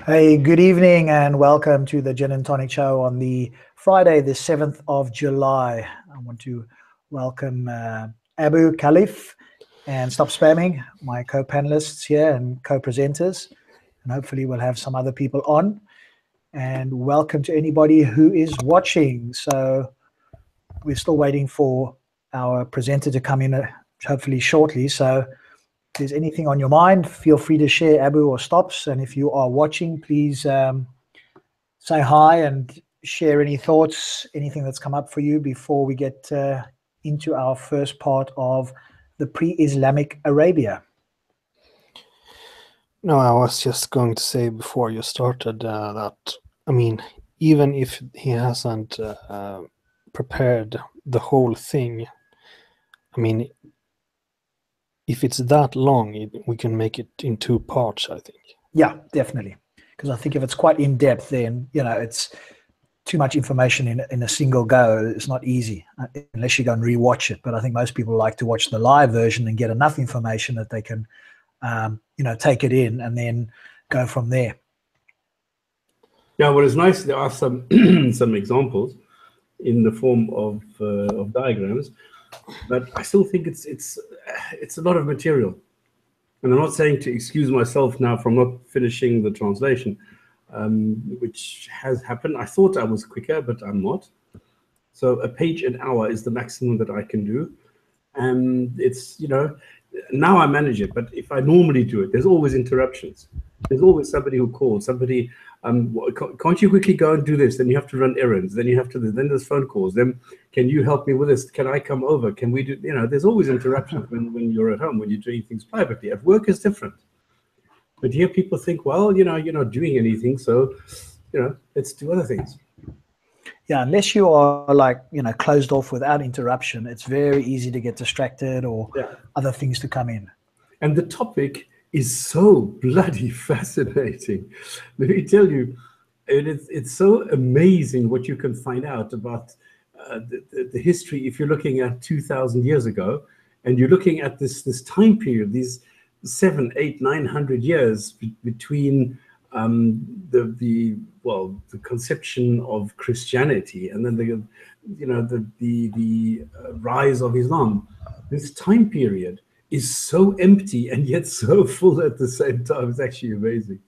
Hey, good evening and welcome to the Gin and Tonic show on the Friday, the 7th of July. I want to welcome Abu Khalif and Stop Spamming, my co-panelists here and co-presenters. And hopefully we'll have some other people on. And welcome to anybody who is watching. So we're still waiting for our presenter to come in hopefully shortly. So if there's anything on your mind, feel free to share, Abu or Stops. And if you are watching, please say hi and share any thoughts, anything that's come up for you before we get into our first part of the pre-Islamic Arabia. No, I was just going to say before you started that, I mean, even if he hasn't prepared the whole thing, I mean, if it's that long, we can make it in 2 parts, I think. Yeah, definitely. Because I think if it's quite in-depth, then, it's too much information in a single go. It's not easy unless you go and rewatch it. But I think most people like to watch the live version and get enough information that they can, take it in and then go from there. Yeah, well, it's nice. There are some some examples in the form of diagrams, but I still think it's a lot of material. And I'm not saying to excuse myself now from not finishing the translation, which has happened. I thought I was quicker, but I'm not. So a page an hour is the maximum that I can do. And it's, now I manage it. But if I normally do it, there's always interruptions. There's always somebody who calls, somebody, can't you quickly go and do this? Then you have to run errands. Then you have to, then there's phone calls. Then can you help me with this? Can I come over? Can we do, there's always interruptions when you're at home, when you're doing things privately. At work is different. But here people think, well, you're not doing anything. So, let's do other things. Yeah, unless you are closed off without interruption, it's very easy to get distracted or other things to come in. And the topic is so bloody fascinating. Let me tell you, it's so amazing what you can find out about the history. If you're looking at 2,000 years ago, and you're looking at this time period, these 700, 800, 900 years between the conception of Christianity and then the rise of Islam. This time period is so empty and yet so full at the same time. It's actually amazing.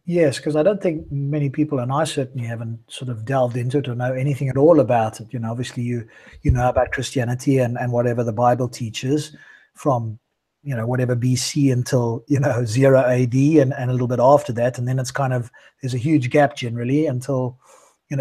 Yes, because I don't think many people, and I certainly haven't sort of delved into it or know anything at all about it. Obviously you know about Christianity and whatever the Bible teaches from, whatever BC until, 0 AD and a little bit after that. And then it's kind of, there's a huge gap generally until,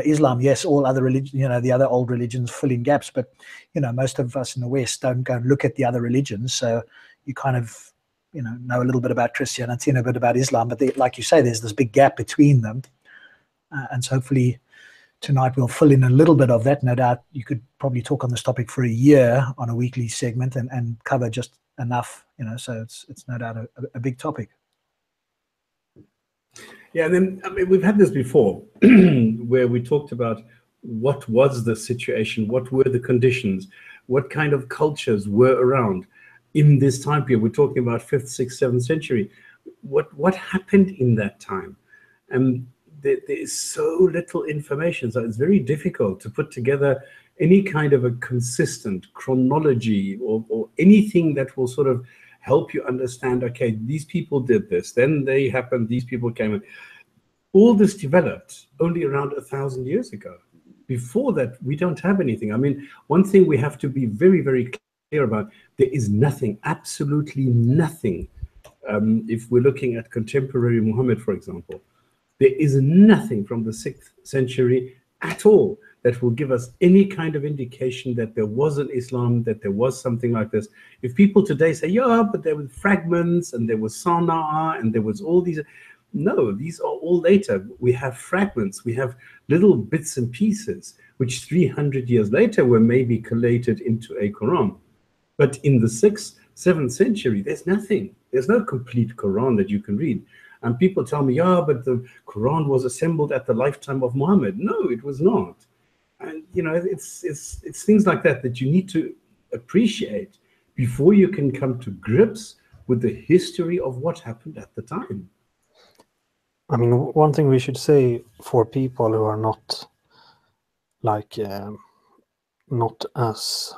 Islam. Yes, all other religions, the other old religions fill in gaps, but, most of us in the West don't go and look at the other religions. So you kind of, know a little bit about Christianity and a bit about Islam, but like you say, there's this big gap between them. And so hopefully tonight we'll fill in a little bit of that. No doubt you could probably talk on this topic for a year on a weekly segment and cover just enough, so it's no doubt a big topic. Yeah, and then we've had this before where we talked about what was the situation, what were the conditions, what kind of cultures were around in this time period. We're talking about 5th, 6th, 7th century. What happened in that time? And there is so little information, so it's very difficult to put together any kind of a consistent chronology or anything that will sort of help you understand, okay, these people did this, then they happened, these people came in. All this developed only around 1,000 years ago. Before that, we don't have anything. I mean, one thing we have to be very, very clear about, there is nothing, absolutely nothing. If we're looking at contemporary Muhammad, for example, there is nothing from the 6th century at all that will give us any kind of indication that there was an Islam, that there was something like this. If people today say, yeah, but there were fragments and there was Sana'a and there was all these, no, these are all later. We have fragments, we have little bits and pieces, which 300 years later were maybe collated into a Quran. But in the 6th, 7th century, there's nothing. There's no complete Quran that you can read. And people tell me, yeah, but the Quran was assembled at the lifetime of Muhammad. No, it was not. And, it's things like that that you need to appreciate before you can come to grips with the history of what happened at the time. I mean, one thing we should say for people who are not like not as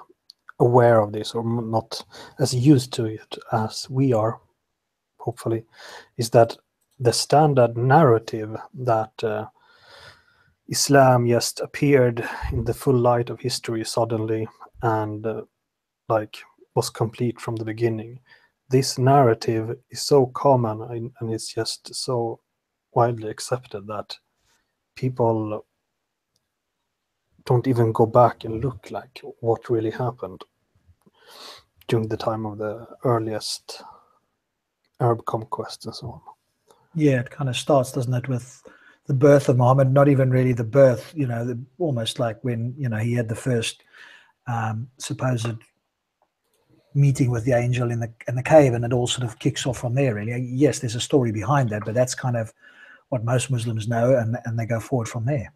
aware of this or not as used to it as we are, hopefully, is that the standard narrative that Islam just appeared in the full light of history suddenly and like was complete from the beginning. This narrative is so common and it's just so widely accepted that people don't even go back and look like what really happened during the time of the earliest Arab conquest and so on. Yeah, it kind of starts, doesn't it, with the birth of Muhammad? Not even really the birth, you know, almost like when, you know, he had the first supposed meeting with the angel in the cave, and it all sort of kicks off from there, really. Yes, there's a story behind that, but that's kind of what most Muslims know, and they go forward from there.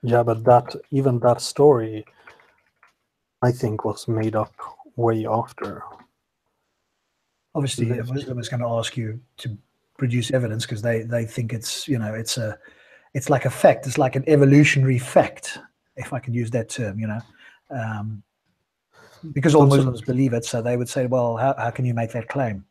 Yeah, but even that story, I think, was made up way after. Obviously, a Muslim is going to ask you to produce evidence because they think it's, you know, it's like a fact. It's like an evolutionary fact, if I can use that term, you know, because all Muslims believe it. So they would say, well, how can you make that claim?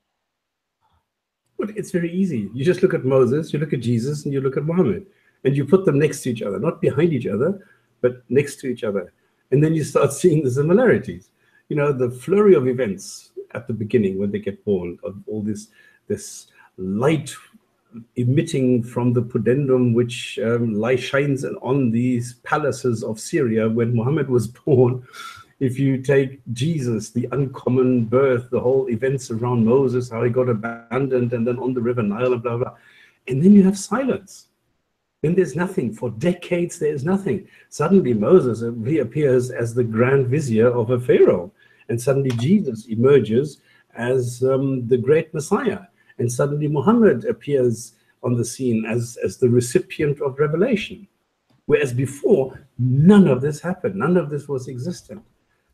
Well, it's very easy. You just look at Moses, you look at Jesus, and you look at Muhammad, and you put them next to each other, not behind each other, but next to each other. And then you start seeing the similarities. You know, the flurry of events at the beginning when they get born, of all this light emitting from the pudendum, which light shines on these palaces of Syria when Muhammad was born. If you take Jesus, the uncommon birth, the whole events around Moses, how he got abandoned, and then on the river Nile, and blah, blah. And then you have silence. Then there's nothing. For decades, there is nothing. Suddenly Moses reappears as the grand vizier of a pharaoh. And suddenly Jesus emerges as the great Messiah. And suddenly Muhammad appears on the scene as the recipient of revelation. Whereas before, none of this happened. None of this was existent.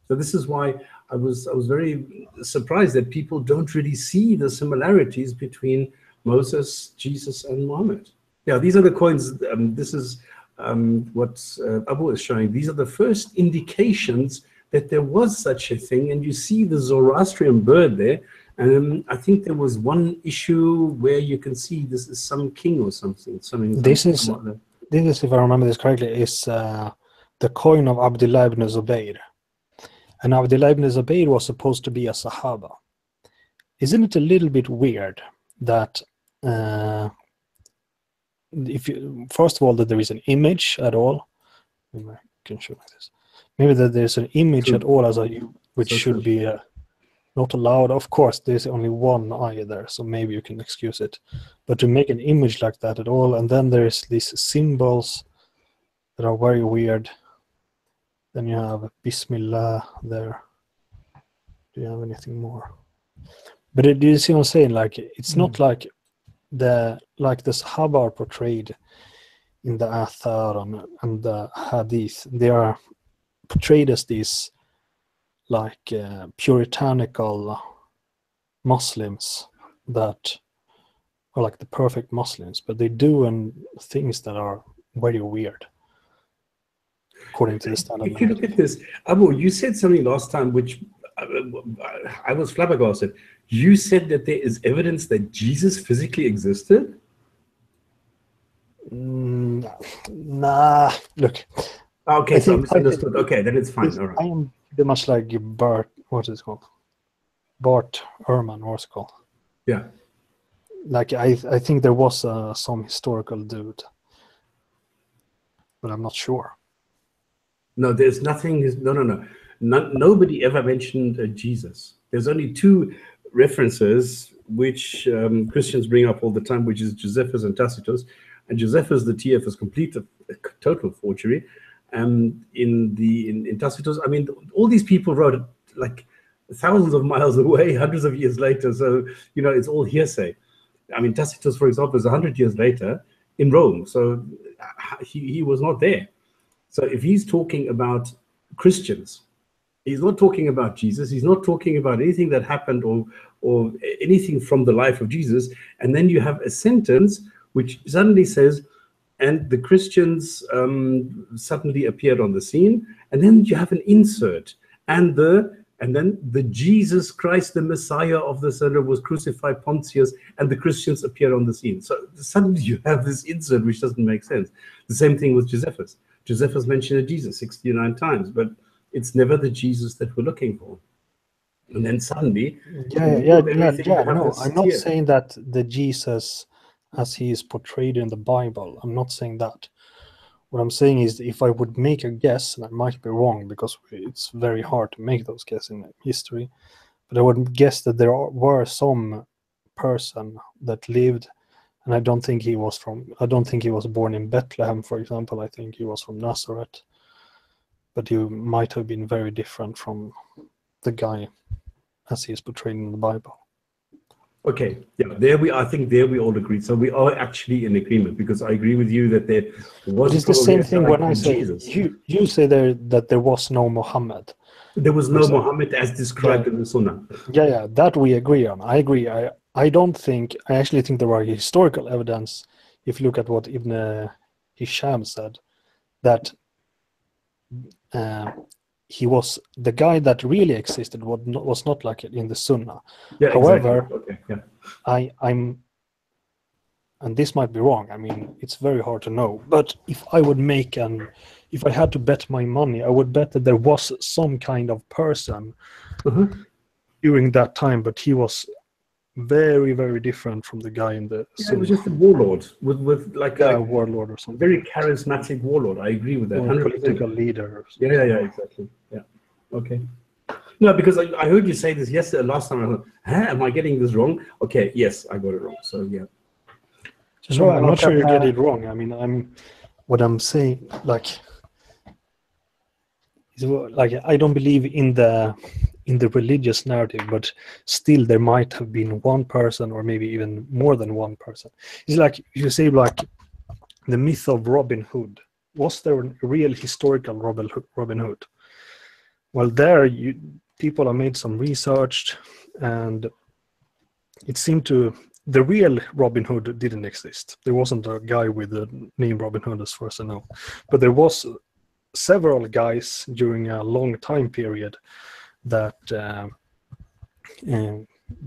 So this is why I was very surprised that people don't really see the similarities between Moses, Jesus, and Muhammad. Yeah, these are the coins. This is what Abu is showing. These are the first indications that there was such a thing. And you see the Zoroastrian bird there. And I think there was one issue where you can see this is some king or something. This is, if I remember this correctly, is the coin of Abdullah ibn Zubayr. And Abdullah ibn Zubayr was supposed to be a Sahaba. Isn't it a little bit weird that if you, first of all, that there is an image at all? Maybe I can show like this. Maybe that there's an image at all as a which should be not allowed. Of course, there's only one eye there, so maybe you can excuse it. But to make an image like that at all, and then there's these symbols that are very weird. Then you have Bismillah there. Do you have anything more? But do you see what I'm saying? Like, it's not like the Sahaba are portrayed in the Athar and the Hadith. They are portrayed as these like puritanical Muslims that are like the perfect Muslims, but they do things that are very weird. According to the standard. If you look at this, Abu, you said something last time which I was flabbergasted. You said that there is evidence that Jesus physically existed? Nah, look. Okay, so I misunderstood. Okay, then it's fine. All right. I am pretty much like Bart, what is it called? Bart Ehrman, what's it called? Yeah. Like, I think there was some historical dude, but I'm not sure. No, there's nothing. No. Nobody ever mentioned Jesus. There's only two references which Christians bring up all the time, which is Josephus and Tacitus. And Josephus, the TF, is complete a total forgery. And in Tacitus, I mean, all these people wrote like thousands of miles away, hundreds of years later. So, you know, it's all hearsay. I mean, Tacitus, for example, is 100 years later in Rome. So he was not there. So if he's talking about Christians, he's not talking about Jesus. He's not talking about anything that happened or anything from the life of Jesus. And then you have a sentence which suddenly says, and the Christians suddenly appeared on the scene, and then you have an insert, and then the Jesus Christ, the Messiah of the Son, was crucified, Pontius, and the Christians appear on the scene. So suddenly you have this insert which doesn't make sense. The same thing with Josephus. Josephus mentioned Jesus 69 times, but it's never the Jesus that we're looking for. And then suddenly, no, I'm not saying that the Jesus as he is portrayed in the Bible, I'm not saying that. What I'm saying is, if I would make a guess, and I might be wrong because it's very hard to make those guesses in history, but I would guess that there were some person that lived, and I don't think he was born in Bethlehem, for example. I think he was from Nazareth, but he might have been very different from the guy as he is portrayed in the Bible. Okay, yeah, I think there we all agree. So we are actually in agreement, because I agree with you that there was. It's the same thing when I say Jesus. You say that there was no Muhammad. There was no Muhammad as described in the Sunnah. Yeah, that we agree on. I agree. I actually think there are historical evidence, if you look at what Ibn Hisham said, that he was the guy that really existed, was not like it in the Sunnah. Yeah, however, exactly. Okay, yeah. I'm, and this might be wrong, I mean, it's very hard to know, but if I had to bet my money, I would bet that there was some kind of person during that time, but he was very, very different from the guy in the Sunnah. It was just a warlord with like a warlord or something. Very charismatic warlord. I agree with that. Or a political leader. Yeah, exactly. Yeah. Okay. No, because I heard you say this yesterday, last time. I thought, am I getting this wrong? Okay, yes, I got it wrong. So yeah. So I'm not sure you get it wrong. I mean, what I'm saying, like I don't believe in the religious narrative, but still there might have been one person, or maybe even more than one person. It's like you say, like the myth of Robin Hood. Was there a real historical Robin Hood? Well, people have made some research, and it seemed the real Robin Hood didn't exist. There wasn't a guy with the name Robin Hood, as far as I know, but there was several guys during a long time period that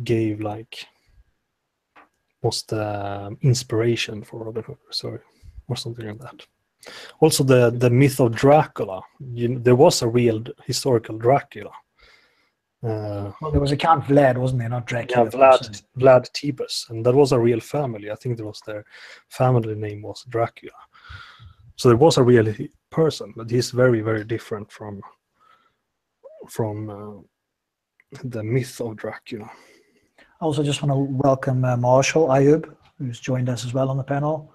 gave was the inspiration for Robin Hood, or something like that. Also, the myth of Dracula. There was a real historical Dracula. Well, there was a Count Vlad, wasn't there? Not Dracula. Yeah, Vlad Tepes, and that was a real family. I think their family name was Dracula. So there was a real person, but he's very, very different from the myth of Dracula. I also just want to welcome Marshall Ayub, who's joined us as well on the panel.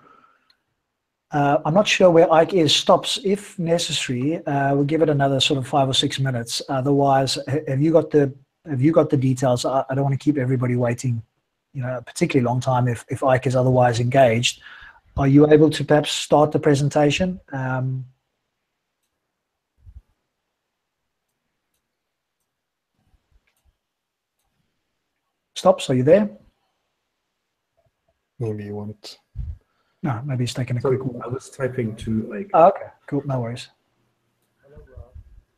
I'm not sure where Ike is. Stops if necessary. We'll give it another sort of 5 or 6 minutes. Otherwise, have you got the details? I don't want to keep everybody waiting, a particularly long time if Ike is otherwise engaged. Are you able to perhaps start the presentation? Stops, are you there? Maybe you won't. No, maybe he's taking a quick walk. I was typing to Oh, okay, cool, no worries.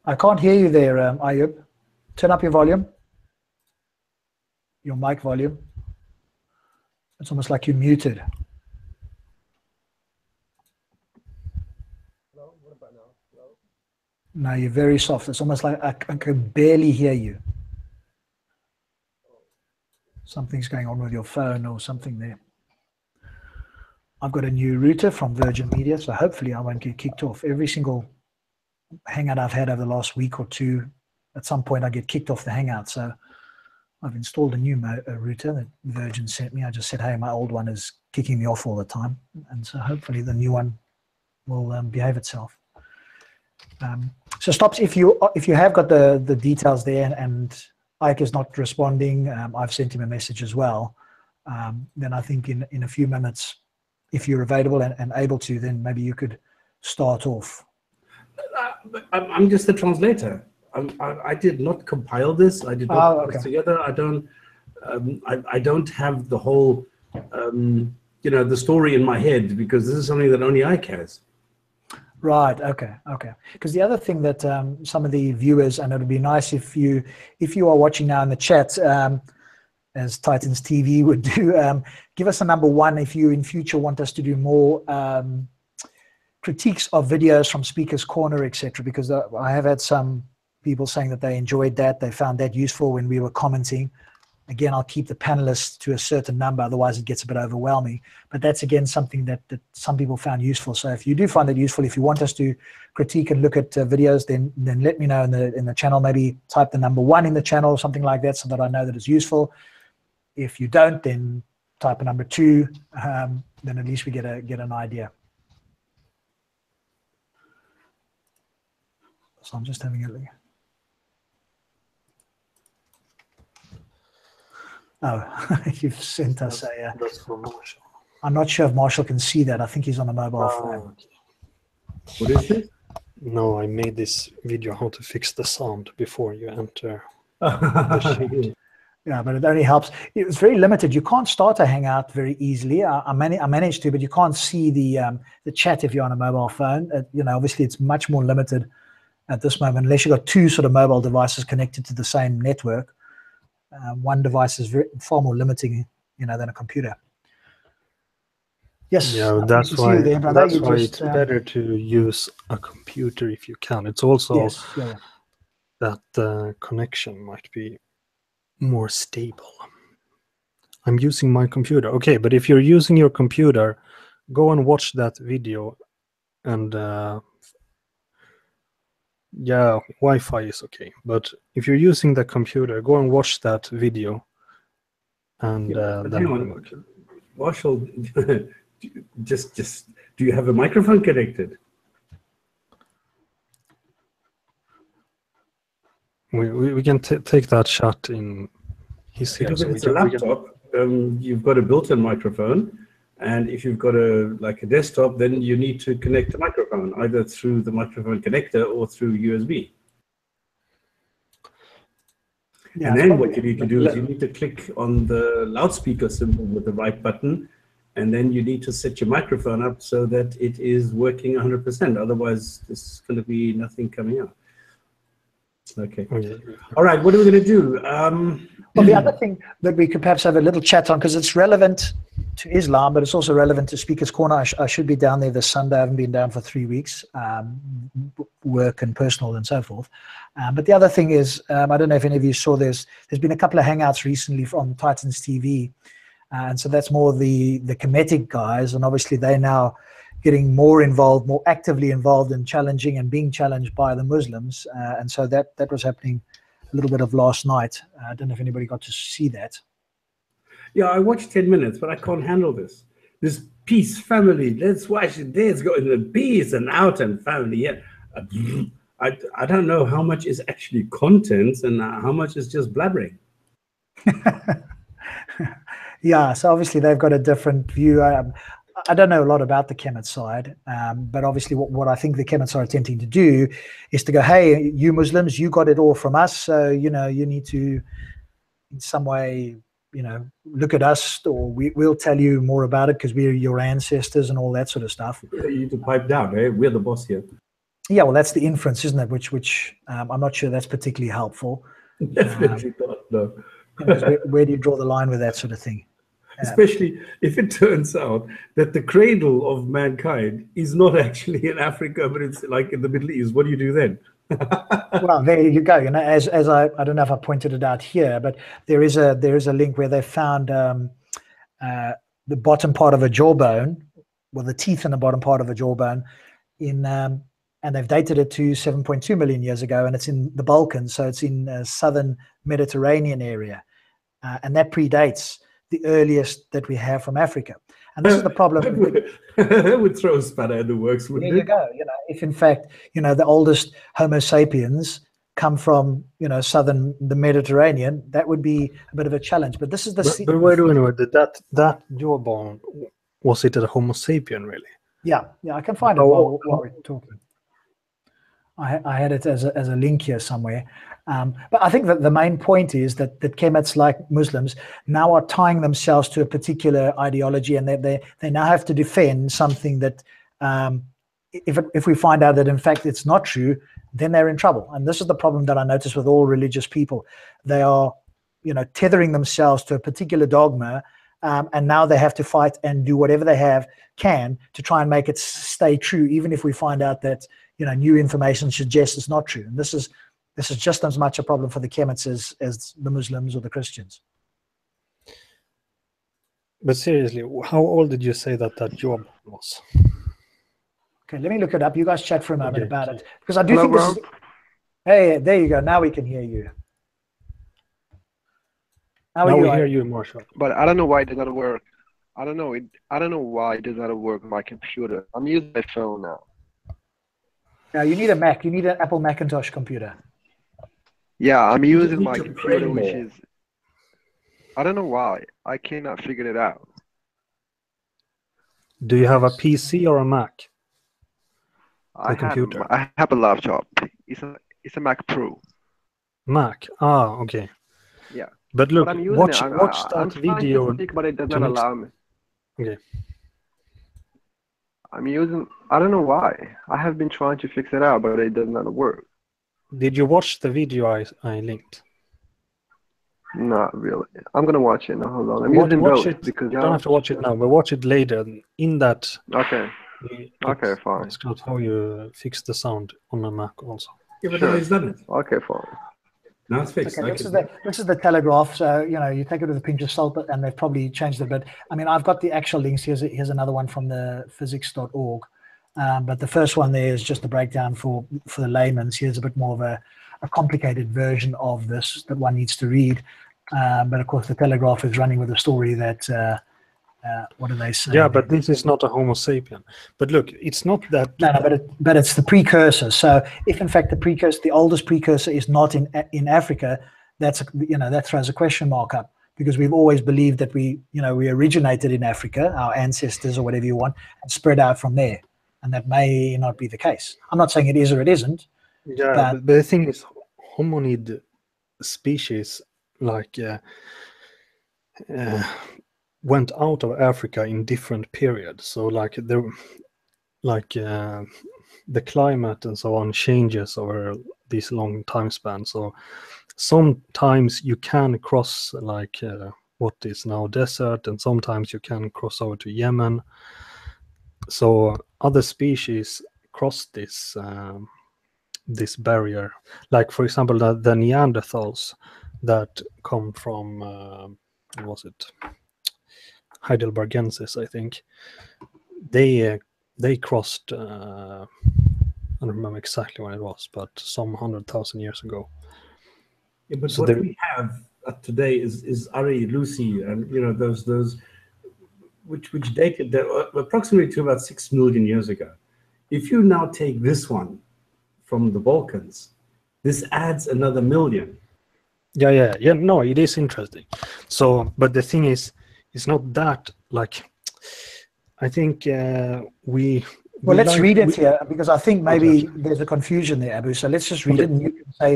I can't hear you there, Ayub. Turn up your volume. Your mic volume. It's almost like you're muted. Hello, what about now? Hello? No, you're very soft. It's almost like I can barely hear you. Something's going on with your phone or something there. I've got a new router from Virgin Media, so hopefully I won't get kicked off. Every single hangout I've had over the last week or two, at some point I get kicked off the hangout. So I've installed a new router that Virgin sent me. I just said, hey, my old one is kicking me off all the time. And so hopefully the new one will behave itself. So Stops, if you have got the details there and Ike is not responding, I've sent him a message as well, then I think in a few minutes, if you're available and able to, then maybe you could start off. I'm just a translator. I did not compile this. I did not put this together. I don't have the whole the story in my head, because this is something that only Ike has. Right. Okay. Okay. Because the other thing that some of the viewers, and it would be nice if you are watching now in the chat, as Titans TV would do, give us a number one if you in future want us to do more critiques of videos from Speaker's Corner, etc. Because I have had some people saying that they enjoyed that, they found that useful when we were commenting. Again, I'll keep the panelists to a certain number, otherwise it gets a bit overwhelming. But that's, again, something that some people found useful. So if you do find it useful, if you want us to critique and look at videos, then let me know in the channel. Maybe type the number one in the channel or something like that so that I know that it's useful. If you don't, then type a number two. Then at least we get an idea. So I'm just having a look. Oh, you've sent us a... That's for Marshall. I'm not sure if Marshall can see that. I think he's on a mobile phone. What is this? No, I made this video how to fix the sound before you enter the sheet. Yeah, but it only helps. It's very limited. You can't start a Hangout very easily. I managed to, but you can't see the chat if you're on a mobile phone. Obviously it's much more limited at this moment, unless you've got two sort of mobile devices connected to the same network. One device is far more limiting, than a computer. Yes. Yeah, that's why it's it's better to use a computer if you can. It's also that the connection might be more stable. I'm using my computer. Okay, but if you're using your computer, go and watch that video, and yeah, Wi-Fi is okay. But if you're using the computer, go and watch that video, and then Marshall, just do you have a microphone connected? We can take that shot in his here. If it's a laptop, you've got a built-in microphone, and if you've got a desktop, then you need to connect the microphone either through the microphone connector or through USB. Yeah, and then what you need to do is you need to click on the loudspeaker symbol with the right button, and then you need to set your microphone up so that it is working 100%. Otherwise, there's going to be nothing coming out. Okay. All right. What are we going to do? Well, the other thing that we could perhaps have a little chat on, because it's relevant to Islam, but it's also relevant to Speaker's Corner. I should be down there this Sunday. I haven't been down for 3 weeks, work and personal and so forth. But the other thing is, I don't know if any of you saw there's been a couple of hangouts recently from Titans TV. And so that's more the Kemetic guys. And obviously they're now getting more involved, more actively involved in challenging and being challenged by the Muslims. And so that was happening a little bit of last night. I don't know if anybody got to see that. Yeah, I watched 10 minutes, but I can't handle this. This peace, family, let's watch it. Let's go in the peace and out and family. Yeah. I don't know how much is actually content and how much is just blabbering. Yeah, so obviously they've got a different view. I don't know a lot about the Kemet side, but obviously what I think the Kemets are attempting to do is to go, hey, you Muslims, you got it all from us, so, you need to, in some way, look at us, or we'll tell you more about it because we're your ancestors and all that sort of stuff. Yeah, you need to pipe down, eh? We're the boss here. Yeah, well, that's the inference, isn't it? Which I'm not sure that's particularly helpful. Definitely not, no. Where do you draw the line with that sort of thing? Especially if it turns out that the cradle of mankind is not actually in Africa, but it's like in the Middle East. What do you do then? Well, there you go. As I don't know if I pointed it out here, but there is a link where they found the bottom part of a jawbone, well, the teeth in the bottom part of a jawbone, and they've dated it to 7.2 million years ago, and it's in the Balkans, so it's in southern Mediterranean area, and that predates the earliest that we have from Africa. And this is the problem. That would throw a spanner in the works, wouldn't it? There you go. If in fact, the oldest Homo sapiens come from, southern the Mediterranean, that would be a bit of a challenge. But this is the. But wait a minute. That jawbone, was it a Homo sapien really? Yeah, I can find it while we're talking. I had it as a link here somewhere. But I think that the main point is that Kemets, like Muslims, now are tying themselves to a particular ideology, and they now have to defend something that, if we find out that in fact it's not true, then they're in trouble. And this is the problem that I notice with all religious people. They are, tethering themselves to a particular dogma, and now they have to fight and do whatever they can to try and make it stay true, even if we find out that new information suggests it's not true. And this is just as much a problem for the Kemets as the Muslims or the Christians. But seriously, how old did you say that job was? Okay, let me look it up. You guys chat for a moment about it, because I do Hello, think this Rob. is... Hey, there you go. Now we can hear you. How are Now you? we hear you, Marshall. But I don't know why it does not work. I don't know. I don't know why it does not work on my computer. I'm using my phone now. Now you need a Mac. You need an Apple Macintosh computer. Yeah, I'm You just using need my to computer, pray which more. is... I don't know why. I cannot figure it out. Do you have a PC or a Mac? I computer. have a laptop. It's a Mac Pro. Mac. Ah, okay. Yeah. But look, But I'm using watch it. I'm that trying video. to speak, but it does not to allow me. Okay. I'm using... I don't know why. I have been trying to fix it out, but it does not work. Did you watch the video I linked? Not really. I'm gonna watch it now. Hold on. I'm Watch using both it. because You don't have to watch it now, but watch it later. In that, Okay. Okay, fine. It's got how you fix the sound on a Mac also. Yeah, but Sure. now he's done it. Okay, fine. Now it's fixed. Okay, this is the Telegraph. So you take it with a pinch of salt, and they've probably changed it a bit. I mean, I've got the actual links. Here's another one from the physics.org. But the first one there is just a breakdown for the layman's. Here's a bit more of a complicated version of this that one needs to read. But of course, the Telegraph is running with a story that, what do they say? Yeah, but this is not a Homo sapien. But look, it's not that. No, but it's the precursor. So if in fact the oldest precursor is not in Africa, that throws a question mark up, because we've always believed that we originated in Africa, our ancestors or whatever you want, and spread out from there. And that may not be the case. I'm not saying it is or it isn't. Yeah, but the thing is, hominid species went out of Africa in different periods. So the climate and so on changes over this long time span. So sometimes you can cross what is now desert, and sometimes you can cross over to Yemen. So other species cross this this barrier. Like for example, the Neanderthals that come from what was it? Heidelbergensis, I think. They crossed. I don't remember exactly when it was, but some 100,000 years ago. Yeah, but So what we have today is Ari, Lucy, and those which dated approximately to about 6 million years ago. If you now take this one from the Balkans, this adds another million. Yeah. No, it is interesting. So, but the thing is, it's not that I think Well, let's read it here, because I think maybe there's a confusion there, Abu. So let's just read it, and you can say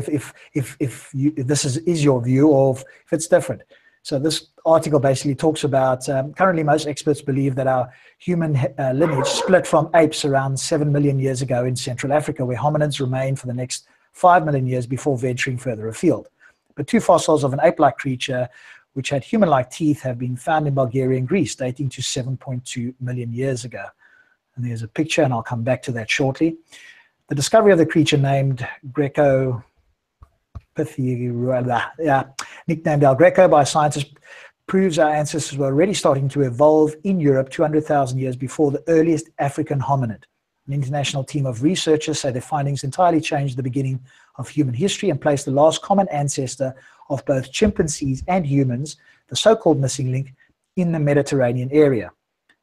if this is your view, or if it's different. So this article basically talks about currently most experts believe that our human lineage split from apes around 7 million years ago in Central Africa, where hominids remain for the next 5 million years before venturing further afield. But 2 fossils of an ape-like creature which had human-like teeth have been found in Bulgaria and Greece, dating to 7.2 million years ago. And there's a picture, and I'll come back to that shortly. The discovery of the creature named nicknamed El Greco by scientists, proves our ancestors were already starting to evolve in Europe 200,000 years before the earliest African hominid. An international team of researchers say their findings entirely changed the beginning of human history and placed the last common ancestor of both chimpanzees and humans, the so-called missing link, in the Mediterranean area.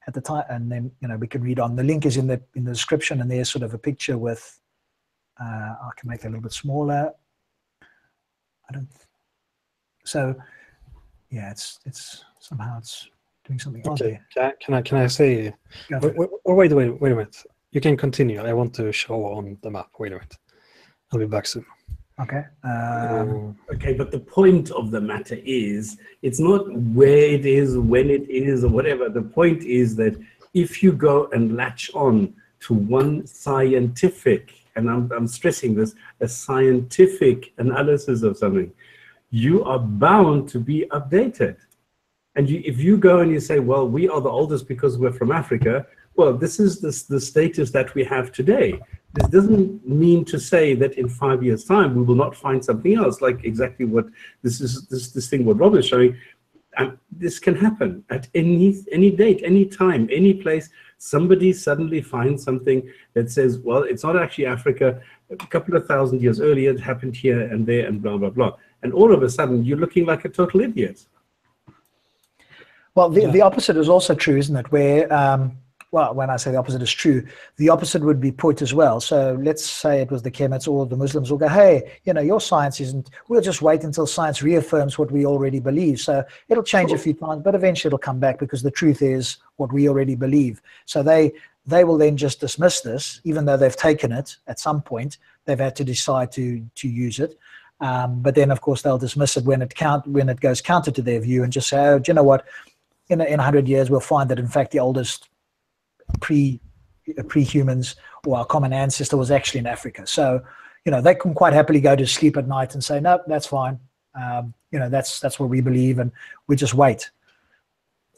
At the time, and then we can read on. The link is in the description, and there's sort of a picture with. I can make that a little bit smaller. So, yeah, it's somehow it's doing something odd Okay. there. Can I say? Wait a minute. You can continue. I want to show on the map. Wait a minute. I'll be back soon. Okay. Okay, but the point of the matter is, it's not where it is, when it is, or whatever. The point is that if you go and latch on to one scientific, and I'm stressing this, a scientific analysis of something, you are bound to be updated. And if you go and you say, well, we are the oldest because we're from Africa, well, this is the status that we have today. This doesn't mean to say that in 5 years' time we will not find something else, like exactly what this thing what Rob is showing. And this can happen at any date, any time, any place. Somebody suddenly finds something that says, well, it's not actually Africa. A couple of thousand years earlier, it happened here and there and blah, blah, blah. And all of a sudden, you're looking like a total idiot. Well, the opposite is also true, isn't it? Where, well, when I say the opposite is true, the opposite would be put as well. So let's say it was the Kemets or the Muslims will go, hey, you know, your science isn't, we'll just wait until science reaffirms what we already believe. So it'll change a few times, but eventually it'll come back because the truth is what we already believe. So they will then just dismiss this, even though they've taken it at some point. They've had to decide to use it. But then, of course, they'll dismiss it when it goes counter to their view and just say, oh, do you know what? In 100 years, we'll find that, in fact, the oldest pre-humans or our common ancestor was actually in Africa. So, you know, they can quite happily go to sleep at night and say, no, that's fine. You know, that's what we believe, and we just wait.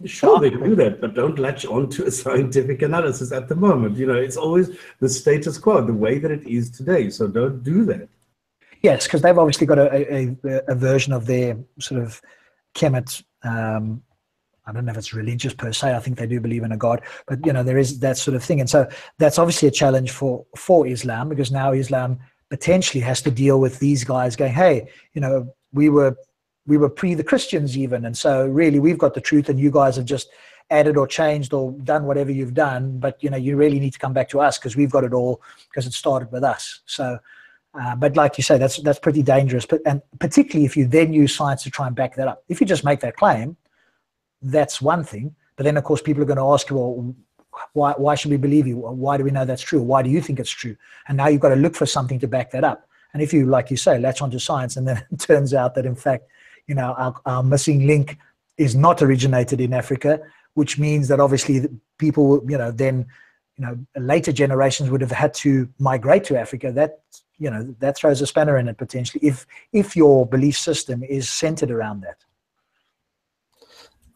Sure, they can do that, but don't latch on to a scientific analysis at the moment. You know, it's always the status quo, the way that it is today. So don't do that. Yes, because they've obviously got a version of their sort of Kemet. I don't know if it's religious per se. I think they do believe in a God, but you know, there is that sort of thing. And so that's obviously a challenge for Islam, because now Islam potentially has to deal with these guys going, hey, you know, we were pre the Christians even. And so really we've got the truth and you guys have just added or changed or done whatever you've done. But, you know, you really need to come back to us because we've got it all because it started with us. So, but like you say, that's pretty dangerous. And particularly if you then use science to try and back that up. If you just make that claim, that's one thing. But then, of course, people are going to ask you, well, why should we believe you? Why do we know that's true? Why do you think it's true? And now you've got to look for something to back that up. And if you, like you say, latch onto science, and then it turns out that, in fact, you know, our missing link is not originated in Africa, which means that obviously people, you know, then, you know, later generations would have had to migrate to Africa. That, you know, that throws a spanner in it potentially if your belief system is centered around that.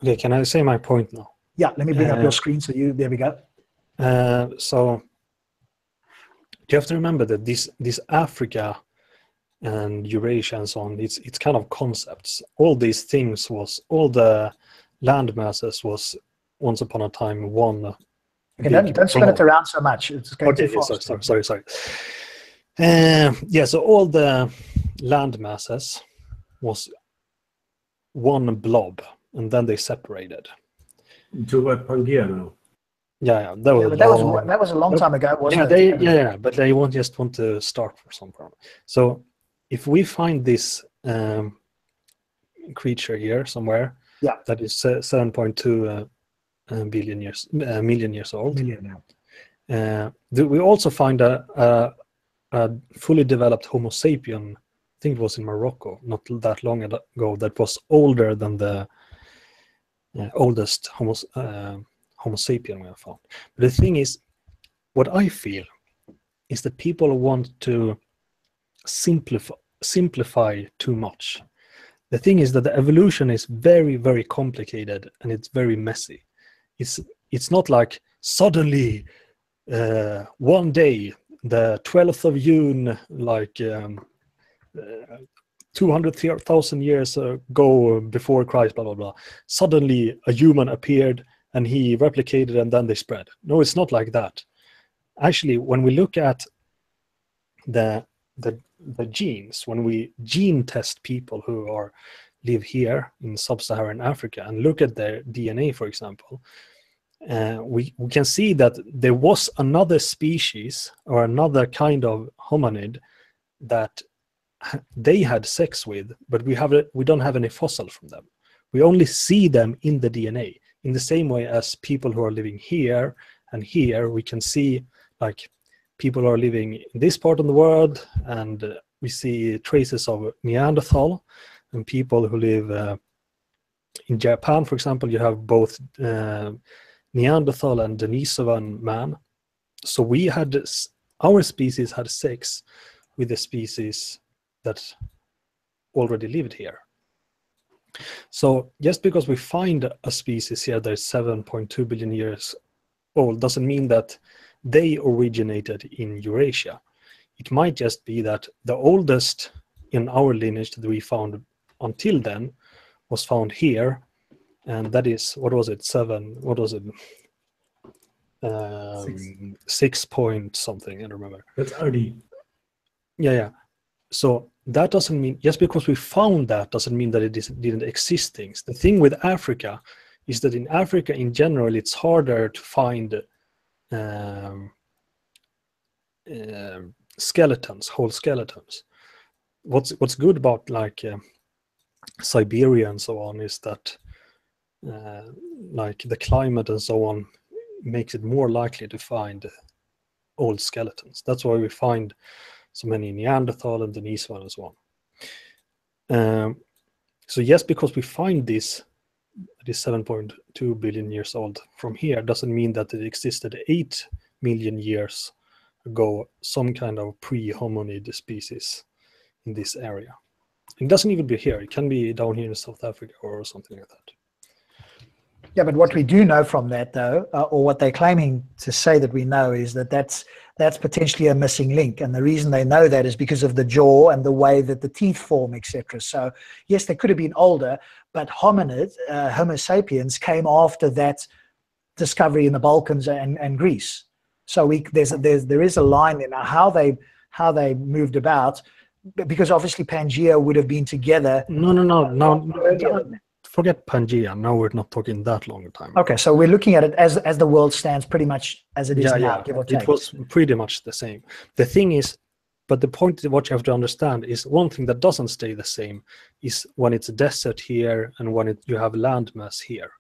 Okay, can I say my point now? Yeah, let me bring up your screen. So there we go. So you have to remember that this Africa and Eurasia and so on, it's kind of concepts. All these things all the land masses was once upon a time one. Okay, don't spin it around so much. It's going too fast. Sorry. Yeah, so all the land masses was one blob, and then they separated. To what, Pangaea now? Yeah, that was a long time ago, wasn't it? Yeah, but they just want to start for some problem. So if we find this creature here somewhere, that is 7.2 million years old. We also find a fully developed Homo sapien. I think it was in Morocco not that long ago, that was older than the oldest Homo sapien we have found. But the thing is, what I feel is that people want to simplify too much. The thing is that the evolution is very, very complicated and it's very messy. It's not like suddenly one day, the 12th of June, like 200,000 years ago before Christ, blah, blah, blah. Suddenly a human appeared and he replicated and then they spread. No, it's not like that. Actually, when we look at the genes, when we gene test people who live here in sub-Saharan Africa and look at their DNA, for example, we can see that there was another species or another kind of hominid that they had sex with, but we don't have any fossil from them. We only see them in the DNA. In the same way as people who are living here and here, we can see like people are living in this part of the world and we see traces of Neanderthal and people who live in Japan, for example. You have both Neanderthal and Denisovan man. So we had, our species had sex with the species that already lived here. So just because we find a species here that is 7.2 billion years old doesn't mean that they originated in Eurasia. It might just be that the oldest in our lineage that we found until then was found here, and that is, what was it, 6 point something, I don't remember. That's already. Yeah. So that doesn't mean, just because we found that doesn't mean that it didn't exist things. The thing with Africa is that in Africa in general, it's harder to find skeletons, whole skeletons. What's good about like Siberia and so on is that like the climate and so on makes it more likely to find old skeletons. That's why we find so many Neanderthal and Denisovan and so on. So yes, because we find this 7.2 billion years old from here doesn't mean that it existed 8 million years ago, some kind of pre-hominid species in this area. It doesn't even be here. It can be down here in South Africa or something like that. Yeah, but what we do know from that, though, or what they're claiming to say that we know, is that that's potentially a missing link. And the reason they know that is because of the jaw and the way that the teeth form, etc. So yes, they could have been older, but hominids, Homo sapiens, came after that discovery in the Balkans and Greece. So there is a line in how they moved about, because obviously Pangaea would have been together. No. Forget Pangaea. Now we're not talking that long a time. Okay, so we're looking at it as the world stands, pretty much as it is now, give or take. It was pretty much the same. The thing is, but the point of what you have to understand is one thing that doesn't stay the same is when it's a desert here and when you have landmass here.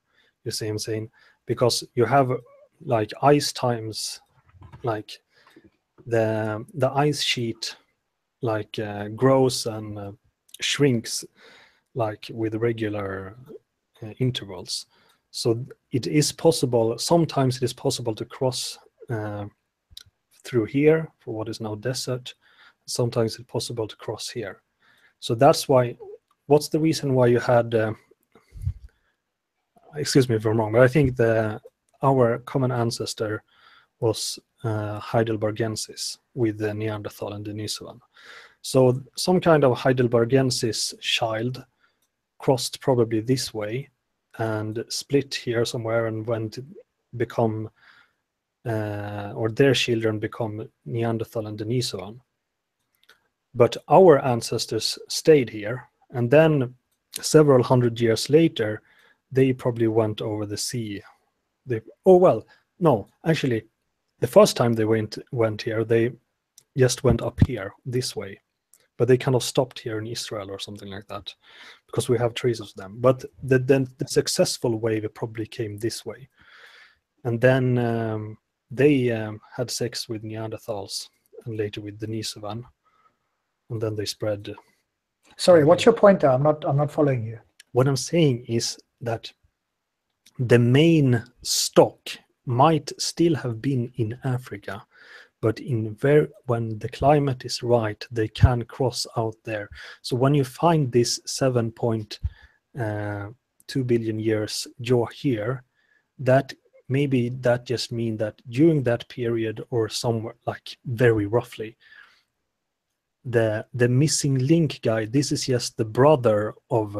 You see what I'm saying? Because you have like ice times, like the ice sheet like grows and shrinks like with regular intervals. So it is possible, sometimes it is possible to cross through here for what is now desert. Sometimes it's possible to cross here. So that's why, what's the reason why you had, excuse me if I'm wrong, but I think our common ancestor was Heidelbergensis with the Neanderthal and Denisovan. So some kind of Heidelbergensis child crossed probably this way and split here somewhere and went to become, or their children become Neanderthal and Denisovan. But our ancestors stayed here, and then several hundred years later, they probably went over the sea. Actually, the first time they went here, they just went up here this way. But they kind of stopped here in Israel or something like that, because we have traces of them. But the successful wave probably came this way. And then they had sex with Neanderthals and later with Denisovan. And then they spread. Sorry, what's your point there? I'm not following you. What I'm saying is that the main stock might still have been in Africa, but when the climate is right, they can cross out there. So when you find this 7.2 billion years jaw here, that maybe that just means that during that period, or somewhere like very roughly, the missing link guy, this is just the brother of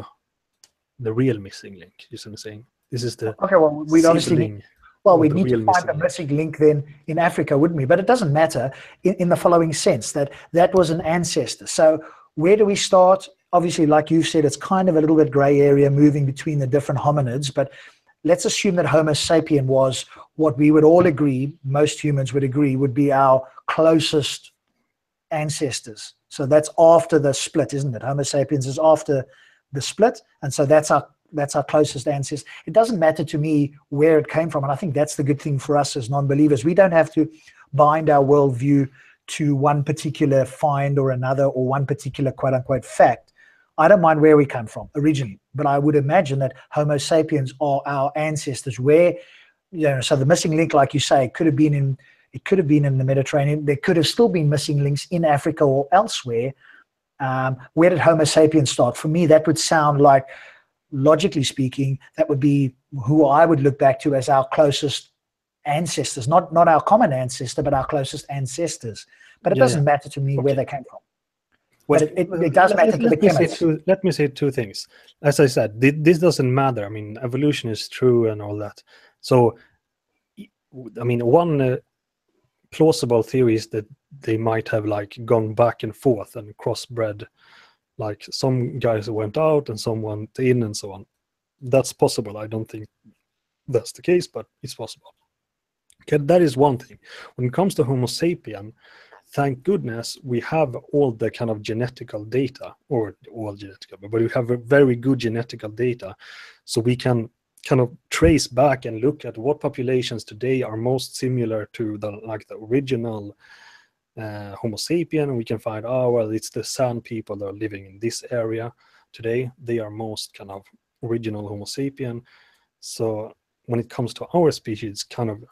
the real missing link. You see what I'm saying? This is the okay. Well, we'd obviously. Well, we need to find the missing link then in Africa, wouldn't we? But it doesn't matter in the following sense, that was an ancestor. So where do we start? Obviously, like you said, it's kind of a little bit gray area moving between the different hominids, but let's assume that Homo sapien was what we would all agree, most humans would agree, would be our closest ancestors. So that's after the split, isn't it? Homo sapiens is after the split, and so that's our closest ancestor. It doesn't matter to me where it came from, and I think that's the good thing for us as non-believers. We don't have to bind our worldview to one particular find or another, or one particular quote unquote fact, I don't mind where we come from originally, but I would imagine that Homo sapiens are our ancestors. Where, so the missing link, like you say, could have been in the Mediterranean. There could have still been missing links in Africa or elsewhere. Where did Homo sapiens start? For me, that would sound like, logically speaking, that would be who I would look back to as our closest ancestors, not our common ancestor, but our closest ancestors. But it doesn't matter to me where they came from. Well, but it does matter to the chemists. Let me say two things. As I said, this doesn't matter. I mean, evolution is true and all that. So, I mean, one plausible theory is that they might have like gone back and forth and crossbred. Like some guys went out and some went in and so on. That's possible. I don't think that's the case, but it's possible. Okay, that is one thing. When it comes to Homo sapien, thank goodness we have all the kind of genetical data, or all genetical, but we have a very good genetical data, so we can kind of trace back and look at what populations today are most similar to the original Homo sapien, and we can find, oh well, it's the San people that are living in this area today. They are most kind of original Homo sapien. So when it comes to our species, kind of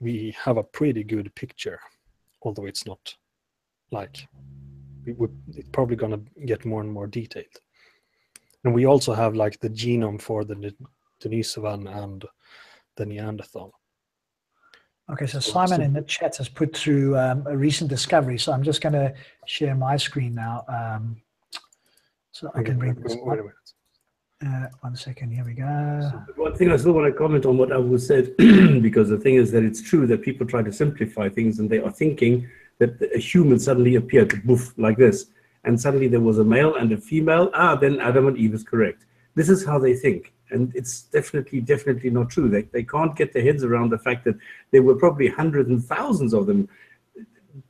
we have a pretty good picture, although it's not like it's probably going to get more and more detailed. And we also have like the genome for the Denisovan and the Neanderthal. Okay, so Simon in the chat has put through a recent discovery. So I'm just going to share my screen now, so I can bring this up. Wait a minute. 1 second, here we go. One thing I still want to comment on what Abu said, because the thing is that it's true that people try to simplify things, and they are thinking that a human suddenly appeared, boof, like this, and suddenly there was a male and a female. Then Adam and Eve is correct. This is how they think, and it's definitely not true. They can't get their heads around the fact that there were probably hundreds and thousands of them,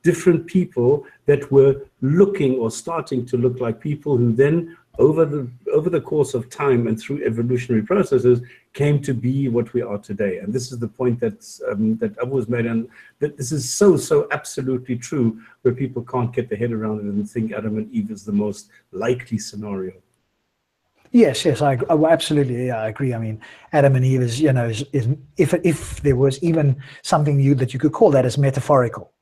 different people that were looking or starting to look like people who then, over the course of time and through evolutionary processes, came to be what we are today. And this is the point that Abu has made, and that this is so absolutely true, where people can't get their head around it and think Adam and Eve is the most likely scenario. Yes, I absolutely, I agree. I mean, Adam and Eve is if there was even something that you could call that as metaphorical,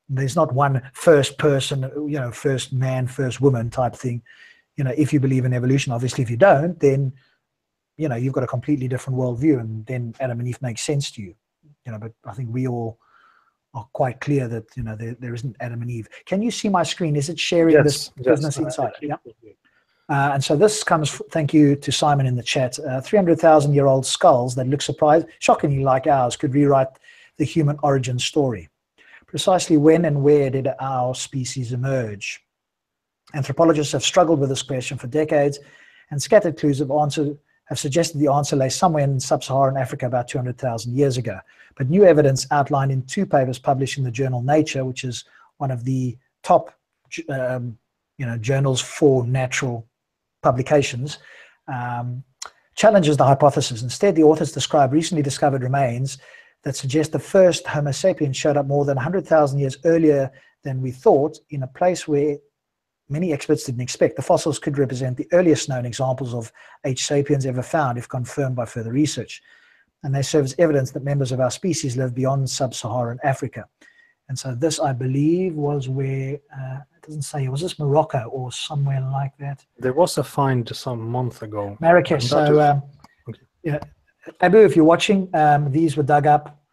there's not one first person, first man, first woman type thing. If you believe in evolution. Obviously, if you don't, then you've got a completely different worldview, and then Adam and Eve makes sense to you. But I think we all are quite clear that there isn't Adam and Eve. Can you see my screen? Is it sharing this Business Insider? Yeah. And so this comes, thank you to Simon in the chat, 300,000-year-old skulls that look shockingly like ours could rewrite the human origin story. Precisely when and where did our species emerge? Anthropologists have struggled with this question for decades, and scattered clues have suggested the answer lay somewhere in sub-Saharan Africa about 200,000 years ago. But new evidence outlined in 2 papers published in the journal Nature, which is one of the top journals for natural publications, challenges the hypothesis. Instead, the authors describe recently discovered remains that suggest the first Homo sapiens showed up more than 100,000 years earlier than we thought, in a place where many experts didn't expect. The fossils could represent the earliest known examples of H. sapiens ever found, if confirmed by further research. And they serve as evidence that members of our species live beyond sub-Saharan Africa. And so this, I believe, was where, it doesn't say, was this Morocco or somewhere like that? There was a find some month ago. Marrakesh. So, Abu, if you're watching, these were dug up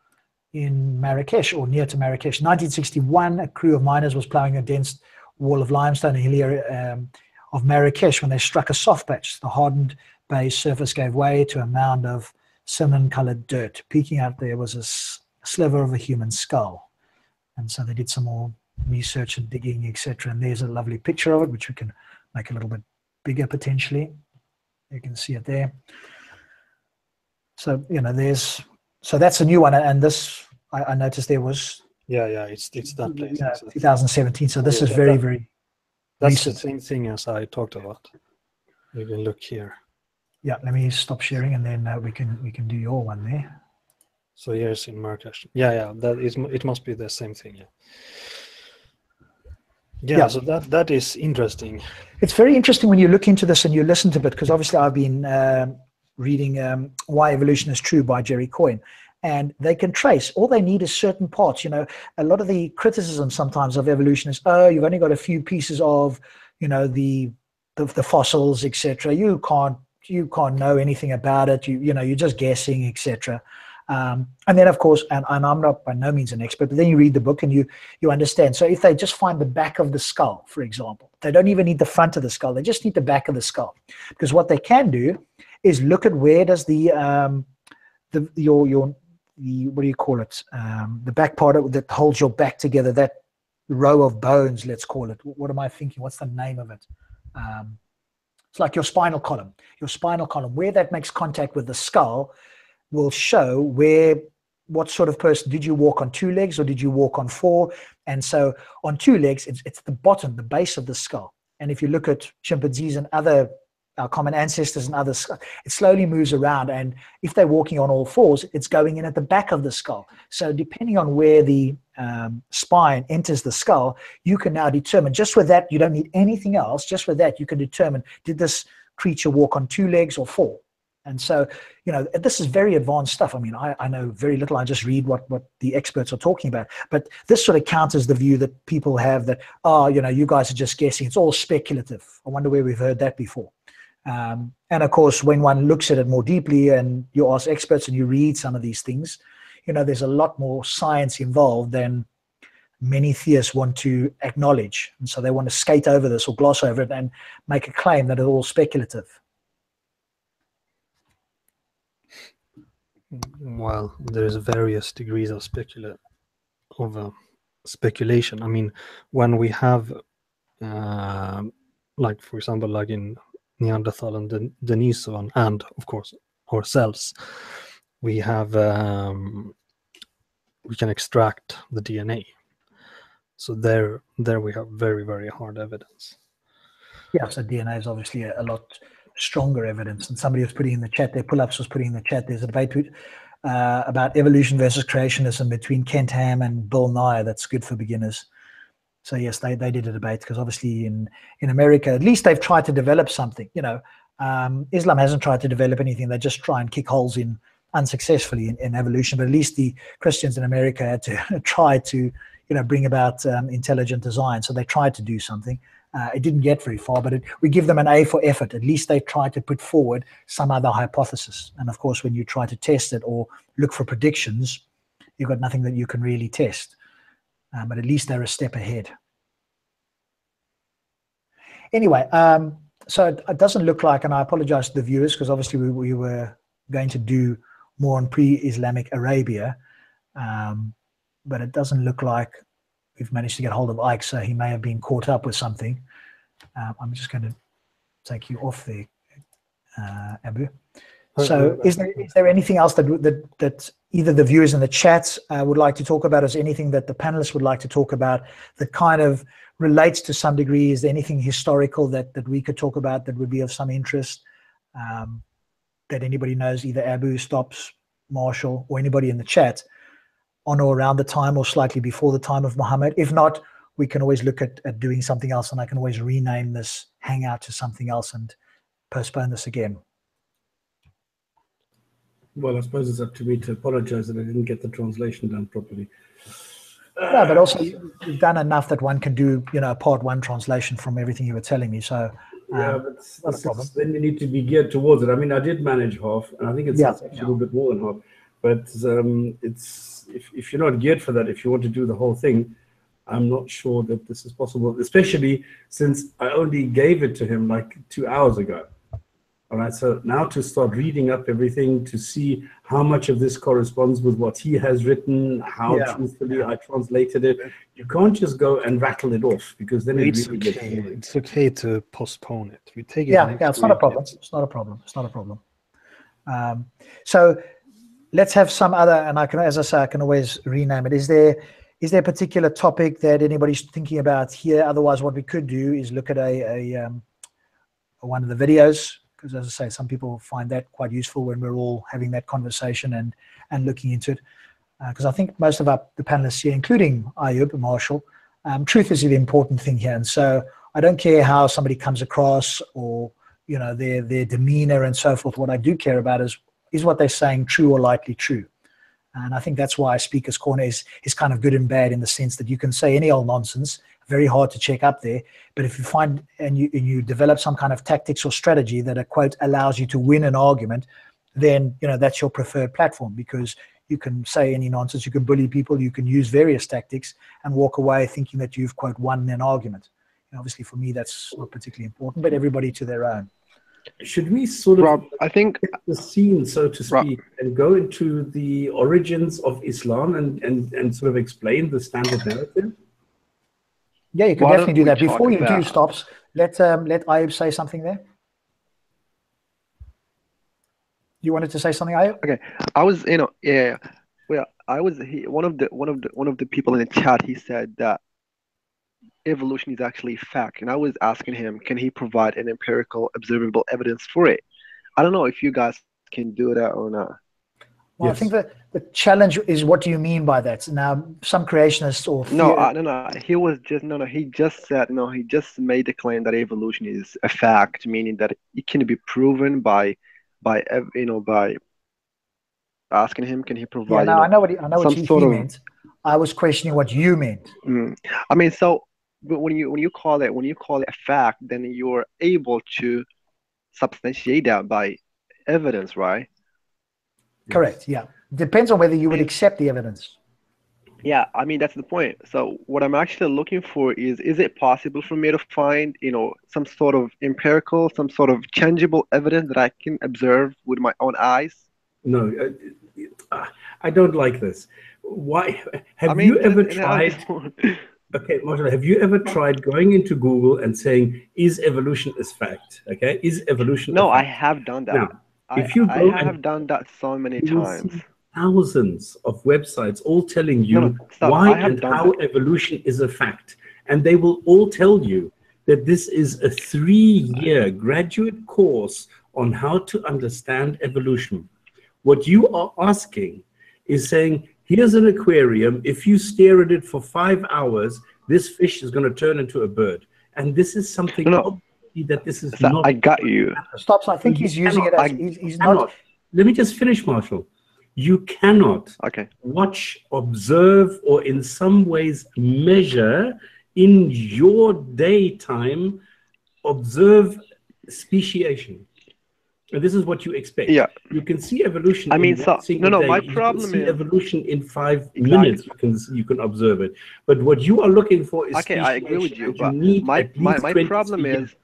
in Marrakesh, or near to Marrakesh. 1961, a crew of miners was plowing a dense wall of limestone in the hilly area of Marrakesh when they struck a soft patch. The hardened bay's surface gave way to a mound of cinnamon-colored dirt. Peeking out there was a sliver of a human skull. And so they did some more research and digging, etc. And there's a lovely picture of it, which we can make a little bit bigger potentially. You can see it there. So, so that's a new one. And this, I noticed there was... it's that place. 2017. So this is very, very That's recent. the same thing as I talked about. You can look here. Yeah, let me stop sharing, and then we can do your one there. So here's in Marrakesh. Yeah, that is. It must be the same thing. Yeah. So that is interesting. It's very interesting when you look into this and you listen to it, because obviously I've been reading Why Evolution is True by Jerry Coyne, and they can trace. All they need is certain parts. You know, a lot of the criticism sometimes of evolution is, oh, you've only got a few pieces of, you know, the fossils, etc. You can't know anything about it. You know, you're just guessing, etc. And then, of course, and I'm not by no means an expert, but then you read the book and you understand. So if they just find the back of the skull, for example, they don't even need the front of the skull. They just need the back of the skull, because what they can do is look at where does the what do you call it? The back part that holds your back together, that row of bones, let's call it. What am I thinking? What's the name of it? It's like your spinal column. Your spinal column, where that makes contact with the skull, will show what sort of person. Did you walk on 2 legs or did you walk on 4? And so on 2 legs, it's the bottom, the base of the skull. And if you look at chimpanzees and our common ancestors and others, it slowly moves around. And if they're walking on all 4s, it's going in at the back of the skull. So depending on where the spine enters the skull, you can now determine, just with that, you don't need anything else. Just with that, you can determine, did this creature walk on 2 legs or 4? And so, you know, this is very advanced stuff. I mean, I know very little. I just read what the experts are talking about. But this sort of counters the view that people have that, oh, you know, you guys are just guessing. It's all speculative. I wonder where we've heard that before. And of course, when one looks at it more deeply and you ask experts and you read some of these things, you know, there's a lot more science involved than many theists want to acknowledge. And so they want to skate over this or gloss over it and make a claim that it's all speculative. Well, there's various degrees of speculation. I mean, when we have, like for example, like in Neanderthal and Denisovan, and of course ourselves, we have we can extract the DNA. So there we have very, very hard evidence. Yeah, so DNA is obviously a lot stronger evidence. And somebody was putting in the chat there, Pull-Ups was putting in the chat, there's a debate about evolution versus creationism between Kent Ham and Bill Nye that's good for beginners. So yes, they did a debate, because obviously in America, at least they've tried to develop something. You know, Islam hasn't tried to develop anything. They just try and kick holes in unsuccessfully in evolution. But at least the Christians in America had to try to, you know, bring about intelligent design. So they tried to do something. It didn't get very far, but we give them an A for effort. At least they try to put forward some other hypothesis. And of course, when you try to test it or look for predictions, you've got nothing that you can really test. But at least they're a step ahead. Anyway, so it doesn't look like, and I apologize to the viewers, because obviously we were going to do more on pre-Islamic Arabia, but it doesn't look like we've managed to get hold of Ike, so he may have been caught up with something. I'm just going to take you off there, Abu. So is there anything else that either the viewers in the chat would like to talk about? Is there anything that the panelists would like to talk about that kind of relates to some degree? Is there anything historical that we could talk about that would be of some interest, that anybody knows, either Abu, Stops, Marshall, or anybody in the chat, on or around the time or slightly before the time of Muhammad? If not, we can always look at doing something else, and I can always rename this hangout to something else and postpone this again. Well, I suppose it's up to me to apologize that I didn't get the translation done properly. No, but also you've done enough that one can do, you know, a part 1 translation from everything you were telling me. So yeah, but then you need to be geared towards it. I mean, I did manage half, and I think it's actually a little bit more than half. But it's if you're not geared for that, if you want to do the whole thing, I'm not sure that this is possible, especially since I only gave it to him like 2 hours ago. All right, so now to start reading up everything, to see how much of this corresponds with what he has written, how truthfully I translated it. You can't just go and rattle it off, because then it's okay to postpone it. We take it. Yeah, it's not a problem. It's not a problem. It's not a problem. So let's have some other, and I can, as I say, I can always rename it. Is there a particular topic that anybody's thinking about here? Otherwise, what we could do is look at one of the videos, because as I say, some people find that quite useful when we're all having that conversation and and looking into it. Because I think most of the panelists here, including Ayub and Marshall, truth is the important thing here. And so I don't care how somebody comes across or, you know, their demeanor and so forth. What I do care about is what they're saying true or likely true. And I think that's why Speaker's Corner is kind of good and bad, in the sense that you can say any old nonsense, very hard to check up there. But if you find and you develop some kind of tactics or strategy that, a quote, allows you to win an argument, then, you know, that's your preferred platform, because you can say any nonsense, you can bully people, you can use various tactics and walk away thinking that you've, quote, won an argument. And obviously for me, that's not particularly important, but everybody to their own. Should we sort of, Rob, I think, set the scene, so to speak, Rob, and go into the origins of Islam and sort of explain the standard narrative? Yeah, you can Why definitely don't do we that. talk Before you about- do, Stops, let Ayub say something there. You wanted to say something, Ayub? Okay, I was, you know, yeah. Well, one of the people in the chat. He said that evolution is actually a fact, and I was asking him, can he provide an empirical, observable evidence for it? I don't know if you guys can do that or not. Well, Yes. I think that the challenge is, what do you mean by that? Now, some creationists or No. He was just no. He just said no. He just made the claim that evolution is a fact, meaning that it can be proven by asking him, can he yeah, provide no, I know what some he sort of meant. I was questioning what you meant. I mean, so but when you call it a fact, then you're able to substantiate that by evidence, right? Correct. Yeah, depends on whether you would accept the evidence. Yeah, I mean that's the point. So what I'm actually looking for is it possible for me to find, some sort of empirical, some sort of tangible evidence that I can observe with my own eyes? No, I don't like this. Why? Have I mean, you ever and I tried? just want- Okay, Marshall, have you ever tried going into Google and saying, is evolution a fact? Okay, is evolution No, a I fact? have done that. Now, if you I go have and done that so many you will times. see thousands of websites all telling No, you stop. why I have and done how that. evolution is a fact. And they will all tell you that this is a 3-year graduate course on how to understand evolution. What you are asking is saying, here's an aquarium. If you stare at it for 5 hours, this fish is going to turn into a bird. And this is something No. that this is So not. I got you. Stops. I think he's using it as he's not. Let me just finish, Marshall. You cannot Okay. watch, observe, or in some ways measure in your daytime, observe speciation. And this is what you expect. Yeah. You can see evolution I mean, in so- one single no, day. my You can problem see is- evolution in 5 Exactly. minutes. You can observe it. But what you are looking for is Okay, I agree with speciation, you, and but need my at least 23 problem years. is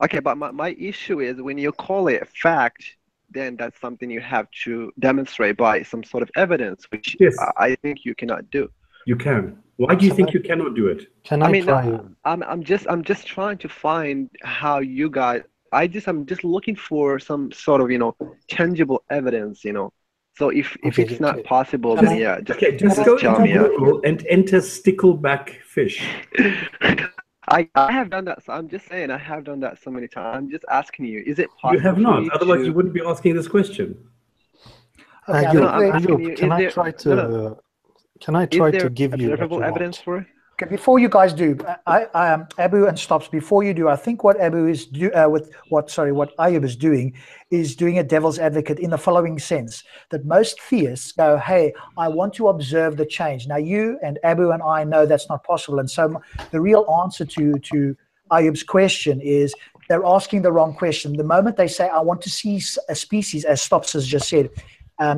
okay, but my issue is when you call it a fact, then that's something you have to demonstrate by some sort of evidence, which Yes. I think you cannot do. You can. Why do you think you cannot do it? Can I I mean, try? I'm just trying to find how you guys. I'm just looking for some sort of tangible evidence. So if Okay, it's not okay. possible, Can then I- yeah, just Okay, just Can I- go can I into do- Google and enter stickleback fish. I have done that. So I'm just saying I have done that so many times. I'm just asking you, is it possible You have for not. me Otherwise, to... you wouldn't be asking this question. Okay, I Ayub, think No, I'm they- asking you, can is I there- try to? no, no. Can I Is try there to give you what observable you evidence want? for it? Okay, before you guys do, Abu and Stops, before you do, I think what Abu is what Ayub is doing a devil's advocate in the following sense, that most theists go, hey, I want to observe the change. Now you and Abu and I know that's not possible. And so the real answer to Ayub's question is they're asking the wrong question. The moment they say, I want to see a species, as Stops has just said,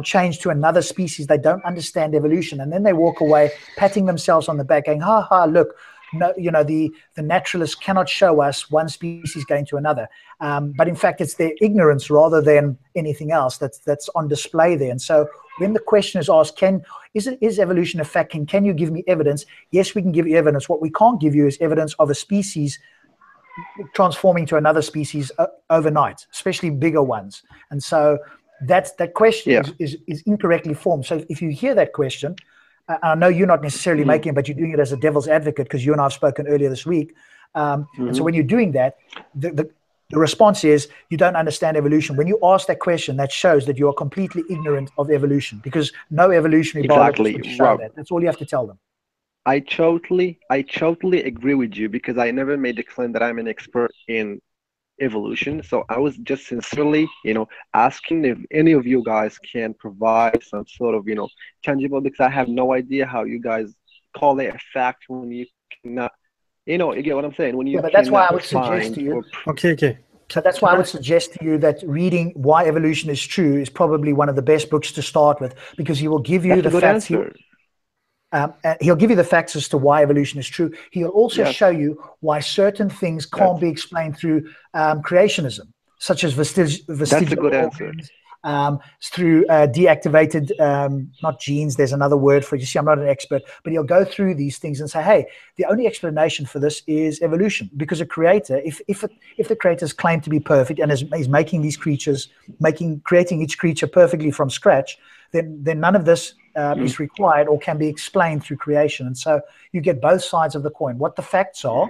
change to another species, they don't understand evolution, and then they walk away patting themselves on the back going, ha ha, look, no, the naturalists cannot show us one species going to another, but in fact it's their ignorance rather than anything else that's on display there. And so when the question is asked, is evolution a fact, can you give me evidence? Yes, we can give you evidence. What we can't give you is evidence of a species transforming to another species overnight, especially bigger ones. And so that question is incorrectly formed. So if you hear that question, I know you're not necessarily making it, but you're doing it as a devil's advocate because you and I have spoken earlier this week. And so when you're doing that, The response is, you don't understand evolution. When you ask that question, that shows that you are completely ignorant of evolution, because no evolutionary biologist would show that. That's all you have to tell them. I totally agree with you, because I never made the claim that I'm an expert in evolution. So I was just sincerely, asking if any of you guys can provide some sort of, tangible, because I have no idea how you guys call it a fact when you cannot, you get what I'm saying? When you but that's why I would suggest to you. Okay. So that's why I would suggest to you that reading Why Evolution is True is probably one of the best books to start with, because he will give you the facts. He'll give you the facts as to why evolution is true. He'll also show you why certain things can't be explained through creationism, such as vestigial That's a good answer. Through deactivated, not genes, there's another word for it. You see, I'm not an expert, but he'll go through these things and say, hey, the only explanation for this is evolution, because a creator, if the creators claim to be perfect and is making these creatures, creating each creature perfectly from scratch, then none of this is required or can be explained through creation. And so you get both sides of the coin, what the facts are.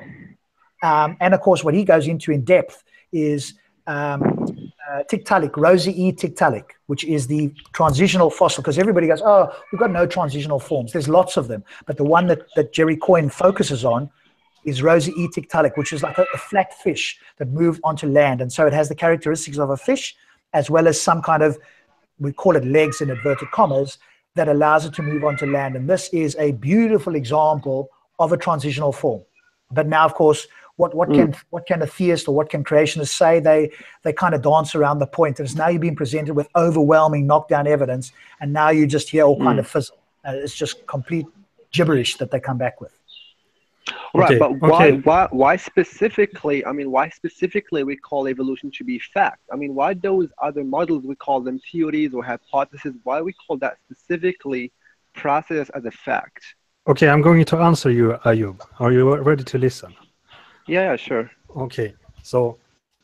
And of course, what he goes into in depth is Tiktaalik, Rosie E. Tiktaalik, which is the transitional fossil, because everybody goes, oh, we've got no transitional forms. There's lots of them. But the one that Jerry Coyne focuses on is Rosie E. Tiktaalik, which is like a flat fish that moved onto land. And so it has the characteristics of a fish, as well as some kind of, we call it legs in inverted commas, that allows it to move onto land. And this is a beautiful example of a transitional form. But now, of course, what can a theist or what can creationists say? They kind of dance around the point. And now you've been presented with overwhelming knockdown evidence, and now you just hear all kind of fizzle. It's just complete gibberish that they come back with. Right, but why specifically? I mean, why specifically we call evolution to be fact? I mean, why those other models we call them theories or hypotheses? Why we call that specifically process as a fact? Okay, I'm going to answer you, Ayub. Are you ready to listen? Yeah, sure. Okay, so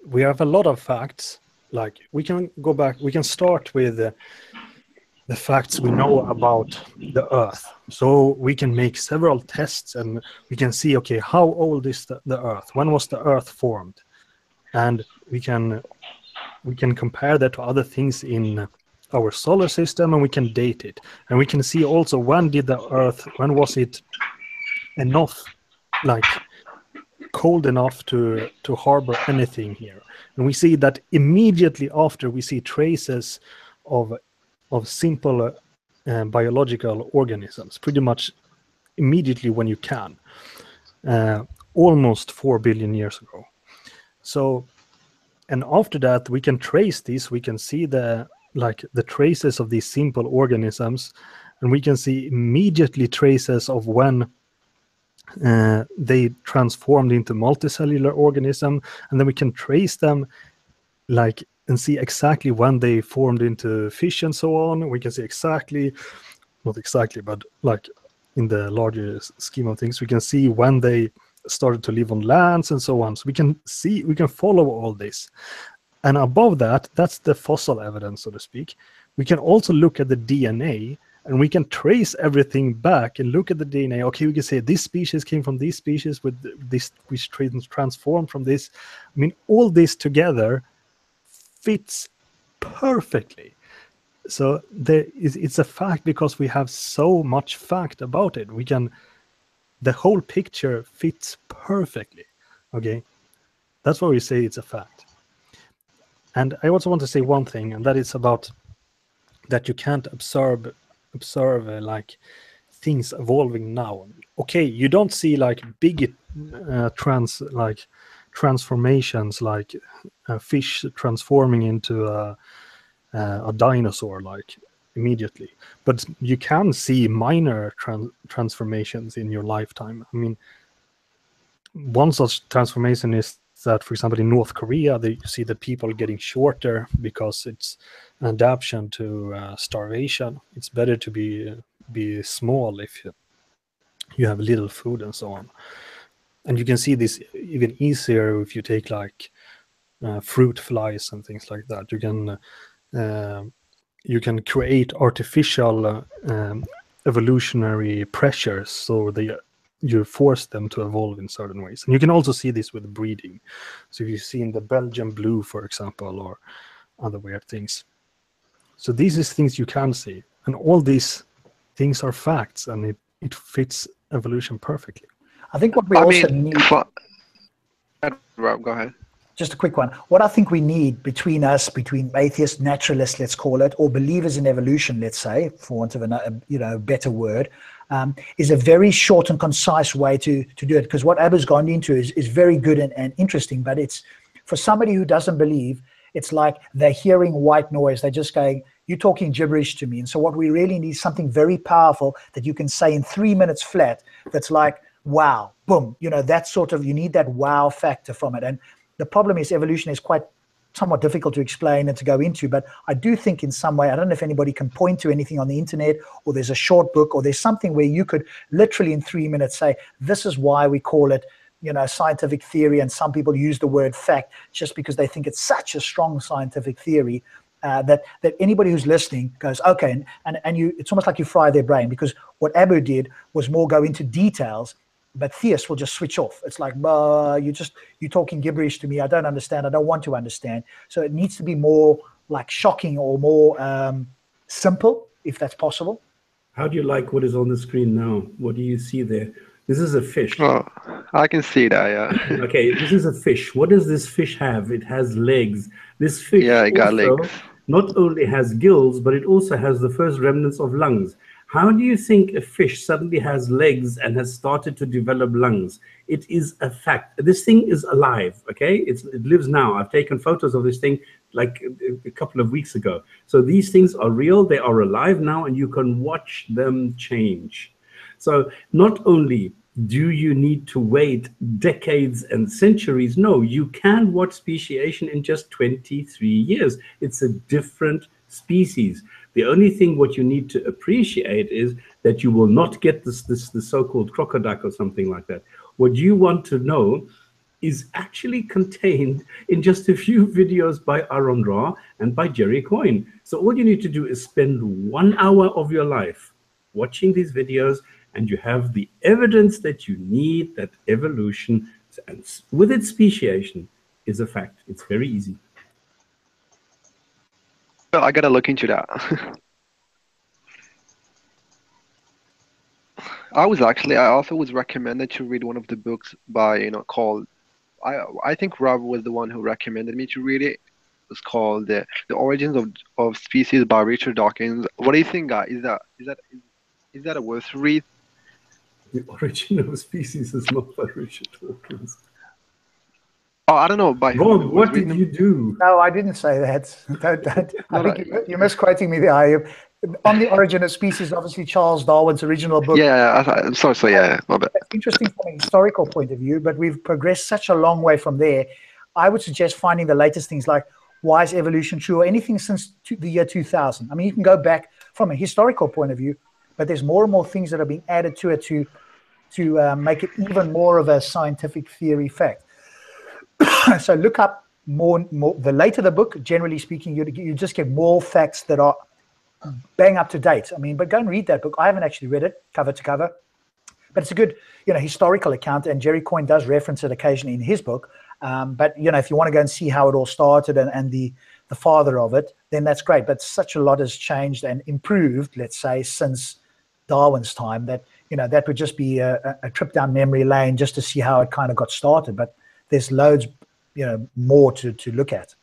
we have a lot of facts. Like, we can go back. We can start with the facts we know about the Earth. So we can make several tests and we can see, okay, how old is the Earth? When was the Earth formed? And we can compare that to other things in our solar system, and we can date it. And we can see also, when was it enough, like cold enough to harbor anything here? And we see that immediately after, we see traces of simple biological organisms, pretty much immediately when you can, almost 4 billion years ago. So, and after that, we can trace this. We can see the traces of these simple organisms, and we can see immediately traces of when they transformed into multicellular organism, and then we can trace them and see exactly when they formed into fish and so on. We can see not exactly, but like in the larger scheme of things, we can see when they started to live on lands and so on. So we can follow all this. And above that, that's the fossil evidence, so to speak. We can also look at the DNA, and we can trace everything back and look at the DNA. Okay, we can say this species came from this species with this, which transformed from this. I mean, all this together fits perfectly. So it's a fact because we have so much fact about it. The whole picture fits perfectly. Okay, that's why we say it's a fact. And I also want to say one thing, and that is about that you can't observe like things evolving now. Okay, you don't see like big transformations, like a fish transforming into a dinosaur like immediately, but you can see minor transformations in your lifetime. I mean, one such transformation is that, for example, in North Korea, you see the people getting shorter because it's an adaptation to starvation. It's better to be small if you have little food and so on. And you can see this even easier if you take like fruit flies and things like that. You can create artificial evolutionary pressures, so you force them to evolve in certain ways. And you can also see this with breeding. So if you've seen the Belgian blue, for example, or other weird things. So these is things you can see. And all these things are facts, and it fits evolution perfectly. I think what we also need... Rob, go ahead. Just a quick one. What I think we need between us, between atheists, naturalists, let's call it, or believers in evolution, let's say, for want of a better word, is a very short and concise way to do it. Because what Abba's gone into is very good and interesting, but it's for somebody who doesn't believe, it's like they're hearing white noise. They're just going, you're talking gibberish to me. And so what we really need is something very powerful that you can say in 3 minutes flat. That's like, wow, boom. You know, that sort of, you need that wow factor from it. And the problem is evolution is quite somewhat difficult to explain and to go into, but I do think in some way, I don't know if anybody can point to anything on the internet, or there's a short book, or there's something where you could literally in 3 minutes say, this is why we call it, you know, scientific theory. And some people use the word fact just because they think it's such a strong scientific theory that anybody who's listening goes, okay, and you, it's almost like you fry their brain, because what Abu did was more go into details. But theists will just switch off. It's like, you're talking gibberish to me. I don't understand. I don't want to understand. So it needs to be more like shocking or more simple, if that's possible. How do you like what is on the screen now? What do you see there? This is a fish. Oh, I can see that, yeah. Okay, this is a fish. What does this fish have? It has legs. This fish it got legs. Not only has gills, but it also has the first remnants of lungs. How do you think a fish suddenly has legs and has started to develop lungs? It is a fact. This thing is alive, okay? It lives now. I've taken photos of this thing like a couple of weeks ago. So these things are real. They are alive now, and you can watch them change. So not only do you need to wait decades and centuries, no, you can watch speciation in just 23 years. It's a different species. The only thing what you need to appreciate is that you will not get the so-called crocodile or something like that. What you want to know is actually contained in just a few videos by Aaron Ra and by Jerry Coyne. So all you need to do is spend 1 hour of your life watching these videos, and you have the evidence that you need, that evolution and with its speciation is a fact. It's very easy. I gotta look into that. I also was recommended to read one of the books by, called, I think Rob was the one who recommended me to read it. It's called The Origins of Species by Richard Dawkins. What do you think, guys? Is that a worth read? The Origin of Species is not by Richard Dawkins. Oh, I don't know. Rob, what did you do? No, I didn't say that. I think you're misquoting me there. On the Origin of Species, obviously Charles Darwin's original book. Yeah, I'm sorry. So yeah, my bad. It's interesting from a historical point of view, but we've progressed such a long way from there. I would suggest finding the latest things like why is evolution true, or anything since the year 2000. I mean, you can go back from a historical point of view, but there's more and more things that are being added to it to make it even more of a scientific theory fact. So look up more. The later the book, generally speaking, you just get more facts that are bang up to date. I mean, but go and read that book. I haven't actually read it cover to cover, but it's a good, historical account. And Jerry Coyne does reference it occasionally in his book. But if you want to go and see how it all started and the father of it, then that's great. But such a lot has changed and improved, let's say, since Darwin's time that that would just be a trip down memory lane just to see how it kind of got started. But there's loads, more to look at.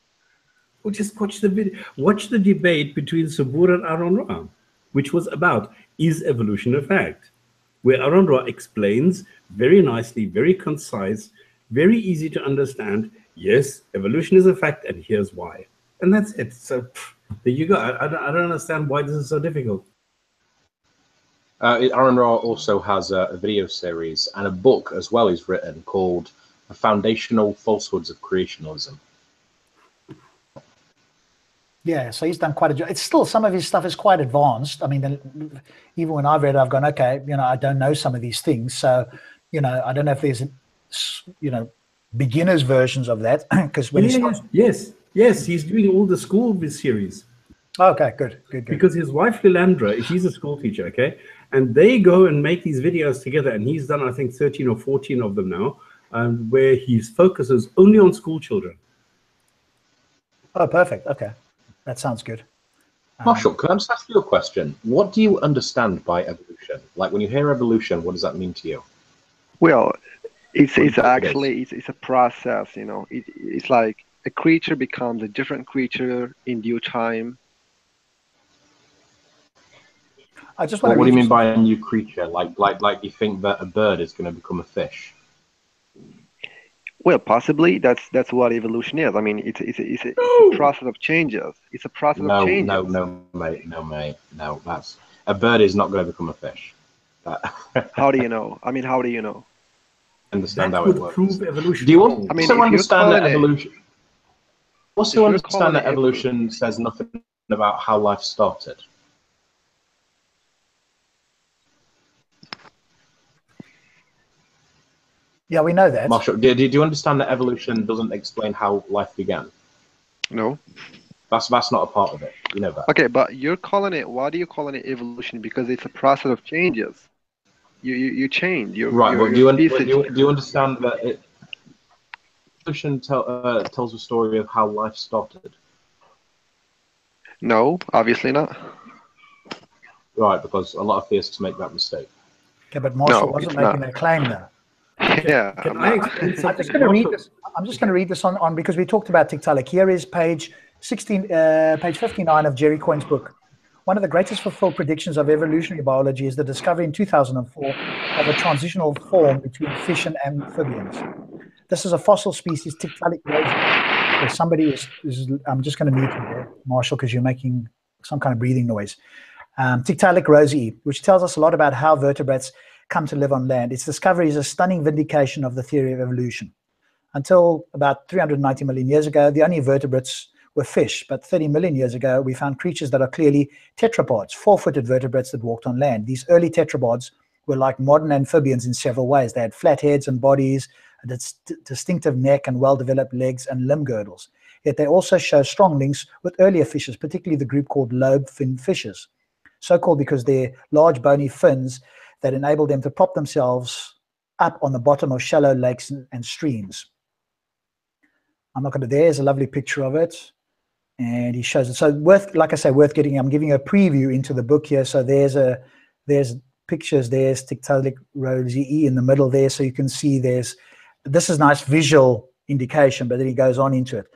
Well, just watch the video. Watch the debate between Sabur and Aaron Ra, which was about, is evolution a fact? Where Aaron Ra explains very nicely, very concise, very easy to understand, yes, evolution is a fact, and here's why. And that's it. So there you go. I don't understand why this is so difficult. Aaron Ra also has a video series and a book as well he's written called Foundational Falsehoods of Creationism. Yeah, so he's done quite a job. It's still, some of his stuff is quite advanced. I mean, even when I've read it, I've gone, okay, I don't know some of these things. So, I don't know if there's, beginners versions of that. Because when yes, he's doing all the school series. Okay, good. Because his wife Lilandra, she's a school teacher, okay, and they go and make these videos together, and he's done, I think, 13 or 14 of them now, where he focuses only on school children. Oh, perfect. Okay, that sounds good. Marshall, can I just ask you a question? What do you understand by evolution? Like, when you hear evolution, what does that mean to you? Well, it's actually it's a process, you know. It's like a creature becomes a different creature in due time. I just want What to do you mean by a new creature? Like you think that a bird is going to become a fish? Well, possibly that's what evolution is. I mean, it's a process of changes. It's a process of changes. No. That's a bird is not going to become a fish. How do you know? I mean, how do you know? Understand that how would it works. prove evolution. Do you want I mean, to if understand you're that evolution? Also understand that evolution evolution says nothing about how life started. Yeah, we know that. Marshall, do you understand that evolution doesn't explain how life began? No. That's not a part of it. You know that. Okay, but you're calling it. Why do you calling it evolution? Because it's a process of changes. You change. Right, but do you understand that evolution tells a story of how life started? No, obviously not. Right, because a lot of theists make that mistake. Okay, but Marshall wasn't making that claim though. Yeah, Can I explain something? I'm just going to read this. I'm just going to read this on because we talked about Tiktaalik. Here is page 16, page 59 of Jerry Coyne's book. One of the greatest fulfilled predictions of evolutionary biology is the discovery in 2004 of a transitional form between fish and amphibians. This is a fossil species, Tiktaalik rosii. Somebody is. I'm just going to mute you there, Marshall, because you're making some kind of breathing noise. Tiktaalik rosii, which tells us a lot about how vertebrates come to live on land. Its discovery is a stunning vindication of the theory of evolution. Until about 390 million years ago, the only vertebrates were fish, but 30 million years ago, we found creatures that are clearly tetrapods, four-footed vertebrates that walked on land. These early tetrapods were like modern amphibians in several ways. They had flat heads and bodies, a distinctive neck and well-developed legs and limb girdles. Yet they also show strong links with earlier fishes, particularly the group called lobe-finned fishes, so-called because their large bony fins that enable them to prop themselves up on the bottom of shallow lakes and streams. I'm not going to, there's a lovely picture of it. And he shows it. So like I say, worth getting, I'm giving a preview into the book here. So there's pictures, there's Tiktaalik rosii in the middle there. So you can see this is nice visual indication, but then he goes on into it.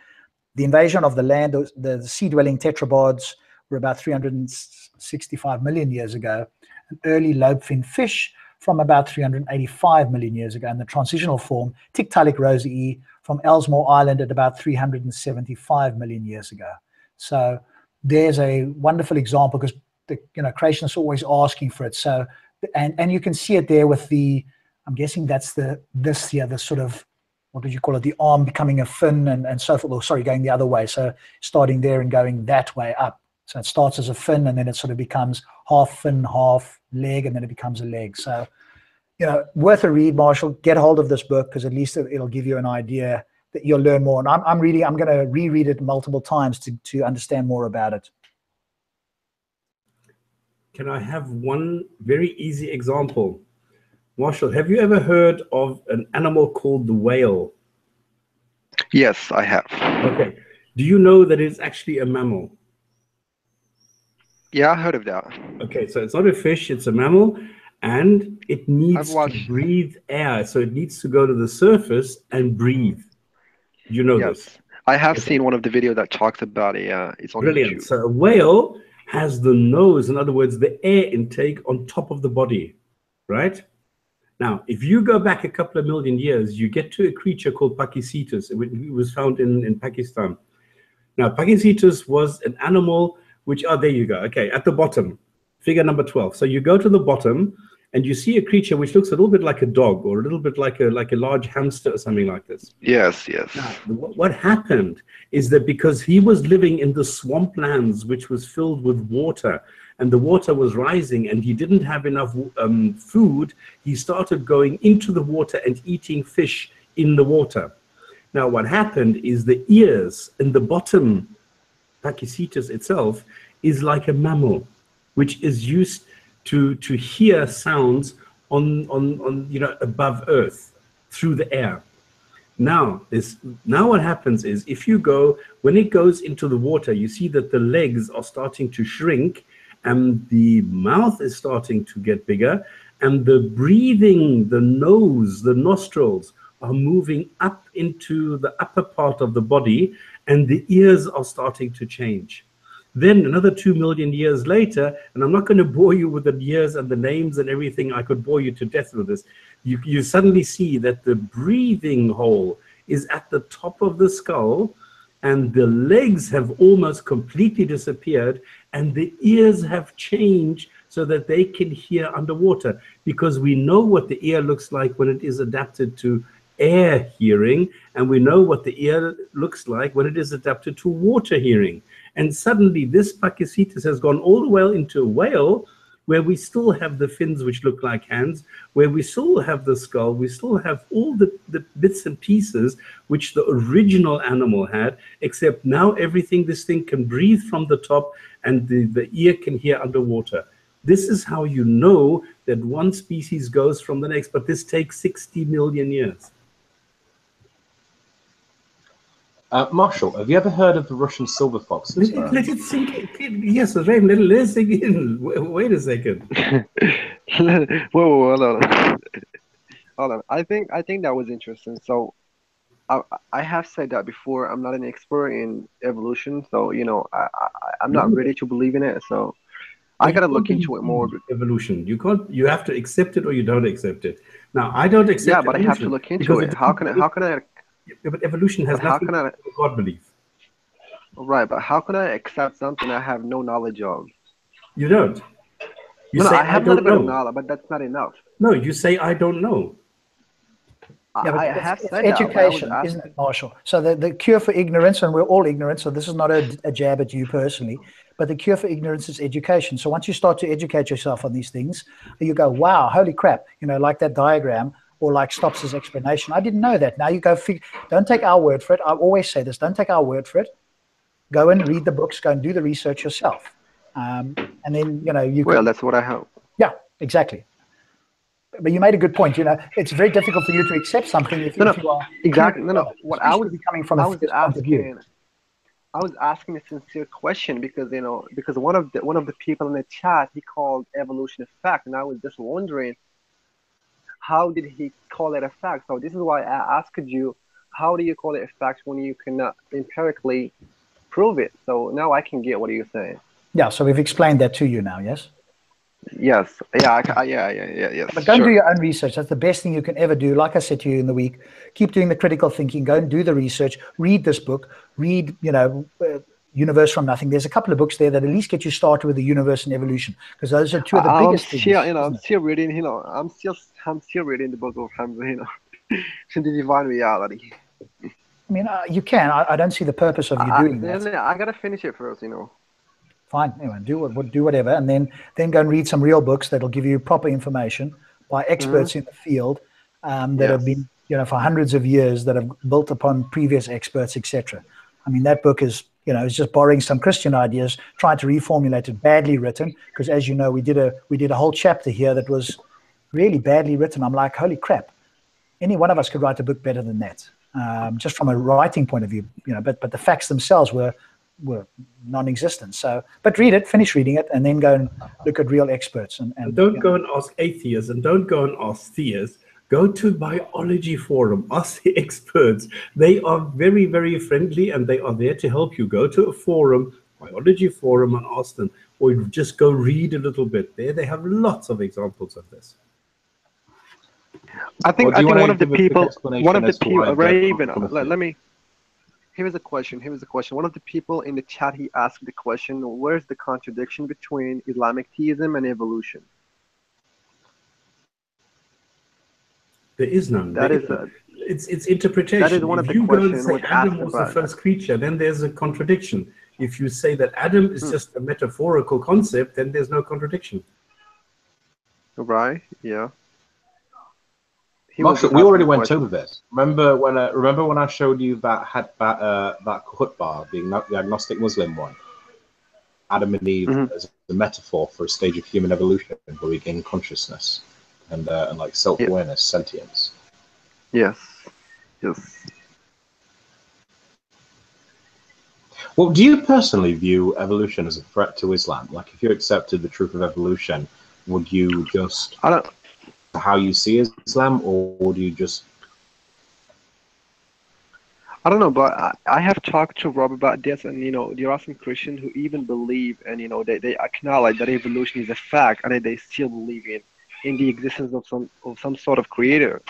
The invasion of the land, the sea-dwelling tetrapods were about 365 million years ago. An early lobe-finned fish from about 385 million years ago, and the transitional form, Tiktaalik rosii, from Ellesmere Island at about 375 million years ago. So there's a wonderful example because creationists are always asking for it. So and you can see it there with the, I'm guessing that's the sort of, what did you call it, the arm becoming a fin and so forth, or sorry, going the other way. So starting there and going that way up. So it starts as a fin and then it sort of becomes half fin, half leg, and then it becomes a leg. So, worth a read, Marshall. Get hold of this book because at least it'll give you an idea that you'll learn more. And I'm going to reread it multiple times to understand more about it. Can I have one very easy example? Marshall, have you ever heard of an animal called the whale? Yes, I have. Okay. Do you know that it's actually a mammal? Yeah, I heard of that. Okay, so it's not a fish, it's a mammal, and it needs to breathe air. So it needs to go to the surface and breathe. You know this? I have seen one of the videos that talks about it. It's on Brilliant. YouTube. So a whale has the nose, in other words, the air intake on top of the body, right? Now, if you go back a couple of million years, you get to a creature called Pachycetus. It was found in Pakistan. Now, Pachycetus was an animal which, there you go. Okay, at the bottom, figure number 12. So you go to the bottom and you see a creature which looks a little bit like a dog or a little bit like a large hamster or something like this. Yes. Now, what happened is that because he was living in the swamplands, which was filled with water, and the water was rising and he didn't have enough food, he started going into the water and eating fish in the water. Now, what happened is the ears in the bottom, Pachycetus itself, is like a mammal, which is used to hear sounds on above earth through the air. Now what happens is, if you go, when it goes into the water, you see that the legs are starting to shrink and the mouth is starting to get bigger, and the breathing, the nose, the nostrils are moving up into the upper part of the body, and the ears are starting to change. Then another 2 million years later, and I'm not going to bore you with the years and the names and everything, I could bore you to death with this, you suddenly see that the breathing hole is at the top of the skull, and the legs have almost completely disappeared, and the ears have changed so that they can hear underwater, because we know what the ear looks like when it is adapted to air hearing, and we know what the ear looks like when it is adapted to water hearing. And suddenly this Pachycetus has gone all the way into a whale, where we still have the fins which look like hands, where we still have the skull, we still have all the bits and pieces which the original animal had, except now this thing can breathe from the top, and the ear can hear underwater. This is how you know that one species goes from the next, but this takes 60 million years. Marshall, have you ever heard of the Russian silver fox experiment? Let it sink in. Yes, Raven, let it sink in. Wait a second. Whoa, hold on. Hold on. I think that was interesting. So I have said that before. I'm not an expert in evolution, so I'm not ready to believe in it. So I gotta look into it more. Evolution. You can't. You have to accept it or you don't accept it. Now, I don't accept. Yeah, but I have to look into it. How can I? Yeah, but evolution has nothing to do with God belief. Right, but how can I accept something I have no knowledge of? You don't. You No, say, I have a don't little bit of know. knowledge, but that's not enough. No, you say I don't know. Yeah, but I have said education, that, isn't it, Marshall? So the cure for ignorance, and we're all ignorant, so this is not a jab at you personally, but the cure for ignorance is education. So once you start to educate yourself on these things, you go, wow, holy crap, like that diagram, or like Stops' explanation. I didn't know that. Now you go, don't take our word for it. I always say this, don't take our word for it. Go and read the books, go and do the research yourself. And then, you well, that's what I hope. Yeah, exactly. But you made a good point. It's very difficult for you to accept something if you are exactly. What I was coming from a point of view. I was asking a sincere question because one of the people in the chat, he called evolution a fact, and I was just wondering, how did he call it a fact? So this is why I asked you, how do you call it a fact when you cannot empirically prove it? So now I can get what you're saying. Yeah. So we've explained that to you now. Yes. Yes. Yeah. Yes. But go and do your own research. That's the best thing you can ever do. Like I said to you in the week, keep doing the critical thinking. Go and do the research. Read this book. Read, Universe from Nothing. There's a couple of books there that at least get you started with the universe and evolution, because those are two of the biggest things. I'm still reading. I'm still reading the book of Hamza. To the divine reality. I mean, you can. I don't see the purpose of you doing that. I gotta finish it first, Fine. Anyway, do whatever, and then go and read some real books that'll give you proper information by experts in the field that have been, for hundreds of years, that have built upon previous experts, etc. I mean, that book is, is just borrowing some Christian ideas, trying to reformulate it, badly written. Because as you know, we did a whole chapter here that was really badly written. I'm like, holy crap! Any one of us could write a book better than that, just from a writing point of view. But the facts themselves were non-existent. So, but read it, finish reading it, and then go and look at real experts. And don't go and ask atheists, and don't go and ask theists. Go to biology forum, ask the experts. They are very, very friendly, and they are there to help you. Go to a forum, biology forum, and ask them, or just go read a little bit. There, they have lots of examples of this. I think one of the people, Raven, let me. Here is a question. One of the people in the chat, he asked the question, where's the contradiction between Islamic theism and evolution? There is none. It's interpretation. That is one of the questions. If you go and say Adam was the first creature, then there's a contradiction. If you say that Adam is just a metaphorical concept, then there's no contradiction. Right, yeah. Marshall, we already went over this. Remember when I showed you that khutbah, the agnostic Muslim one? Adam and Eve as a metaphor for a stage of human evolution where we gain consciousness and like self-awareness, sentience. Yes. Yes. Well, do you personally view evolution as a threat to Islam? Like, if you accepted the truth of evolution, would you just I don't. how you see Islam, or would you just? I don't know, but I have talked to Rob about this, and there are some Christians who even believe, and they acknowledge that evolution is a fact, and they still believe in the existence of some sort of creator,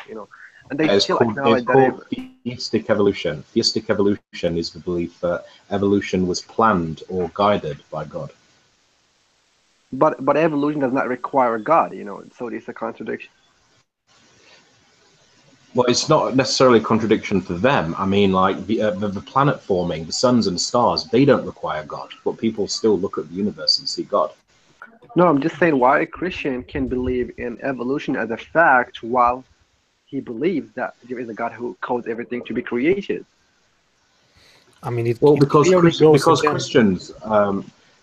and they still acknowledge it's called theistic evolution. Theistic evolution is the belief that evolution was planned or guided by God. But evolution does not require God, so it's a contradiction. Well, it's not necessarily a contradiction for them. I mean, like the planet forming, the suns and stars, they don't require God, but people still look at the universe and see God. No, I'm just saying why a Christian can believe in evolution as a fact while he believes that there is a God who caused everything to be created. I mean, because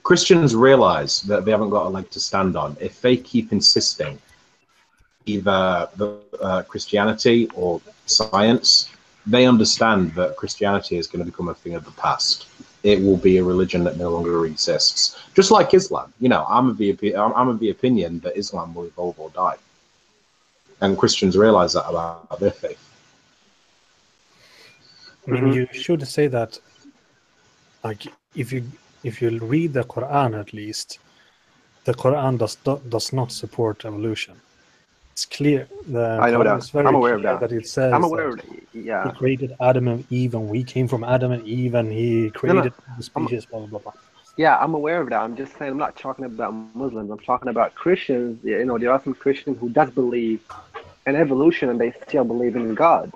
Christians realize that they haven't got a leg to stand on. If they keep insisting either Christianity or science, they understand that Christianity is going to become a thing of the past. It will be a religion that no longer exists. Just like Islam, I'm of the opinion that Islam will evolve or die, and Christians realize that about their faith. I mean, you should say that, like, if you read the Quran, at least, the Quran does not support evolution. It's clear. I know that. I'm aware of that. It says I'm aware of that. Yeah. He created Adam and Eve, and we came from Adam and Eve, and he created the species, blah, blah, blah. Yeah, I'm aware of that. I'm just saying I'm not talking about Muslims. I'm talking about Christians. There are some Christians who does believe in evolution, and they still believe in God.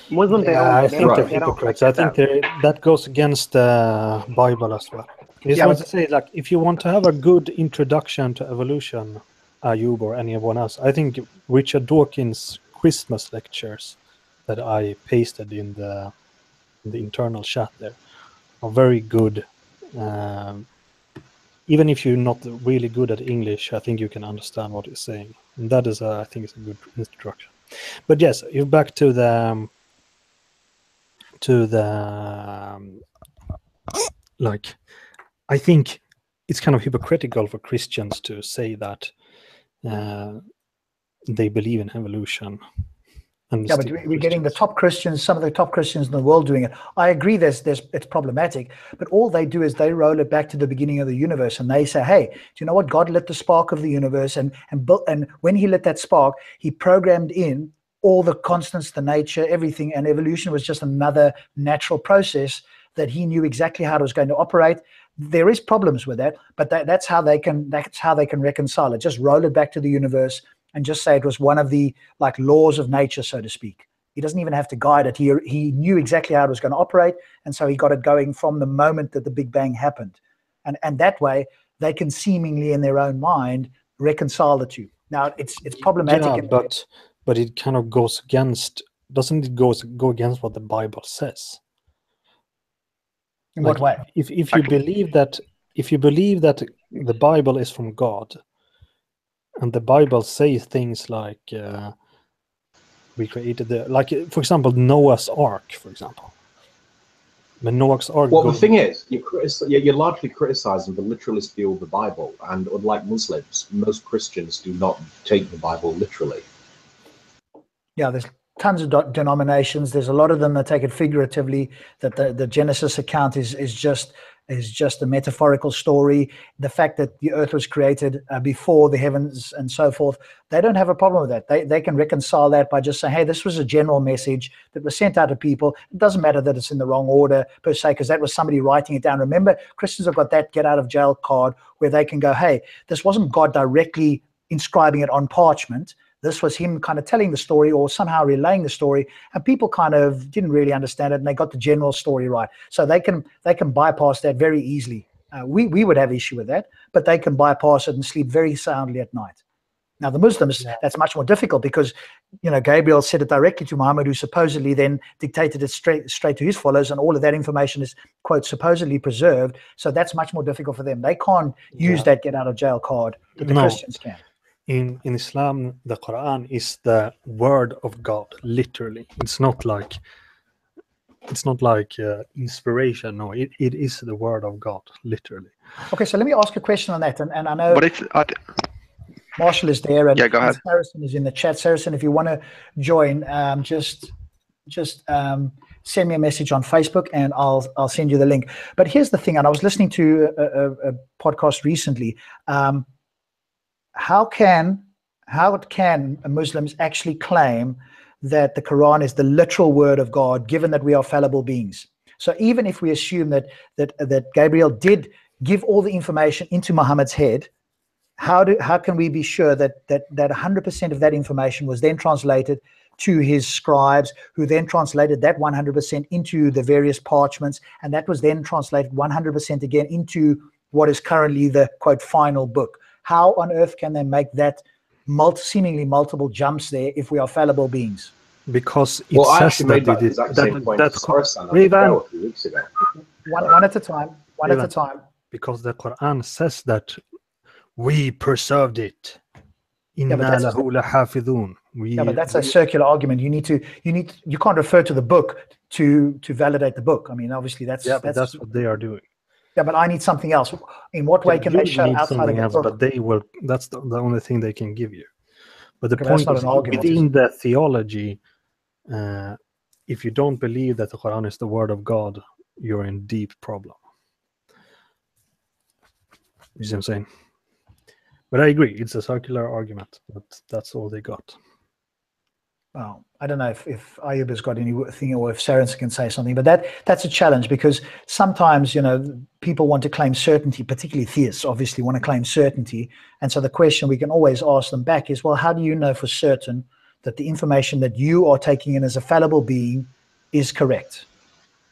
Muslims, I think they're hypocrites. I think that goes against the Bible as well. I just want to say, like, if you want to have a good introduction to evolution, Ayub or anyone else, I think Richard Dawkins' Christmas lectures that I pasted in the internal chat there are very good. Even if you're not really good at English, I think you can understand what he's saying. And that is, I think, it's a good introduction. But yes, you're back to the like, I think it's kind of hypocritical for Christians to say that they believe in evolution. Yeah, but we're getting the top Christians, some of the top Christians in the world doing it. I agree it's problematic, but all they do is they roll it back to the beginning of the universe, and they say, hey, do you know what? God lit the spark of the universe, and when he lit that spark, he programmed in all the constants, the nature, everything, and evolution was just another natural process that he knew exactly how it was going to operate. There is problems with that, but that's how they can reconcile it. Just roll it back to the universe and just say it was one of the laws of nature, so to speak. He doesn't even have to guide it. He knew exactly how it was going to operate, and so he got it going from the moment that the Big Bang happened. And that way, they can seemingly in their own mind reconcile the two. Now, it's problematic. Yeah, but it kind of goes against, doesn't it go against what the Bible says? In what way? If you believe that the Bible is from God, and the Bible says things like we created for example, Noah's Ark, for example. The Noah's Ark. Well, the thing is, you're largely criticizing the literalist view of the Bible, and unlike Muslims, most Christians do not take the Bible literally. Yeah, there's tons of denominations. There's a lot of them that take it figuratively, that the Genesis account is just a metaphorical story. The fact that the earth was created before the heavens and so forth, they don't have a problem with that. They can reconcile that by just saying, hey, this was a general message that was sent out to people. It doesn't matter that it's in the wrong order per se, because that was somebody writing it down. Remember, Christians have got that get out of jail card where they can go, hey, this wasn't God directly inscribing it on parchment. This was him kind of telling the story or somehow relaying the story, and people kind of didn't really understand it, and they got the general story right. So they can bypass that very easily. We would have issue with that, but they can bypass it and sleep very soundly at night. Now, the Muslims, that's much more difficult because, Gabriel said it directly to Muhammad, who supposedly then dictated it straight to his followers, and all of that information is, quote, supposedly preserved. So that's much more difficult for them. They can't use that get out of jail card that the Christians can. In Islam, the Quran is the word of God, literally. It's not like inspiration. No, it is the word of God, literally. Okay, so let me ask a question on that. And I know... But it's... Marshall is there, and, go ahead. and Saracen is in the chat. Saracen, if you want to join, just send me a message on Facebook, and I'll send you the link. But here's the thing, and I was listening to a podcast recently. How can Muslims actually claim that the Quran is the literal word of God, given that we are fallible beings? So even if we assume that Gabriel did give all the information into Muhammad's head, how can we be sure that 100% of that information was then translated to his scribes, who then translated that 100% into the various parchments, and that was then translated 100% again into what is currently the, quote, final book? How on earth can they make that seemingly multiple jumps there if we are fallible beings? Because it says that it is a few weeks ago. One at a time. One at a time. Because the Quran says that we preserved it. Yeah, but that's a circular argument. You can't refer to the book to validate the book. I mean, obviously that's what they are doing. Yeah, but I need something else. In what way can they show outside of the book? But they will. That's the only thing they can give you. But the point is, within the theology, if you don't believe that the Quran is the word of God, you're in deep problem. You see what I'm saying? But I agree, it's a circular argument, but that's all they got. Well, I don't know if Ayub has got anything, or if Saracen can say something, but that's a challenge, because sometimes, people want to claim certainty, particularly theists obviously want to claim certainty. And so the question we can always ask them back is, well, how do you know for certain that the information that you are taking in as a fallible being is correct?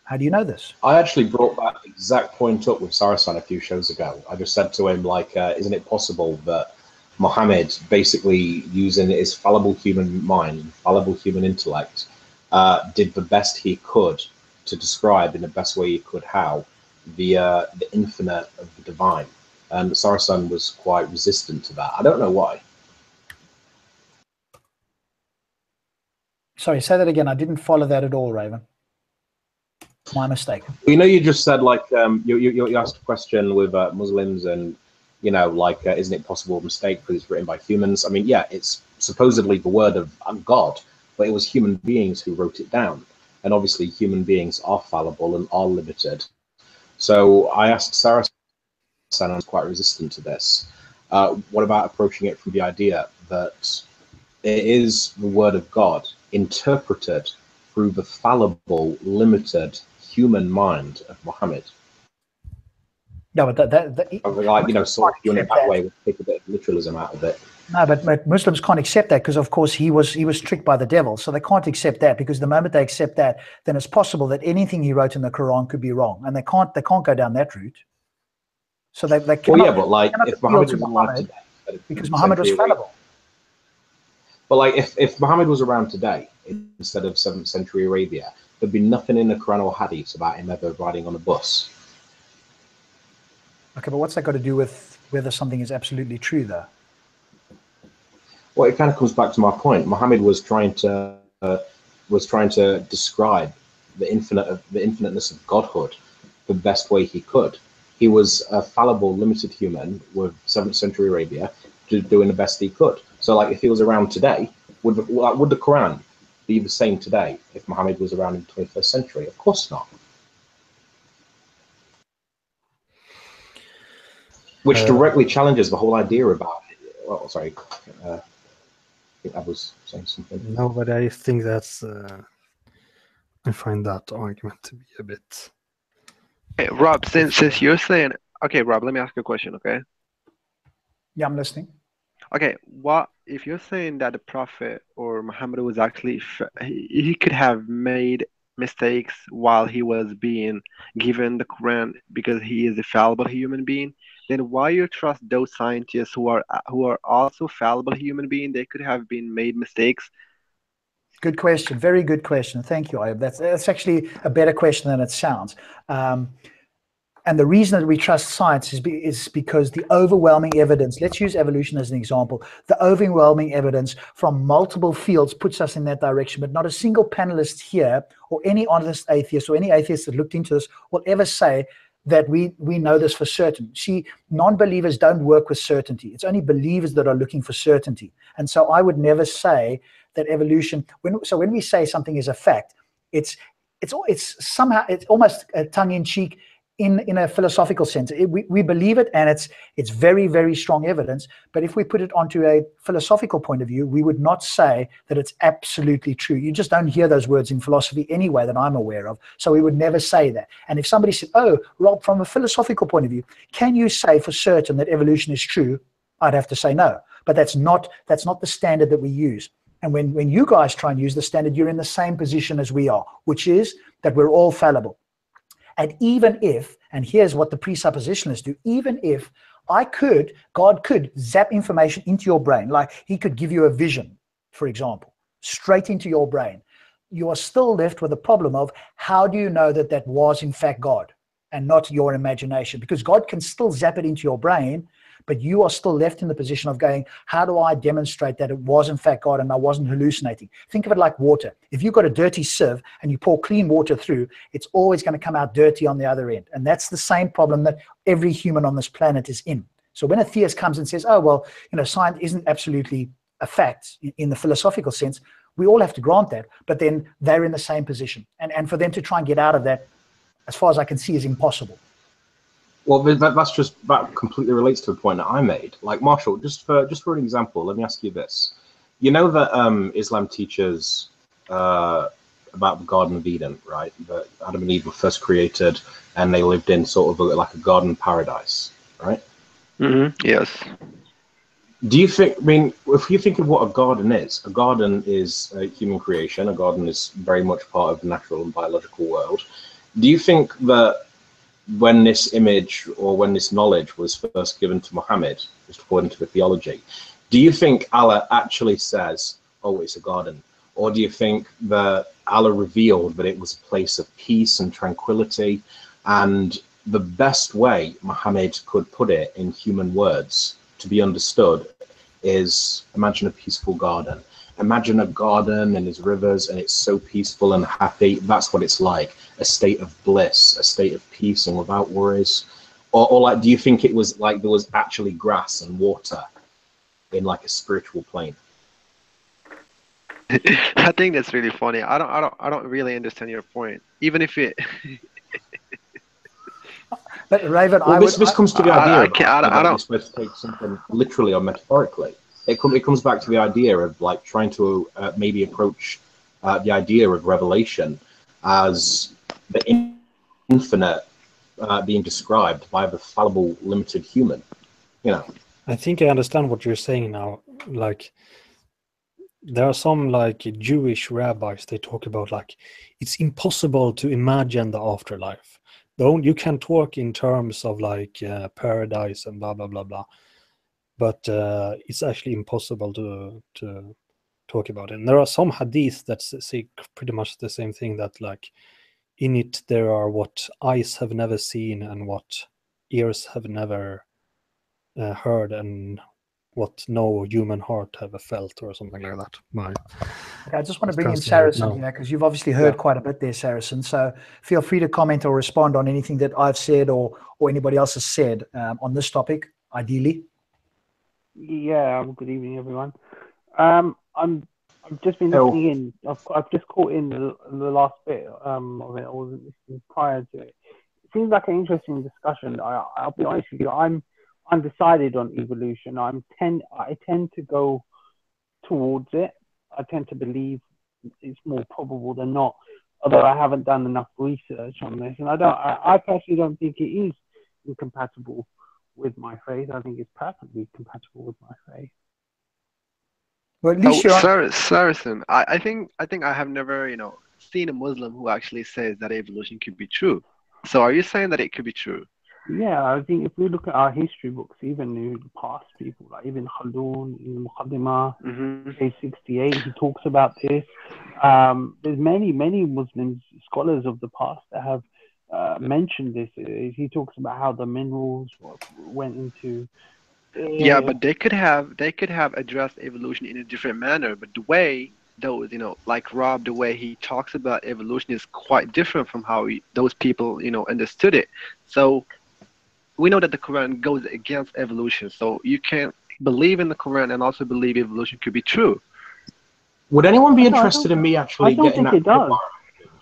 How do you know this? I actually brought that exact point up with Saracen a few shows ago. I just said to him, isn't it possible that Muhammad, basically using his fallible human mind, fallible human intellect, did the best he could to describe in the best way he could how the infinite of the divine? And Saracen was quite resistant to that. I don't know why. Sorry, say that again. I didn't follow that at all, Raven. My mistake. You just said you asked a question with Muslims, and isn't it possible a mistake because it's written by humans? I mean, yeah, it's supposedly the word of God, but it was human beings who wrote it down, and obviously human beings are fallible and are limited. So I asked Saracen, and I was quite resistant to this. What about approaching it from the idea that it is the word of God interpreted through the fallible, limited human mind of Muhammad? Yeah, but sort of doing it that way, take a bit of literalism out of it. No, but Muslims can't accept that, because of course he was tricked by the devil. So they can't accept that, because the moment they accept that, then it's possible that anything he wrote in the Quran could be wrong, and they can't go down that route. So they cannot, but if Muhammad was alive today, because Muhammad was fallible. But if Muhammad was around today instead of 7th century Arabia, there'd be nothing in the Quran or Hadith about him ever riding on a bus. Okay, but what's that got to do with whether something is absolutely true, though? Well, it kind of comes back to my point. Muhammad was trying to describe the infiniteness of Godhood the best way he could. He was a fallible, limited human with 7th century Arabia, doing the best he could. So, if he was around today, would the Quran be the same today if Muhammad was around in the 21st century? Of course not. Which directly challenges the whole idea about it. Well, sorry, I think I was saying something. No, but I think that's. I find that argument to be a bit. Hey, Rob, since you're saying, okay, Rob, let me ask you a question, okay? Yeah, I'm listening. Okay, what if you're saying that the Prophet or Muhammad was actually he could have made mistakes while he was being given the Quran because he is a fallible human being, then why you trust those scientists who are also fallible human beings? They could have been made mistakes. Good question. Very good question. Thank you, Ayub. That's actually a better question than it sounds. And the reason that we trust science is because the overwhelming evidence, let's use evolution as an example, the overwhelming evidence from multiple fields puts us in that direction, but not a single panelist here or any honest atheist or any atheist that looked into this will ever say that we know this for certain. See, non-believers don't work with certainty. It's only believers that are looking for certainty. And so I would never say that evolution, when we say something is a fact, it's somehow, it's almost tongue-in-cheek in a philosophical sense. We believe it, and it's very, very strong evidence. But if we put it onto a philosophical point of view, we would not say that it's absolutely true. You just don't hear those words in philosophy anyway that I'm aware of. So we would never say that. And if somebody said, oh, Rob, from a philosophical point of view, can you say for certain that evolution is true? I'd have to say no. But that's not the standard that we use. And when you guys try and use the standard, you're in the same position as we are, which is that we're all fallible. And even if, and here's what the presuppositionalists do, even if God could zap information into your brain, like he could give you a vision, for example, straight into your brain, you are still left with a problem of how do you know that that was in fact God and not your imagination? Because God can still zap it into your brain, but you are still left in the position of going, how do I demonstrate that it was in fact God and I wasn't hallucinating? Think of it like water. If you've got a dirty sieve and you pour clean water through, it's always going to come out dirty on the other end. And that's the same problem that every human on this planet is in. So when a theist comes and says, oh, well, science isn't absolutely a fact in the philosophical sense, we all have to grant that, but then they're in the same position. And for them to try and get out of that, as far as I can see, is impossible. Well, that completely relates to a point that I made. Like, Marshall, just for an example, let me ask you this. You know that Islam teaches about the Garden of Eden, right? That Adam and Eve were first created and they lived in sort of like a garden paradise, right? Mm-hmm. Yes. Do you think, if you think of what a garden is a human creation. A garden is very much part of the natural and biological world. Do you think that when this image or when this knowledge was first given to Muhammad, just according to the theology, do you think Allah actually says, oh, it's a garden? Or do you think that Allah revealed that it was a place of peace and tranquility? And the best way Muhammad could put it in human words to be understood is, imagine a peaceful garden. Imagine a garden and there's rivers and it's so peaceful and happy. That's what it's like, a state of bliss, a state of peace and without worries. Or like, do you think it was like there was actually grass and water in like a spiritual plane? I think that's really funny. I don't really understand your point. Even if it But Raven, well, this comes to the idea I don't you're supposed to take something literally or metaphorically. It comes back to the idea of like trying to maybe approach the idea of revelation as the infinite being described by the fallible, limited human. I think I understand what you're saying now. Like, there are some like Jewish rabbis, they talk about like it's impossible to imagine the afterlife. You can talk in terms of like paradise and blah blah blah blah, but it's actually impossible to talk about it. And there are some hadiths that say pretty much the same thing, that like in it there are what eyes have never seen and what ears have never heard and what no human heart have felt, or something like that. Okay, I just want to bring in Saracen here, because you've obviously heard quite a bit there, Saracen. So feel free to comment or respond on anything that I've said or anybody else has said on this topic, ideally. Yeah, good evening, everyone. I've just been listening in. I've just caught in the last bit of it. I wasn't listening prior to it. It seems like an interesting discussion. I'll be honest with you. I'm undecided on evolution. I tend to go towards it. I tend to believe it's more probable than not, although I haven't done enough research on this. And I personally don't think it is incompatible with my faith. I think it's perfectly compatible with my faith. Well, at least Saracen, I think I have never, seen a Muslim who actually says that evolution could be true. So are you saying that it could be true? Yeah, I think if we look at our history books, even the past people, like even Khaldun in Muqaddimah, page 68, he talks about this. There's many Muslims, scholars of the past that have mentioned this. He talks about how the minerals went into. Yeah, but they could have addressed evolution in a different manner. But the way those, like Rob, the way he talks about evolution is quite different from how those people, understood it. So we know that the Quran goes against evolution. So you can't believe in the Quran and also believe evolution could be true. Would anyone be interested in me actually getting that? It does.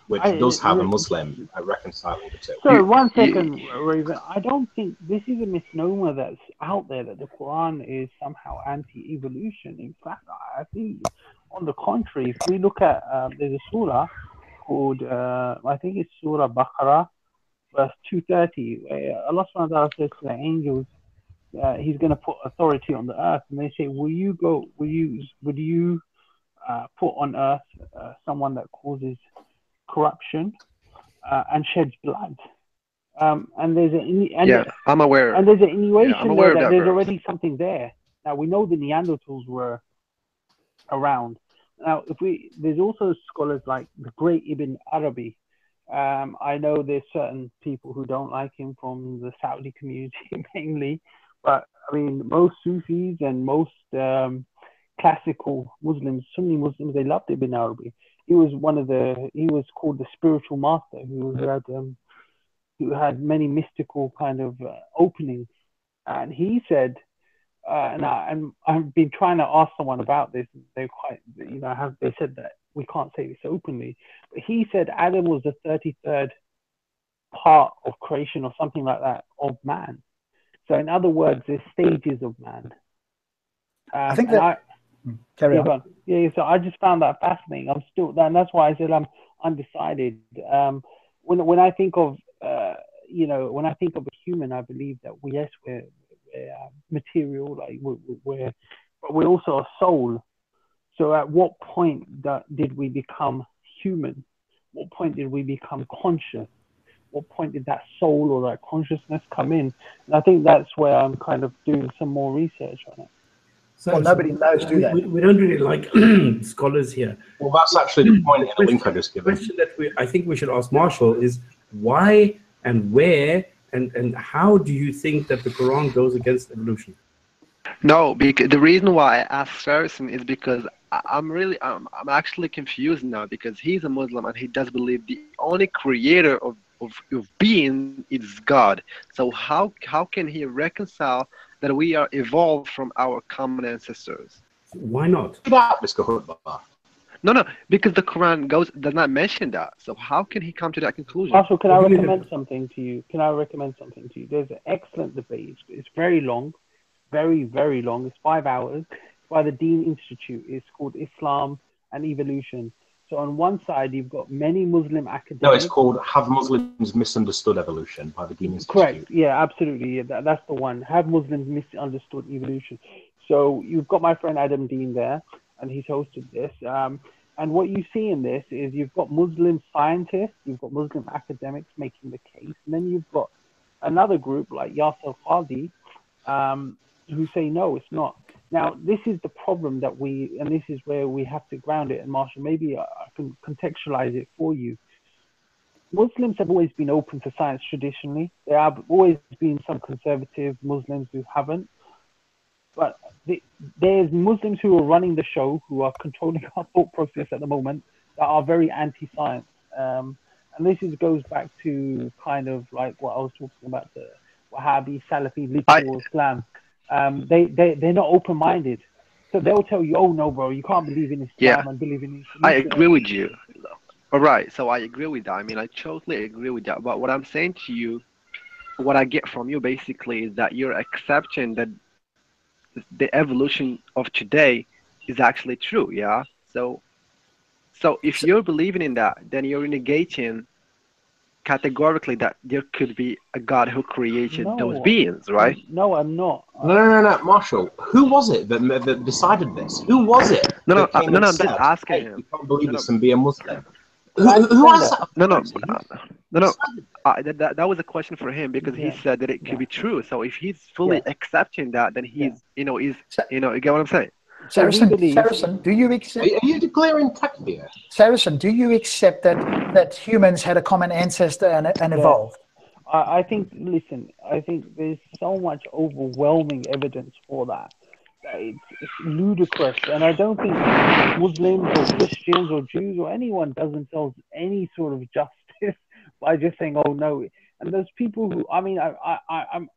Which does have a Muslim reconcile the two. So 1 second, Raven. I don't think this is a misnomer that's out there that the Quran is somehow anti-evolution. In fact, I think on the contrary, if we look at there's a surah called I think it's Surah Baqarah, verse 230, where Allah subhanahu wa ta'ala says to the angels, He's going to put authority on the earth, and they say, would you put on earth someone that causes corruption and sheds blood? And there's I'm aware. And there's an innuation there that there's already something there. Now we know the Neanderthals were around. Now there's also scholars like the great Ibn Arabi. I know there's certain people who don't like him from the Saudi community mainly, but I mean most Sufis and most classical Muslims, Sunni Muslims, they loved Ibn Arabi. He was called the spiritual master who had many mystical kind of openings. And he said, and I've been trying to ask someone about this. They said that we can't say this openly, but he said Adam was the 33rd part of creation or something like that of man. So in other words, there's stages of man. I think that. Carry on. Yeah, so I just found that fascinating. And that's why I said I'm undecided. When I think of when I think of a human, I believe that we're material, like but we're also a soul. So at what point did we become human? What point did we become conscious? What point did that soul or that consciousness come in? And I think that's where I'm kind of doing some more research on it. So nobody knows, do they? We don't really like scholars here. Well, that's actually the point in the link I just given. The question that I think we should ask Marshall is why and where and how do you think that the Quran goes against evolution? No, because the reason why I asked Saracen is because I'm actually confused now, because he's a Muslim and he does believe the only creator of being is God. So how can he reconcile that we are evolved from our common ancestors? Why not? No, because the Quran does not mention that. So how can he come to that conclusion? Also, can I recommend something to you? There's an excellent debate. It's very long, very, very long. It's 5 hours. It's by the Deen Institute. It's called Islam and Evolution. So on one side, you've got many Muslim academics. No, it's called Have Muslims Misunderstood Evolution by the Deen Institute. Correct. Yeah, absolutely. Yeah, that's the one. Have Muslims Misunderstood Evolution. So you've got my friend Adam Dean there, and he's hosted this. And what you see in this is you've got Muslim scientists, you've got Muslim academics making the case, and then you've got another group like Yasser Qadi, who say, no, it's not. Now, this is the problem and this is where we have to ground it. And Marshall, maybe I can contextualize it for you. Muslims have always been open to science traditionally. There have always been some conservative Muslims who haven't. But there's Muslims who are running the show, who are controlling our thought process at the moment, that are very anti-science. And this goes back to kind of like what I was talking about, the Wahhabi, Salafi, literal Islam. They're not open-minded. So they'll tell you, oh, no, bro, you can't believe in Islam and believe in Islam. I agree with you. All right, so I agree with that. I mean, I totally agree with that. But what I'm saying to you, what I get from you basically is that you're accepting that the evolution of today is actually true, yeah? So if you're believing in that, then you're negating categorically that there could be a God who created those beings, right? No, I'm not. No, Marshall. Who was it that decided this? Who was it? No, I'm just asking him. You can't believe this and be a Muslim. Who asked that? No. That was a question for him because he said that it could be true. So if he's fully accepting that, then he's, you get what I'm saying? Saracen, do you accept? Are you declaring takfir? Saracen, do you accept that humans had a common ancestor and evolved? I think. Listen, I think there's so much overwhelming evidence for that. It's ludicrous, and I don't think Muslims or Christians or Jews or anyone does themselves any sort of justice by just saying, "Oh no." And those people who, I mean, I'm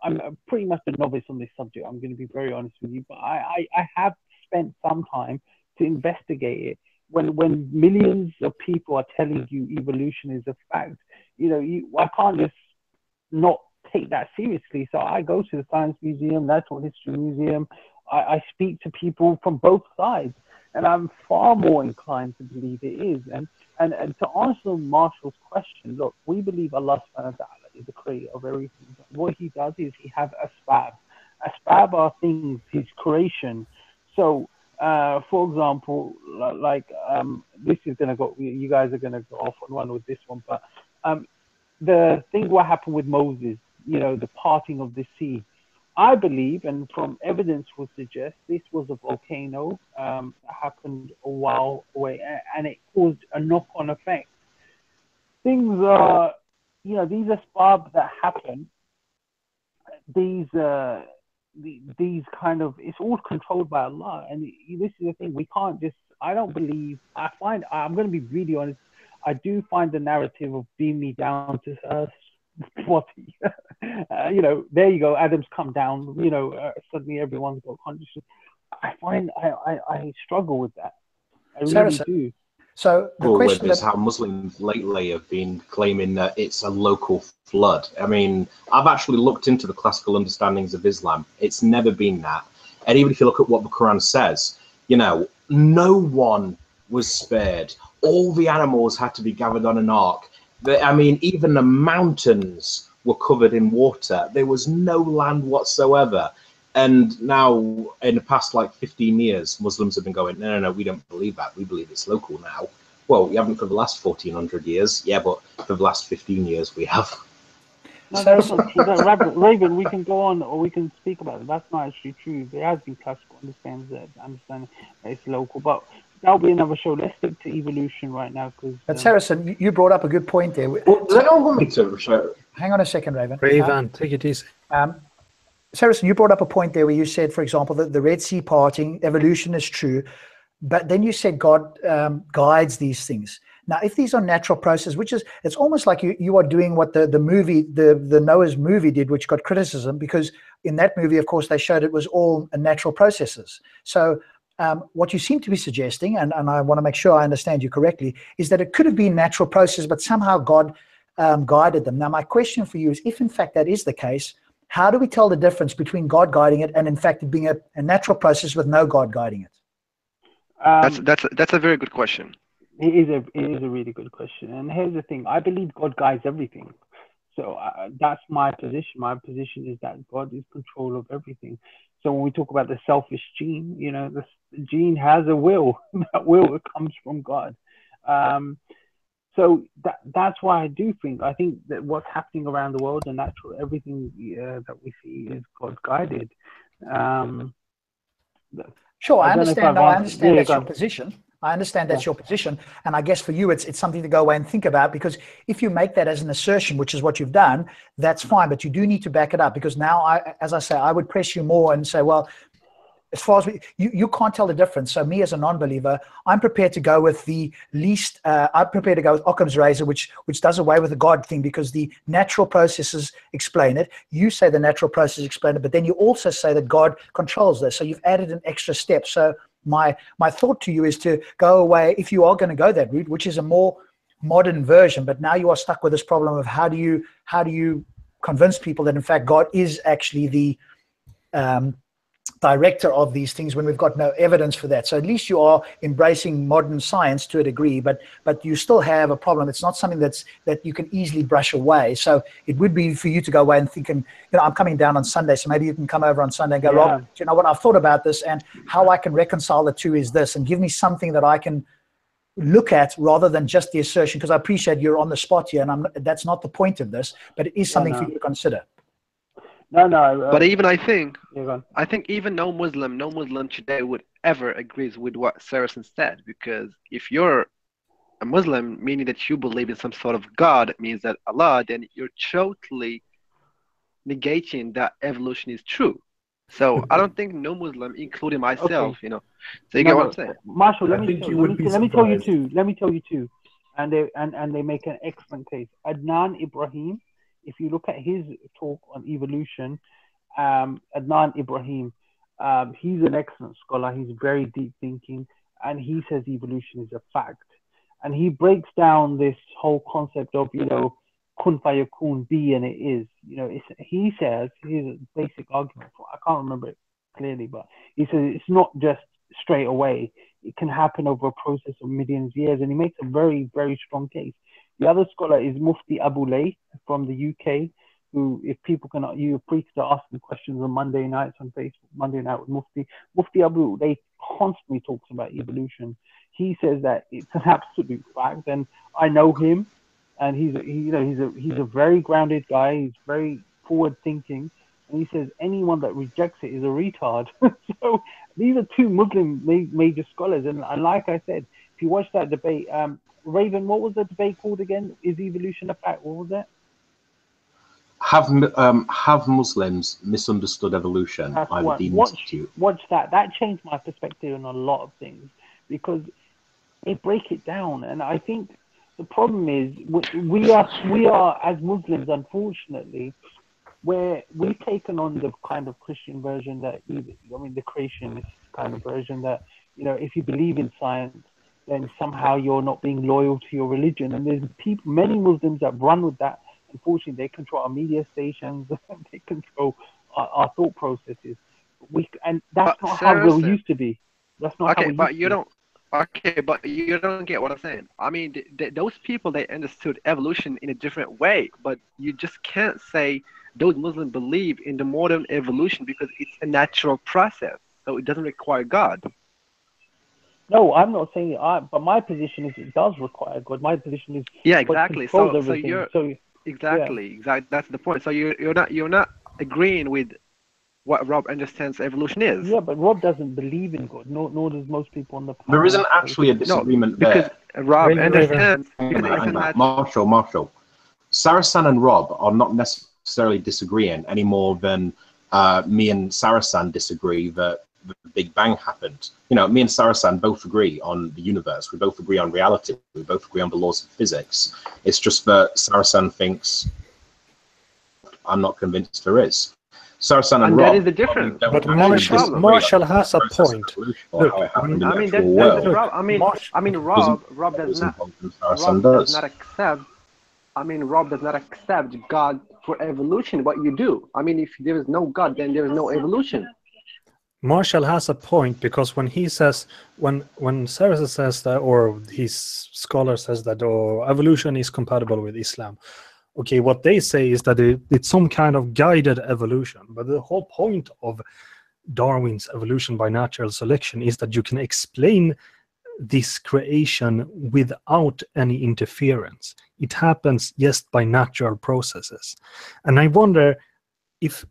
pretty much a novice on this subject. I'm going to be very honest with you, but I have spent some time to investigate it. When millions of people are telling you evolution is a fact, I can't just not take that seriously. So I go to the Science Museum, Natural History Museum. I speak to people from both sides, and I'm far more inclined to believe it is. And to answer Marshall's question, look, we believe Allah subhanahu wa ta'ala is the creator of everything. What he does is he has asbab. Asbab are things, his creation. So, for example, this is going to go, you guys are going to go off on one with this one, but the thing what happened with Moses, the parting of the sea, I believe, and from evidence would suggest, this was a volcano that happened a while away, and it caused a knock-on effect. Things are, these asbab that happen, these kind of, it's all controlled by Allah. And this is the thing, we can't just, I don't believe, I'm going to be really honest, I do find the narrative of beam me down to earth, there you go, Adam's come down, suddenly everyone's got consciousness. I struggle with that. I really do. So the question is how Muslims lately have been claiming that it's a local flood. I mean, I've actually looked into the classical understandings of Islam. It's never been that. And even if you look at what the Qur'an says, no one was spared. All the animals had to be gathered on an ark. Even the mountains were covered in water. There was no land whatsoever. And now, in the past 15 years, Muslims have been going, no, we don't believe that. We believe it's local now. Well, we haven't for the last 1,400 years. Yeah, but for the last 15 years, we have. No, that's not true. Raven, we can go on or we can speak about it. That's not actually true. There has been classical understanding that it's local, but that'll be another show. Let's stick to evolution right now. But Saracen, you brought up a good point there. Well, does anyone want me to show? Hang on a second, Raven. Raven, take it easy. Saracen, you brought up a point there where you said, for example, that the Red Sea parting, evolution is true, but then you said God guides these things. Now, if these are natural processes, it's almost like you are doing what the movie, the Noah's movie did, which got criticism, because in that movie, of course, they showed it was all natural processes. So what you seem to be suggesting, and I want to make sure I understand you correctly, is that it could have been natural process, but somehow God guided them. Now, my question for you is, if in fact that is the case, how do we tell the difference between God guiding it and in fact it being a natural process with no God guiding it? That's a very good question. It is a really good question. And here's the thing. I believe God guides everything. So that's my position. My position is that God is control of everything. So when we talk about the selfish gene, the gene has a will. That will comes from God. So that's why I think that what's happening around the world, the natural, everything that we see is God guided. Sure, I understand. I understand that's your position. I understand that's your position. And I guess for you, it's something to go away and think about, because if you make that as an assertion, which is what you've done, that's fine. But you do need to back it up, because now, as I say, I would press you more and say, well, as far as you can't tell the difference. So me as a non-believer, I'm prepared to go with the least, I'm prepared to go with Occam's razor, which does away with the God thing, because the natural processes explain it. You say the natural processes explain it, but then you also say that God controls this. So you've added an extra step. So my thought to you is to go away, if you are going to go that route, which is a more modern version, but now you are stuck with this problem of how do you convince people that in fact God is actually the director of these things when we've got no evidence for that. So at least you are embracing modern science to a degree, but you still have a problem. It's not something that you can easily brush away. So it would be for you to go away and think, I'm coming down on Sunday, so maybe you can come over on Sunday and go, Rob, you know what, I've thought about this, and how I can reconcile the two is this, and give me something that I can look at rather than just the assertion, because I appreciate you're on the spot here, and that's not the point of this, but it is something for you to consider. No. But even I think Yeah, even no Muslim today would ever agree with what Saracen said, because if you're a Muslim, meaning that you believe in some sort of God, it means that Allah, then you're totally negating that evolution is true. So I don't think no Muslim, including myself, okay. So you get what I'm saying? Marshall, I think you would be surprised. Let me tell you two, and they make an excellent case. Adnan Ibrahim, if you look at his talk on evolution, Adnan Ibrahim, he's an excellent scholar. He's very deep thinking, and he says evolution is a fact. And he breaks down this whole concept of, kun fayakun, be and it is. He says, his basic argument, I can't remember it clearly, but he says it's not just straight away. It can happen over a process of millions of years. And he makes a very, very strong case. The other scholar is Mufti Abu Lay from the UK, who, if people cannot, you're free to ask him questions on Monday nights on Facebook, Monday Night with Mufti. Mufti Abu Lay constantly talks about evolution. He says that it's an absolute fact, and I know him, and he's a very grounded guy. He's very forward thinking, and he says anyone that rejects it is a retard. So these are two Muslim major scholars, and like I said, if you watch that debate, Raven, what was the debate called again? Is evolution a fact? What was that? Have Muslims misunderstood evolution by the Dean Institute? Watch that. That changed my perspective on a lot of things, because they break it down. And I think the problem is we are as Muslims, unfortunately, where we've taken on the kind of Christian version that, the creationist kind of version that, if you believe in science, then somehow you're not being loyal to your religion. And there's many Muslims that run with that. Unfortunately, they control our media stations. They control our thought processes. And that's not how we used to be. That's not how we used to be. Okay, but you don't get what I'm saying. I mean, those people, they understood evolution in a different way, but you just can't say those Muslims believe in the modern evolution because it's a natural process, so it doesn't require God. No, I'm not saying it. But my position is it does require God. My position is exactly. So you're exactly. That's the point. So you're not agreeing with what Rob understands evolution is. Yeah, but Rob doesn't believe in God, nor does most people on the panel. There isn't actually a disagreement because there. Rob understands. Marshall. Saracen and Rob are not necessarily disagreeing any more than me and Saracen disagree that the Big Bang happened. Me and Saracen both agree on the universe. We both agree on reality. We both agree on the laws of physics. It's just that Saracen thinks I'm not convinced there is. Saracen and Rob, that is the difference. But Marshall has a point. Look, that's the problem. Rob does not accept. Rob does not accept God for evolution. What you do? If there is no God, then there is no evolution. Marshall has a point, because when he says, when Saracen says that, or his scholar says that, evolution is compatible with Islam. Okay, what they say is that it's some kind of guided evolution. But the whole point of Darwin's evolution by natural selection is that you can explain this creation without any interference. It happens just by natural processes. And I wonder if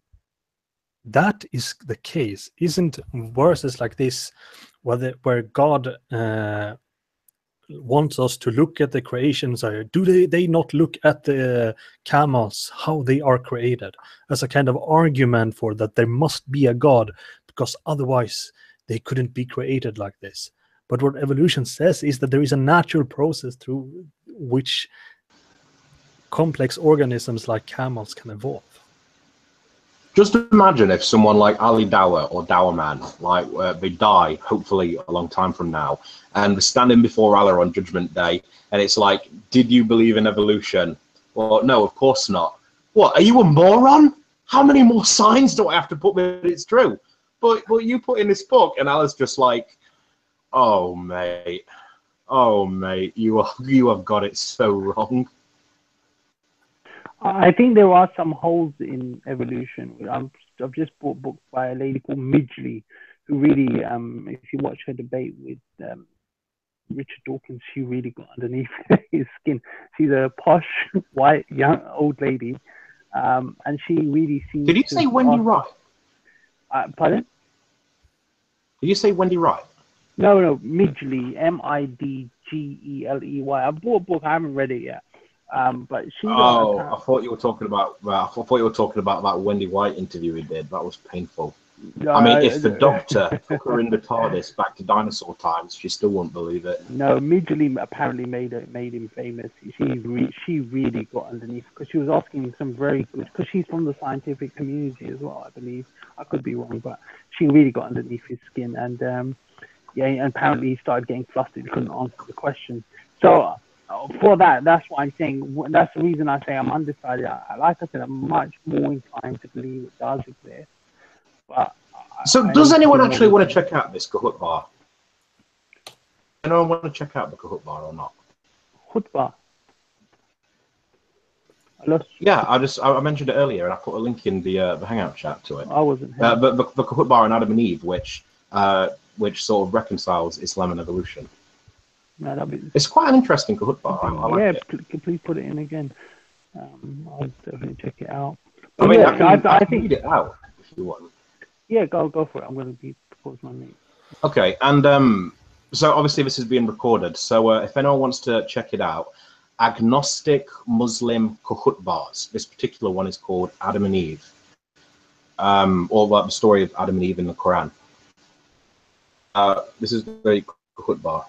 that is the case. Isn't verses like this where God wants us to look at the creations, do they not look at the camels, how they are created, as a kind of argument for that there must be a God, because otherwise they couldn't be created like this? But what evolution says is that there is a natural process through which complex organisms like camels can evolve. Just imagine if someone like Ali Dawah or Dawah Man, they die, hopefully a long time from now, and we're standing before Allah on Judgment Day, and it's like, did you believe in evolution? Well, no, of course not. What, are you a moron? How many more signs do I have to put that it's true? But you put in this book, and Allah's just like, oh mate, you have got it so wrong. I think there are some holes in evolution. I've just bought books by a lady called Midgley, who really, if you watch her debate with Richard Dawkins, she really got underneath his skin. She's a posh, white, young, old lady. And she really seems Did you say Wendy Wright? Pardon? Did you say Wendy Wright? No, Midgley, Midgeley. I bought a book. I haven't read it yet. But she. I thought you were talking about. I thought you were talking about that Wendy White interview we did. That was painful. I mean, if the Doctor took her in the TARDIS back to dinosaur times, she still wouldn't believe it. No, Midgley apparently made him famous. She really got underneath because she was asking some very good. Because she's from the scientific community as well, I believe. I could be wrong, but she really got underneath his skin, and and apparently he started getting flustered. He couldn't answer the question. So for that's what I'm saying. That's the reason I say I'm undecided. Like I said, I'm much more inclined to believe it does exist. But so does anyone actually want to check out this Kahoot bar? Anyone want to check out the Kahoot bar or not? Kahoot bar? Yeah, I mentioned it earlier, and I put a link in the Hangout chat to it. I wasn't here. But the Kahoot bar on Adam and Eve, which sort of reconciles Islam and evolution. No, it's quite an interesting Kahoot bar. I like it. Please put it in again. I'll definitely check it out. But I mean, I can read it out if you want. Yeah, go for it. I'm going to propose my name. Okay, and so obviously this is being recorded. So if anyone wants to check it out, Agnostic Muslim Kahoot bars. This particular one is called Adam and Eve, or like the story of Adam and Eve in the Quran. This is the Kahoot bar.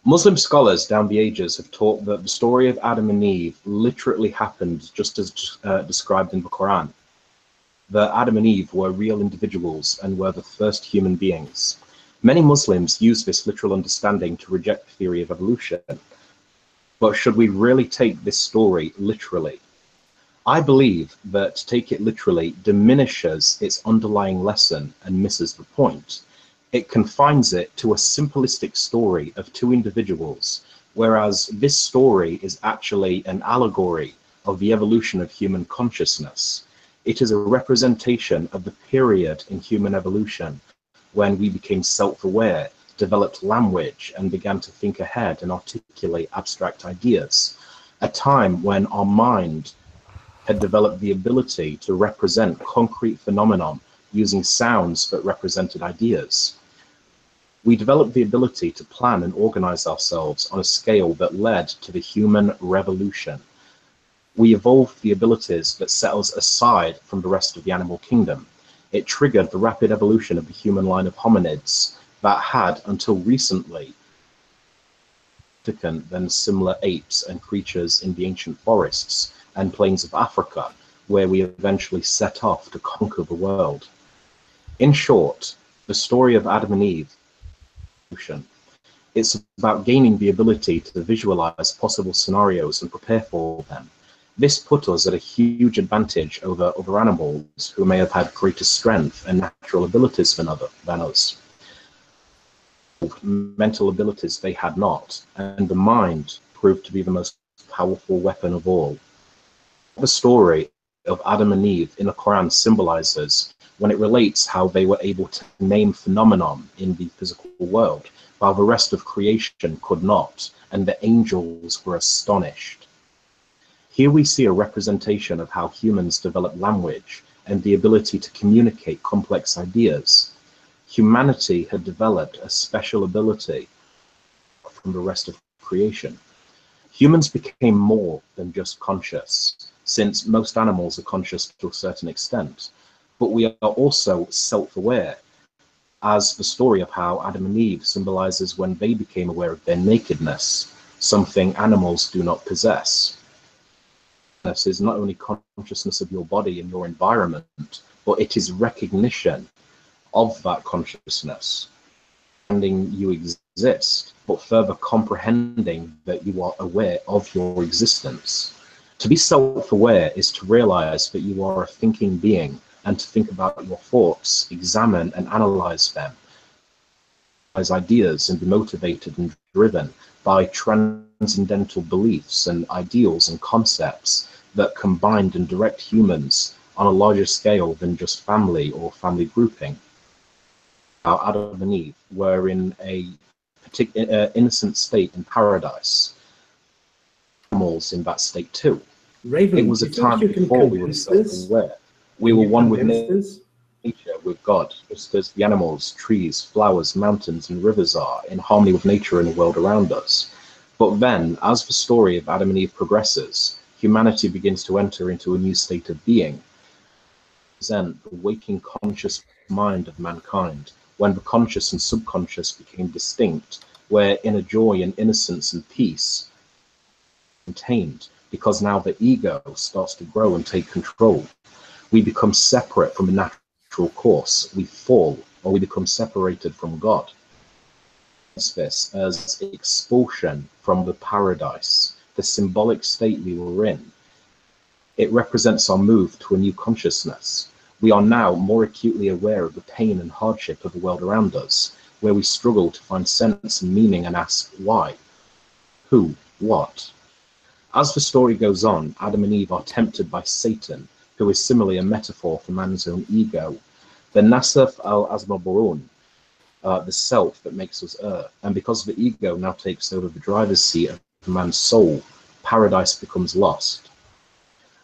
Muslim scholars down the ages have taught that the story of Adam and Eve literally happened just as described in the Quran. That Adam and Eve were real individuals and were the first human beings. Many Muslims use this literal understanding to reject the theory of evolution. But should we really take this story literally? I believe that to take it literally diminishes its underlying lesson and misses the point. It confines it to a simplistic story of two individuals, whereas this story is actually an allegory of the evolution of human consciousness. It is a representation of the period in human evolution when we became self-aware, developed language, and began to think ahead and articulate abstract ideas. A time when our mind had developed the ability to represent concrete phenomenon using sounds that represented ideas. We developed the ability to plan and organize ourselves on a scale that led to the human revolution. We evolved the abilities that set us aside from the rest of the animal kingdom. It triggered the rapid evolution of the human line of hominids that had, until recently, than similar apes and creatures in the ancient forests and plains of Africa, where we eventually set off to conquer the world. In short, the story of Adam and Eve, it's about gaining the ability to visualize possible scenarios and prepare for them. This put us at a huge advantage over other animals who may have had greater strength and natural abilities than us. Mental abilities they had not, and the mind proved to be the most powerful weapon of all. The story of Adam and Eve in the Quran symbolizes when it relates how they were able to name phenomenon in the physical world, while the rest of creation could not, and the angels were astonished. Here we see a representation of how humans develop language and the ability to communicate complex ideas. Humanity had developed a special ability from the rest of creation. Humans became more than just conscious, since most animals are conscious to a certain extent, but we are also self-aware, as the story of how Adam and Eve symbolizes when they became aware of their nakedness, something animals do not possess. This is not only consciousness of your body and your environment, but it is recognition of that consciousness, understanding you exist, but further comprehending that you are aware of your existence. To be self-aware is to realize that you are a thinking being and to think about your thoughts, examine and analyze them as ideas and be motivated and driven by transcendental beliefs and ideals and concepts that combine and direct humans on a larger scale than just family or family grouping. Adam and Eve were in a innocent state in paradise. Animals in that state too. Raven, it was a time before we were self-aware. We were one with nature, with God, just as the animals, trees, flowers, mountains, and rivers are, in harmony with nature and the world around us. But then, as the story of Adam and Eve progresses, humanity begins to enter into a new state of being. Then, the waking conscious mind of mankind, when the conscious and subconscious became distinct, where inner joy and innocence and peace contained, because now the ego starts to grow and take control. We become separate from the natural course. We fall, or we become separated from God. This as expulsion from the paradise, the symbolic state we were in. It represents our move to a new consciousness. We are now more acutely aware of the pain and hardship of the world around us, where we struggle to find sense and meaning and ask why, who, what. As the story goes on, Adam and Eve are tempted by Satan, who is similarly a metaphor for man's own ego. The Nasaf al-Azmaburun, the self that makes us err. And because the ego now takes over the driver's seat of man's soul, paradise becomes lost.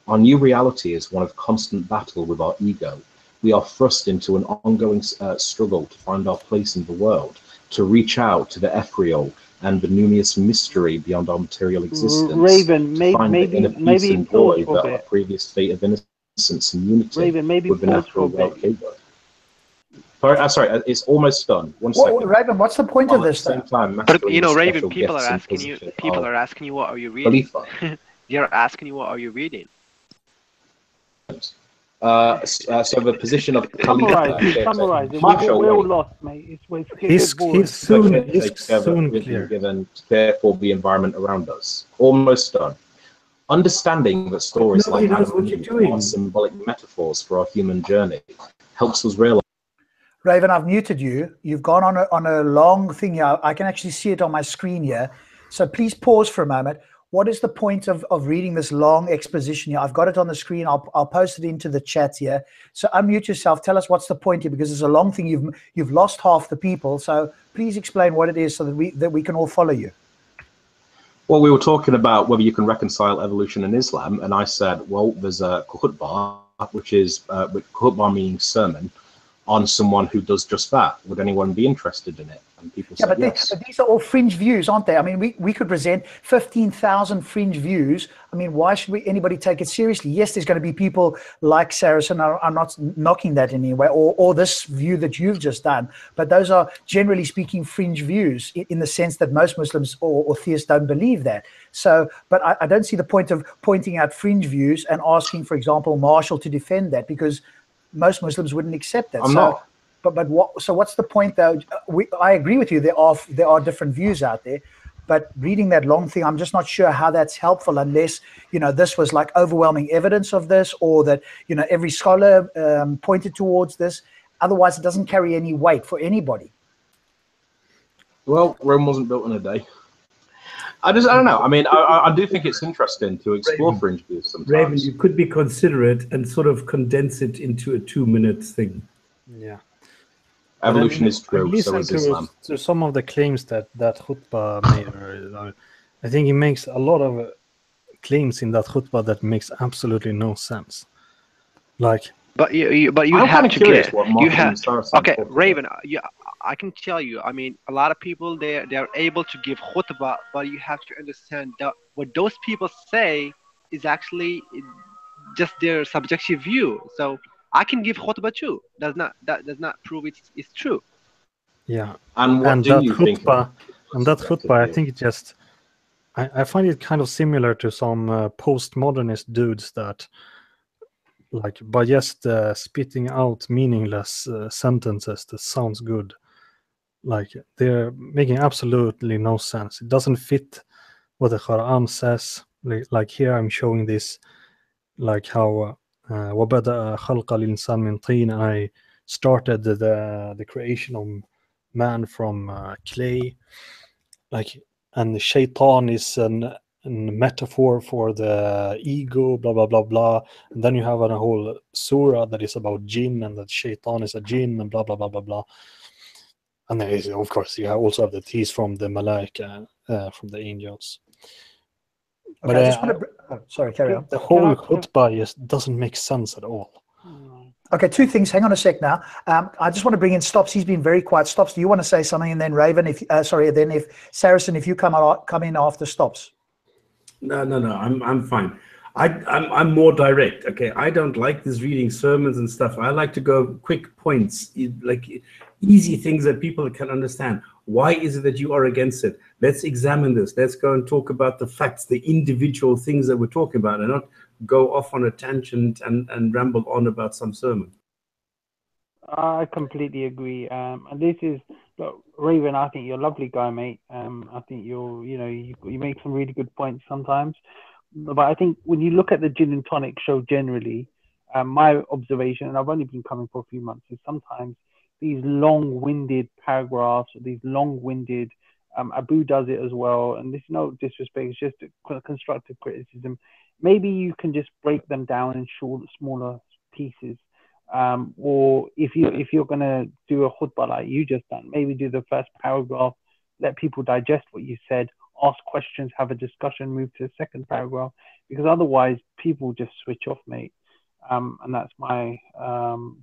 Our new reality is one of constant battle with our ego. We are thrust into an ongoing struggle to find our place in the world, to reach out to the ethereal and the numinous mystery beyond our material existence. Raven, maybe and joy that our previous state of innocence and unity Raven, maybe with the natural world gave us. Sorry, it's almost done. One second. Raven, what's the point of this? But you know, Raven, people are asking you, what are you reading? They're asking you, what are you reading? So the position of summarize it. We're all lost, mate. He's soon clear. Given to care for the environment around us. Almost done. Understanding that stories like Adam and Eve are symbolic metaphors for our human journey helps us realize. Raven, I've muted you. You've gone on a long thing here. I can actually see it on my screen here. So please pause for a moment. What is the point of reading this long exposition here? I've got it on the screen. I'll post it into the chat here. So unmute yourself. Tell us what's the point here, because it's a long thing. You've lost half the people. So please explain what it is so that we can all follow you. Well, we were talking about whether you can reconcile evolution and Islam, and I said, well, there's a khutbah, which is khutbah meaning sermon, on someone who does just that. Would anyone be interested in it? And people said yes. But these are all fringe views, aren't they? I mean, we could present 15,000 fringe views. I mean, why should anybody take it seriously? Yes, there's going to be people like Saracen. I'm not knocking that in any way, or this view that you've just done. But those are, generally speaking, fringe views in the sense that most Muslims or theists don't believe that. So, but I don't see the point of pointing out fringe views and asking, for example, Marshall to defend that, because most Muslims wouldn't accept that. I'm not. But what? So what's the point, though? I agree with you. There are different views out there, but reading that long thing, I'm just not sure how that's helpful, unless this was like overwhelming evidence of this, or that every scholar pointed towards this. Otherwise, it doesn't carry any weight for anybody. Well, Rome wasn't built in a day. I don't know. I mean, I do think it's interesting to explore fringe views sometimes. Raven, you could be considerate and sort of condense it into a 2-minute thing. Yeah. Evolution is true, so is Islam. To some of the claims that khutbah made, I think he makes a lot of claims in that khutbah that makes absolutely no sense. Like, but you have to get. You have okay, Raven. I can tell you. I mean, a lot of people they're able to give khutbah, but you have to understand that what those people say is actually just their subjective view. So I can give khutbah too. That does not prove it's true. Yeah, and what do you think? And that khutbah, I think it just, I find it kind of similar to some postmodernist dudes that, like, by just spitting out meaningless sentences that sounds good, like they're making absolutely no sense. It doesn't fit what the Qur'an says. Like here, I'm showing this, like how. وَبَدَأَ خَلْقَ الْإِنسَانِ مِنْ طِينٍ. I started the creation of man from clay, like, and the shaitan is a metaphor for the ego, blah blah blah blah. And then you have a whole surah that is about jinn, and that shaitan is a jinn, and blah blah blah blah blah. And then, of course, you also have the teas from the Malaika, from the angels. Okay, But I just want to. Sorry, carry on. the whole khutbah doesn't make sense at all. Okay, two things. Hang on a sec now. I just want to bring in Stops. He's been very quiet. Stops, do you want to say something? And then Raven, then if Saracen, if you come in after Stops. No, I'm fine. I'm more direct. Okay, I don't like this reading sermons and stuff. I like to go quick points, like easy things that people can understand. Why is it that you are against it? Let's examine this. Let's go and talk about the facts, the individual things that we're talking about, and not go off on a tangent and ramble on about some sermon. I completely agree. And this is, look, Raven, I think you're a lovely guy, mate. I think you make some really good points sometimes. But I think when you look at the Gin and Tonic show generally, my observation, and I've only been coming for a few months, is sometimes these long-winded paragraphs, or these long-winded, Abu does it as well, and this is no disrespect, it's just a constructive criticism. Maybe you can just break them down in smaller pieces. Or if you're going to do a khutbah like you just done, maybe do the first paragraph, let people digest what you said, ask questions, have a discussion, move to the second paragraph, because otherwise people just switch off, mate. And that's my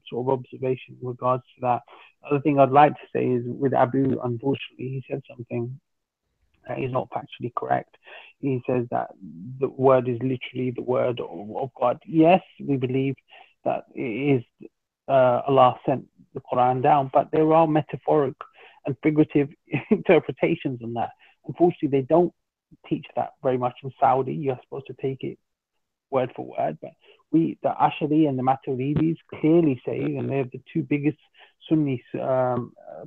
sort of observation in regards to that. Other thing I'd like to say is with Abu, unfortunately, he said something that is not factually correct. He says that the word is literally the word of God. Yes, we believe that it is Allah sent the Qur'an down, but there are metaphoric and figurative interpretations on that. Unfortunately, they don't teach that very much in Saudi. You're supposed to take it word for word, but the Ash'ari and the Maturidis clearly say, and they're the two biggest Sunni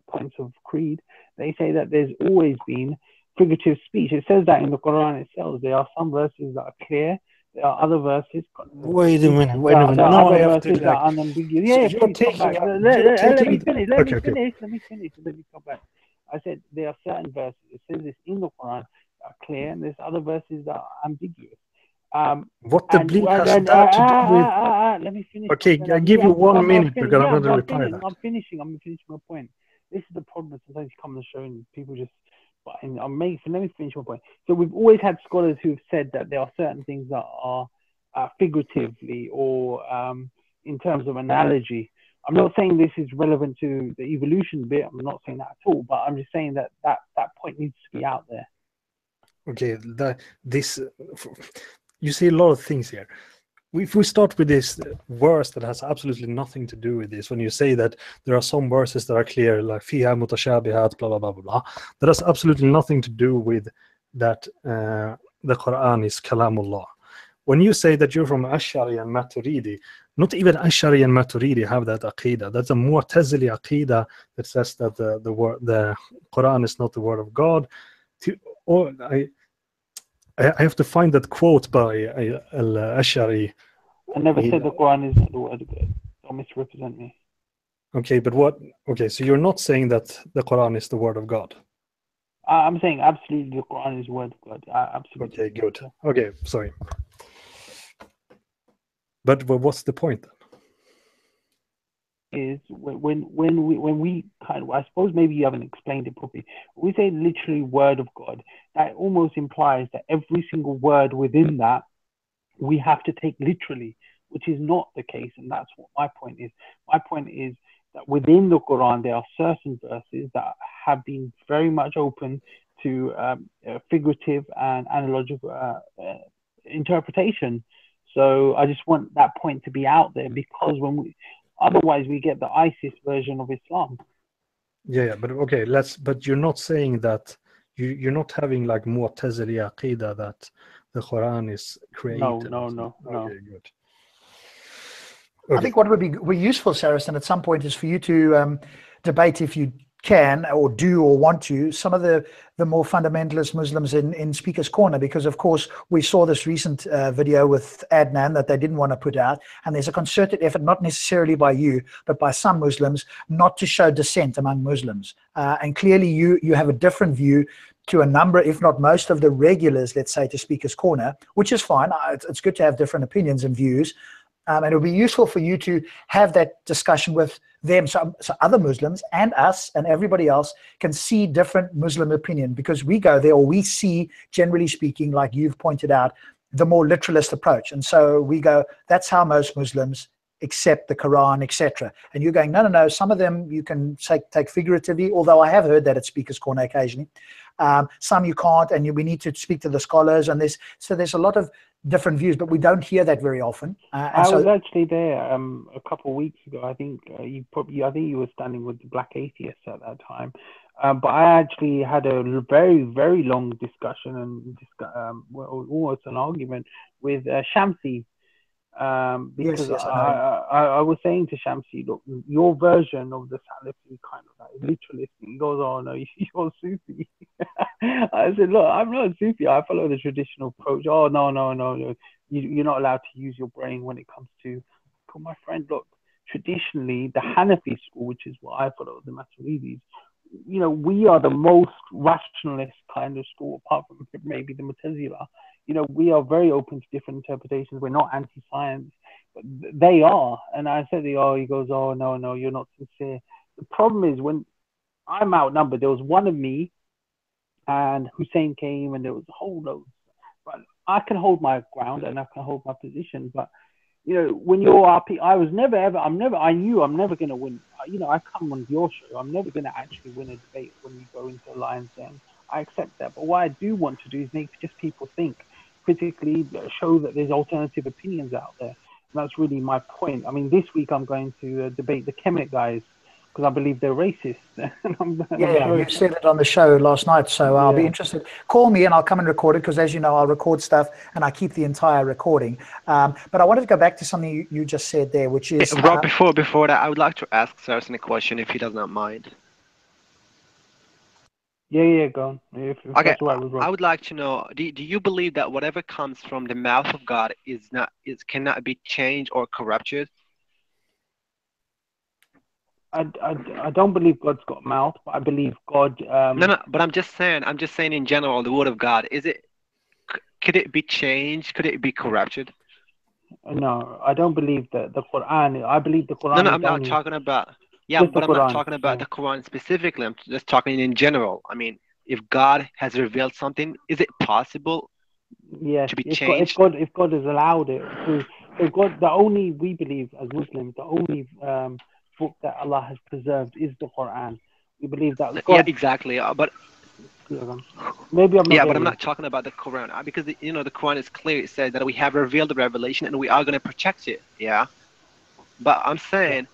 points of creed, they say that there's always been figurative speech. It says that in the Quran itself. There are some verses that are clear. There are other verses. Wait a minute. Now I have to. That are unambiguous. So Yeah, you're please come taking. back. Let me finish. Let me come back. I said there are certain verses. It says this in the Quran that are clear, and there's other verses that are ambiguous. What the bleep has that to do with? Let me finish. Okay, I give you 1 minute because I'm going to reply that. I'm finishing my point. This is the problem. Sometimes you come on the show and people just. Let me finish my point. So we've always had scholars who've said that there are certain things that are figuratively or in terms of analogy. I'm not saying this is relevant to the evolution bit. I'm not saying that at all. But I'm just saying that point needs to be out there. Okay, you see a lot of things here. If we start with this verse that has absolutely nothing to do with this, when you say that there are some verses that are clear, like fiha mutashabihat, blah, blah, blah, blah, blah, that has absolutely nothing to do with that the Quran is kalamullah. When you say that you're from Ash'ari and Maturidi, not even Ash'ari and Maturidi have that aqidah. That's a Mu'tazili aqidah that says that the Quran is not the word of God. I have to find that quote by Al-Ash'ari. I never said the Quran is not the word of God. Don't misrepresent me. Okay, but what? Okay, so you're not saying that the Quran is the word of God. I'm saying absolutely the Quran is the word of God. Absolutely. Okay, good. Okay, sorry. But what's the point then? Is when we kind of, I suppose maybe you haven't explained it properly. When we say literally word of God, that almost implies that every single word within that we have to take literally, which is not the case, and that's what my point is. My point is that within the Quran there are certain verses that have been very much open to figurative and analogical interpretation. So I just want that point to be out there, because otherwise we get the ISIS version of Islam. Yeah, but okay, but you're not saying that you're not having like Mu'tazili aqidah that the Quran is created. No. Okay, good. Okay. I think what would be useful, Saracen, at some point is for you to debate, if you can or do or want to, some of the more fundamentalist Muslims in Speaker's Corner, because of course we saw this recent video with Adnan that they didn't want to put out, and there's a concerted effort, not necessarily by you but by some Muslims, not to show dissent among Muslims, and clearly you have a different view to a number, if not most of the regulars, let's say, to Speaker's Corner, which is fine. It's good to have different opinions and views. And it would be useful for you to have that discussion with them, so other Muslims and us and everybody else can see different Muslim opinion, because we go there, or we see, generally speaking, like you've pointed out, the more literalist approach. And so we go, that's how most Muslims accept the Quran, etc. And you're going, no, no, no, some of them you can take figuratively, although I have heard that at Speaker's Corner occasionally. Some you can't, and we need to speak to the scholars, and there's a lot of different views, but we don't hear that very often. I was actually there a couple of weeks ago. I think you were standing with the black atheists at that time. But I actually had a very, very long discussion and almost an argument with Shamsi. Because yes, I was saying to Shamsi, look, your version of the Salafi kind of like literalist, he goes, oh no, you're Sufi. I said, look, I'm not a Sufi, I follow the traditional approach. Oh no, you're not allowed to use your brain when it comes to, but my friend, look, traditionally the Hanafi school, which is what I follow, the Maturidis, you know, we are the most rationalist kind of school, apart from maybe the Mu'tazila. You know, we are very open to different interpretations. We're not anti-science, but they are. And I said, oh, he goes, oh, no, you're not sincere. The problem is when I'm outnumbered, there was one of me and Hussein came and there was a whole load. But I can hold my ground and I can hold my position. But, you know, when you're RP, I knew I'm never going to win. You know, I come on your show. I'm never going to actually win a debate when you go into a lion's den. I accept that. But what I do want to do is make just people think critically, show that there's alternative opinions out there. And that's really my point. I mean, this week I'm going to debate the Kemet guys because I believe they're racist. You said it on the show last night, so I'll be interested. Call me and I'll come and record it, because as you know, I'll record stuff and I keep the entire recording. But I wanted to go back to something you just said there, which is... Rob, before that, I would like to ask Saracen a question, if he does not mind. Yeah, go on. If okay, I would like to know, do you believe that whatever comes from the mouth of God cannot be changed or corrupted? I don't believe God's got a mouth, but I believe God. No, but I'm just saying in general, the word of God, could it be changed? Could it be corrupted? No, I don't believe that the Qur'an. I believe the Qur'an. No, I'm not talking about. Yeah, but I'm not talking about the Quran specifically. I'm just talking in general. I mean, if God has revealed something, is it possible to be changed? If God has allowed it. So God, we believe as Muslims, the only book that Allah has preserved is the Quran. We believe that God... Yeah, exactly. But maybe I'm not. Yeah, but I'm not talking about the Quran, because the Quran is clear. It says that we have revealed the revelation and we are going to protect it. Yeah, but I'm saying...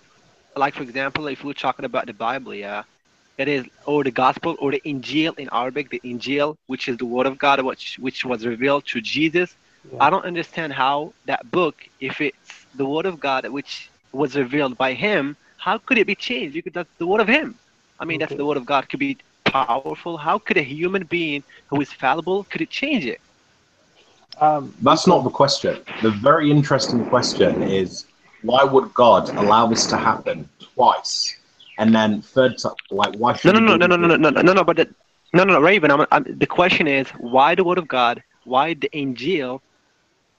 Like, for example, if we're talking about the Bible, it is, or the Gospel, or the Injil in Arabic, the Injil, which is the Word of God, which was revealed to Jesus. I don't understand how that book, if it's the Word of God, which was revealed by Him, how could it be changed? Because that's the Word of Him. I mean, that's the Word of God. Could be powerful. How could a human being who is fallible, could it change it? That's not the question. The very interesting question is, why would God allow this to happen twice, and then third time? Like, why should? No, Raven. The question is, why the Word of God? Why the Injil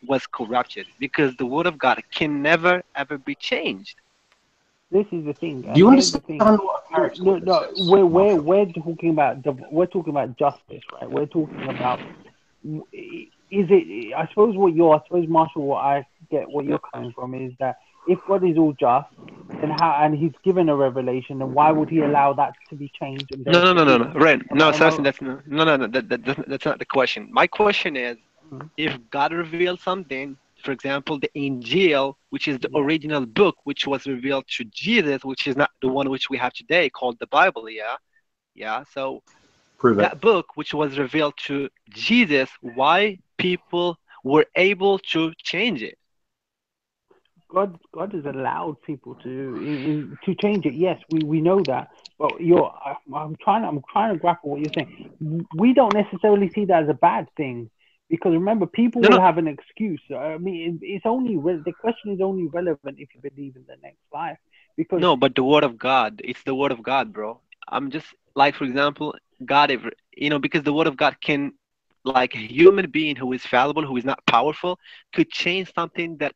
was corrupted? Because the Word of God can never ever be changed. This is the thing. Do you understand what we're talking about justice, right? We're talking about. Is it? I suppose Marshall, what I get, what you're coming from is that if God is all just, then and He's given a revelation, then why would He allow that to be changed? No, Ren. No, Saracen, that's not the question. My question is, if God revealed something, for example, the Injil, which is the original book, which was revealed to Jesus, which is not the one which we have today, called the Bible, so that book, which was revealed to Jesus, why people were able to change it? God has allowed people to change it. Yes, we know that. But I'm trying to grapple what you're saying. We don't necessarily see that as a bad thing, because remember, people will have an excuse. I mean, the question is only relevant if you believe in the next life. Because but the Word of God, it's the Word of God, bro. I'm just like, for example, God, because the Word of God can like a human being who is fallible, who is not powerful, could change something that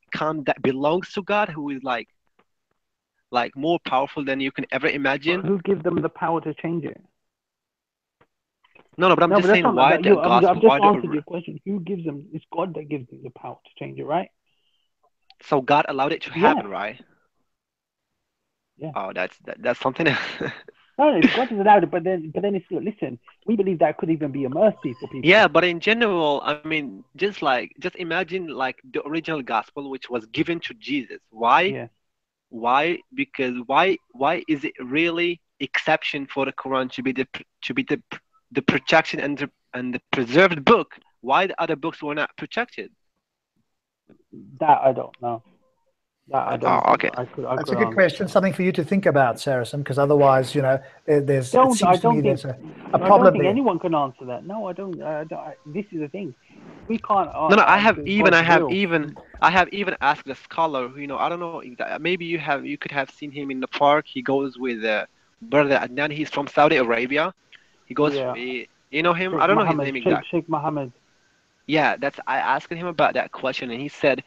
belongs to God, who is like more powerful than you can ever imagine. Who gives them the power to change it? No, but I'm just saying why the gospel. I've just answered your question. Who gives them? It's God that gives them the power to change it, right? So God allowed it to happen, right? Yeah. Oh, that's something else. No, if God has allowed it, but then it's listen. We believe that could even be a mercy for people. Yeah, but in general, I mean, just imagine like the original gospel, which was given to Jesus. Why? Yeah. Why? Because why is it really exception for the Quran to be the protection and the preserved book? Why the other books were not protected? That I don't know. That I don't. Oh, okay. That's a good question. Something for you to think about, Saracen, because otherwise, you know, there's a problem there. I don't think anyone can answer that. No, I don't. This is the thing. We can't. No, I have even asked a scholar. You know, I don't know. Maybe you could have seen him in the park. He goes with brother Adnan. He's from Saudi Arabia. He goes. Yeah. You know him? Sheikh I don't Muhammad, know his name exactly. Sheikh Muhammad. Yeah, I asked him about that question, and he said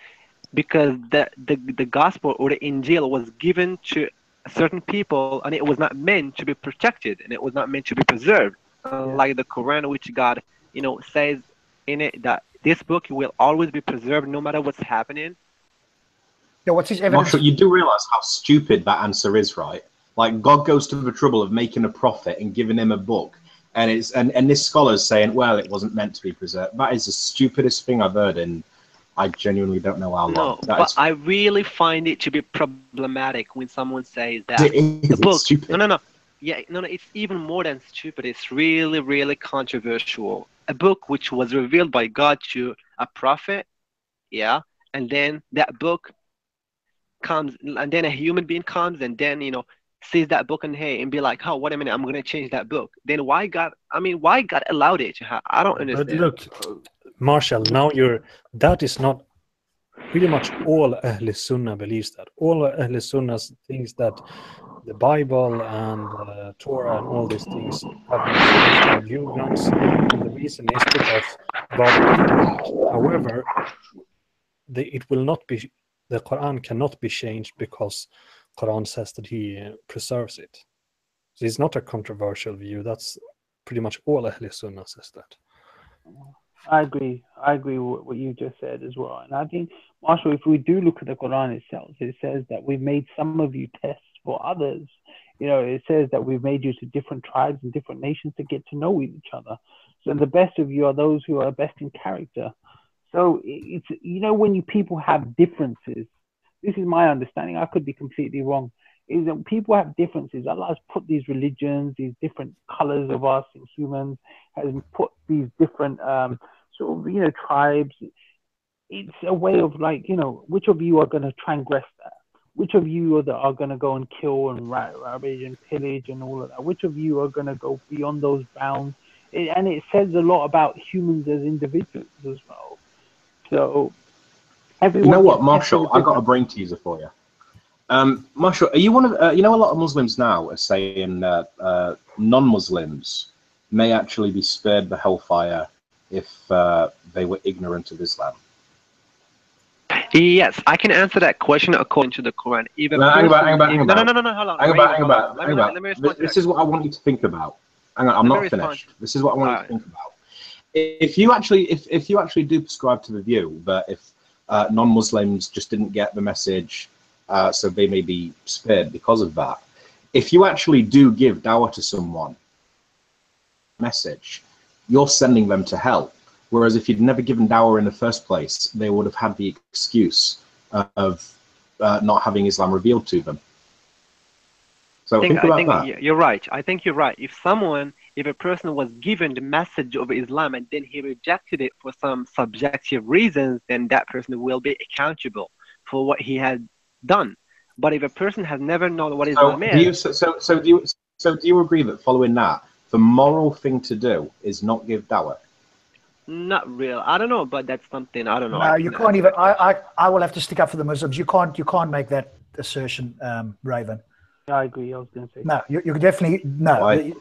because the gospel or the Injil was given to certain people, and it was not meant to be protected, and it was not meant to be preserved. Like the Quran, which God, you know, says in it that this book will always be preserved no matter what's happening. Yeah, what's his evidence? Marshall, you do realize how stupid that answer is, right? Like God goes to the trouble of making a prophet and giving him a book, and this scholar's saying, well, it wasn't meant to be preserved. That is the stupidest thing I've heard, and I genuinely don't know how long. No, but I really find it to be problematic when someone says that the book. Stupid. No. Yeah, no, it's even more than stupid. It's really, really controversial. A book which was revealed by God to a prophet, yeah, and then that book comes, and then a human being comes, and then, you know, sees that book and be like, oh, wait a minute, I'm gonna change that book. Then why God allowed it to happen? I don't understand. But look, Marshall, now that is not pretty much all Ahl Sunnah believes that. All Ahl Sunnah thinks that the Bible and Torah and all these things have been changed by humans, and the reason is because God wanted that. However, it will not be. The Quran cannot be changed because Quran says that He preserves it. So it's not a controversial view. That's pretty much all Ahl Sunnah says that. I agree with what you just said as well. And I think, Marshall, if we do look at the Quran itself, it says that we've made some of you tests for others. You know, it says that we've made you to different tribes and different nations to get to know each other. So the best of you are those who are best in character. So it's, you know, when people have differences, this is my understanding, I could be completely wrong, is that people have differences. Allah has put these religions, these different colors of us and humans, has put these different sort of, you know, tribes. It's a way of like, you know, which of you are going to transgress that? Which of you are going to go and kill and ravage and pillage and all of that? Which of you are going to go beyond those bounds? And it says a lot about humans as individuals as well. So everyone, you know what, Marshall, I've got a brain teaser for you. Marshall, are you one of, you know, a lot of Muslims now are saying non-Muslims may actually be spared the hellfire if they were ignorant of Islam. Yes, I can answer that question according to the Quran. Even no, hang about. No, hold on. Let me respond. This is what I want you to think about. Hang on, I'm not finished. This is what I want you to think about. If you actually do prescribe to the view that if non-Muslims just didn't get the message, so they may be spared because of that. If you actually do give dawah to someone, message, you're sending them to hell. Whereas if you'd never given dawah in the first place, they would have had the excuse of not having Islam revealed to them. So think about that. You're right. I think you're right. If a person was given the message of Islam and then he rejected it for some subjective reasons, then that person will be accountable for what he had done. But if a person has never known what Islam is, do you agree that following that, the moral thing to do is not give dawah? Not real. I don't know, but that's something I don't know. No, you can't even. I will have to stick up for the Muslims. You can't make that assertion, Raven. I agree. I was going to say. No, you definitely no. Why?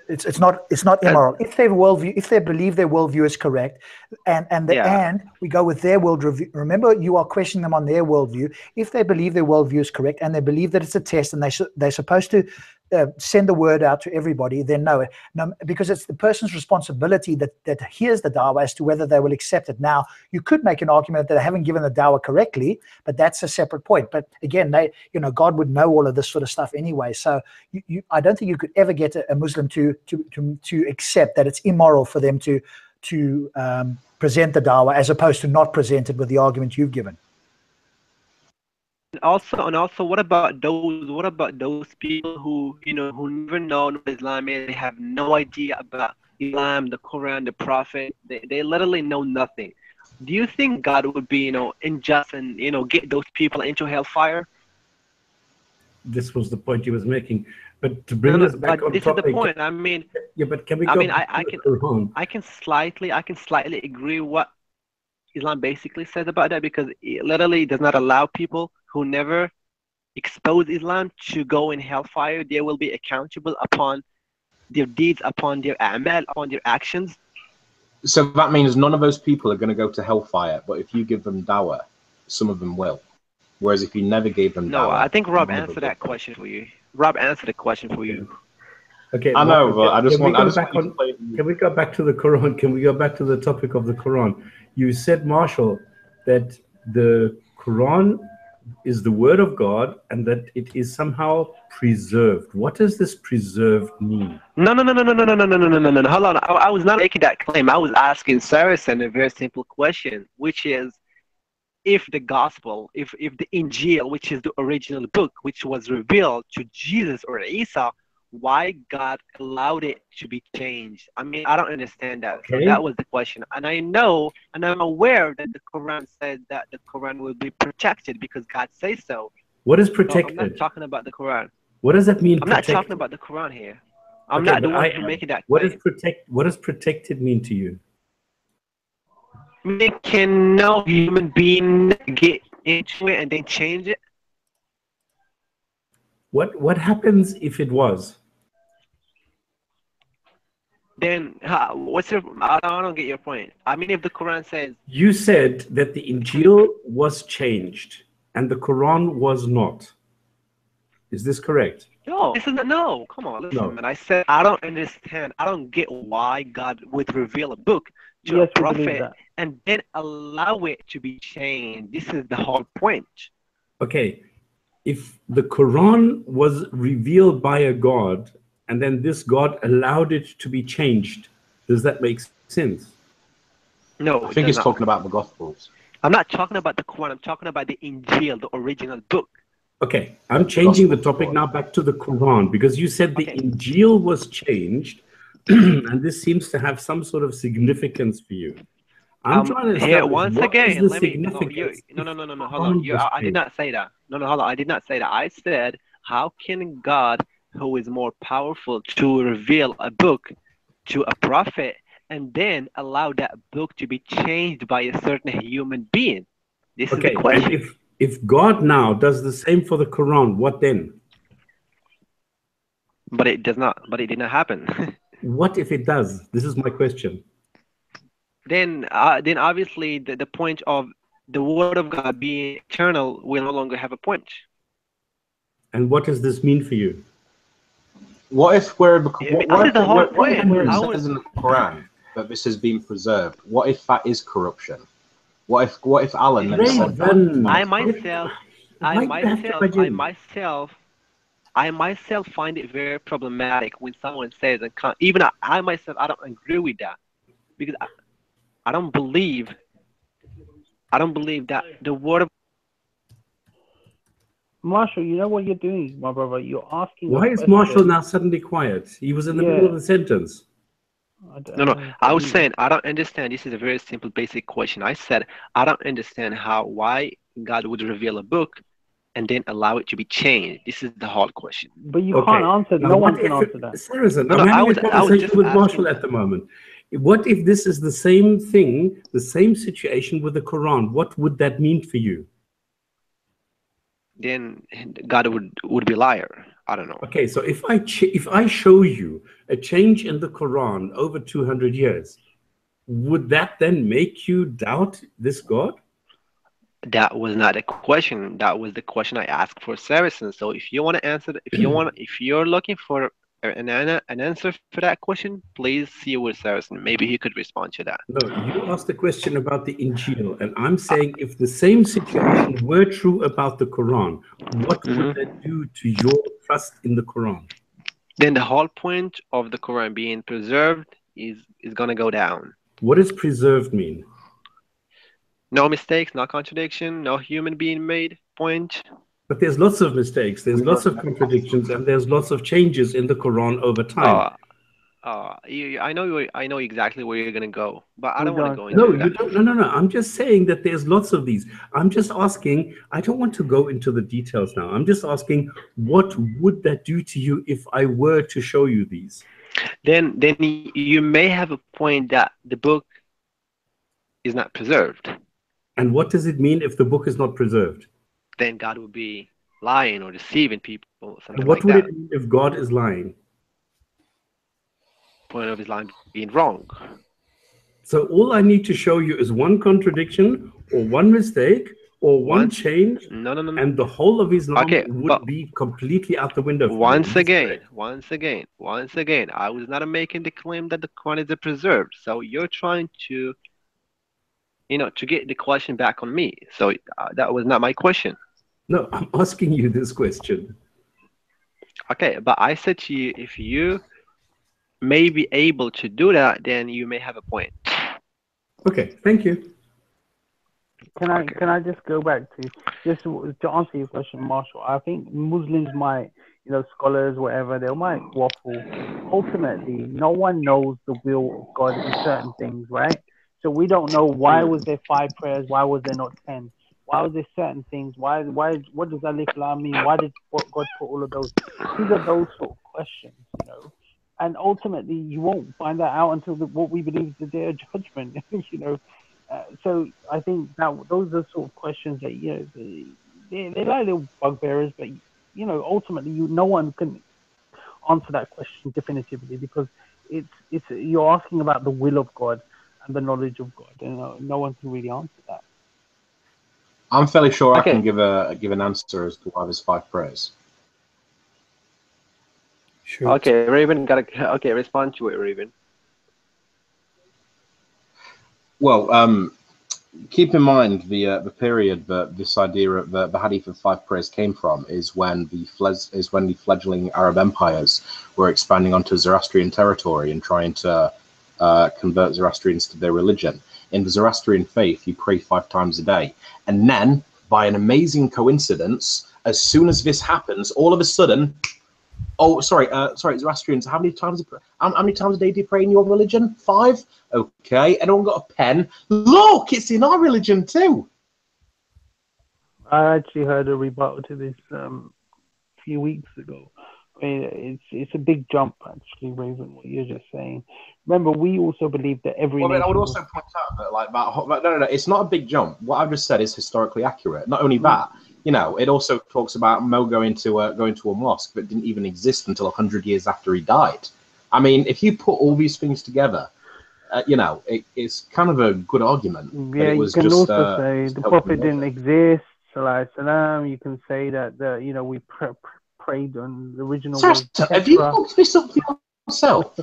It's not immoral. If their worldview, if they believe their worldview is correct, and we go with their worldview. Remember, you are questioning them on their worldview. If they believe their worldview is correct and they believe that it's a test and they're supposed to send the word out to everybody, then no, because it's the person's responsibility that hears the dawah as to whether they will accept it. Now, you could make an argument that they haven't given the dawah correctly, but that's a separate point. But again, God would know all of this sort of stuff anyway. So I don't think you could ever get a Muslim to accept that it's immoral for them to present the dawah as opposed to not present it with the argument you've given. And also, what about those people who who never know what Islam is? They have no idea about Islam, the Quran, the Prophet. They literally know nothing. Do you think God would be unjust and get those people into hellfire? This was the point he was making. But to bring us back on this topic, is the point. I mean, yeah, but can we go back to the Quran? I can slightly agree what Islam basically says about that, because it literally does not allow people who never expose Islam to go in hellfire. They will be accountable upon their deeds, upon their a'mal, upon their actions. So that means none of those people are going to go to hellfire, but if you give them dawah, some of them will. Whereas if you never gave them dawah... No, I think Rob answered that question for you. Rob answered the question for you. Okay, I know, but can we go back to the Quran? Can we go back to the topic of the Quran? You said, Marshall, that the Quran is the word of God and that it is somehow preserved. What does this preserved mean? No. Hold on. I was not making that claim. I was asking Saracen a very simple question, which is, if the gospel, if the Injil, which is the original book, which was revealed to Jesus or Isa, why God allowed it to be changed? I mean, I don't understand that. Okay. So that was the question. And I know, and I'm aware that the Quran said that the Quran will be protected because God says so. What is protected? So I'm not talking about the Quran. What does that mean? I'm not talking about the Quran here. I'm not the one who's making that claim. What does protected mean to you? Can no human being get into it and then change it? What happens if it was? Then what's your? I don't get your point. I mean, if the Quran says, you said that the Injil was changed and the Quran was not. Is this correct? No, this is no. Come on, listen, man. I said I don't understand. I don't get why God would reveal a book to a prophet and then allow it to be changed. This is the whole point. Okay, if the Quran was revealed by a God and then this God allowed it to be changed, does that make sense? No, I think he's talking about the Gospels. I'm not talking about the Quran. I'm talking about the Injil, the original book. Okay, I'm changing the topic now back to the Quran, because you said the Injil was changed, and this seems to have some sort of significance for you. I'm trying to here once again. Let me. No, hold on. I did not say that. No, hold on. I did not say that. I said, how can God, who is more powerful, to reveal a book to a prophet and then allow that book to be changed by a certain human being? This is the question. And if God now does the same for the Quran, what then? But it does not. But it did not happen. What if it does? This is my question. Then obviously the point of the word of God being eternal will no longer have a point. And what does this mean for you? What if we're the whole point. It says in the Quran that this has been preserved? What if that is corruption? What if Allah never said that? I myself find it very problematic when someone says, even I myself, I don't agree with that, because I don't believe that the word of Marshall, you know what you're doing, my brother? You're asking. Why is Marshall now suddenly quiet? He was in the middle of the sentence. I was saying I don't understand. This is a very simple, basic question. I said I don't understand why God would reveal a book and then allow it to be changed. This is the whole question. But you can't answer. No one can answer that. Saracen, I'm having a conversation with Marshall at the moment. What if this is the same thing, the same situation with the Quran? What would that mean for you? Then God would be a liar. I don't know. Okay, so if I show you a change in the Quran over 200 years, would that then make you doubt this God? That was not a question. That was the question I asked for Saracen. So if you want to answer, if you're looking for an answer for that question, please see with Saracen. Maybe he could respond to that. No, you asked a question about the Injil, and I'm saying if the same situation were true about the Quran, what would that do to your trust in the Quran? Then the whole point of the Quran being preserved is gonna go down. What does preserved mean? No mistakes, no contradiction, no human being made point. But there's lots of mistakes, there's lots of contradictions, and there's lots of changes in the Quran over time. I know exactly where you're gonna go, but I don't want to go No, into you that. don't. No. I'm just saying that there's lots of these. I'm just asking. I don't want to go into the details now. I'm just asking, what would that do to you if I were to show you these? Then you may have a point that the book is not preserved. And what does it mean if the book is not preserved? Then God would be lying or deceiving people, something And what like would that. it mean if God is lying? Point of his line being wrong. So all I need to show you is one contradiction or one mistake or one change, No. and the whole of Islam Okay, would be completely out the window. Once again, I was not making the claim that the Quran is preserved. So you're trying to, to get the question back on me. So that was not my question. No, I'm asking you this question. Okay, but I said to you, if you may be able to do that, then you may have a point. Okay, thank you. Can I just go back to answer your question, Marshall? I think Muslims might, scholars, whatever, they might waffle. Ultimately, no one knows the will of God in certain things, right? So we don't know why was there 5 prayers, why was there not 10? Why was there certain things? Why? What does Alif Lam mean? Why did God put all of those? These are those sort of questions, And ultimately, you won't find that out until what we believe is the Day of Judgment, So I think that those are sort of questions that they're like little bugbearers, but ultimately no one can answer that question definitively because it's you're asking about the will of God and the knowledge of God, and no one can really answer that. I'm fairly sure I can give an answer as to why there's 5 prayers. Shoot. Okay, Raven, respond to it, Raven. Well, keep in mind the period that this idea of the hadith of 5 prayers came from is when the fledgling Arab empires were expanding onto Zoroastrian territory and trying to convert Zoroastrians to their religion. In the Zoroastrian faith, you pray 5 times a day, and then by an amazing coincidence, as soon as this happens, all of a sudden, Zoroastrians, how many times a day do you pray in your religion? 5? Okay, anyone got a pen? Look, it's in our religion too. I actually heard a rebuttal to this a few weeks ago. I mean, it's a big jump, actually, Raven, what you're just saying. Remember, we also believe that every nation... I would also point out that, no, it's not a big jump. What I've just said is historically accurate. Not only that, it also talks about Mo going to a mosque that didn't even exist until 100 years after he died. I mean, if you put all these things together, it's kind of a good argument. Yeah, you can also say the Prophet didn't exist. Salam. You can say that we prayed on the original. Have you looked this up for yourself?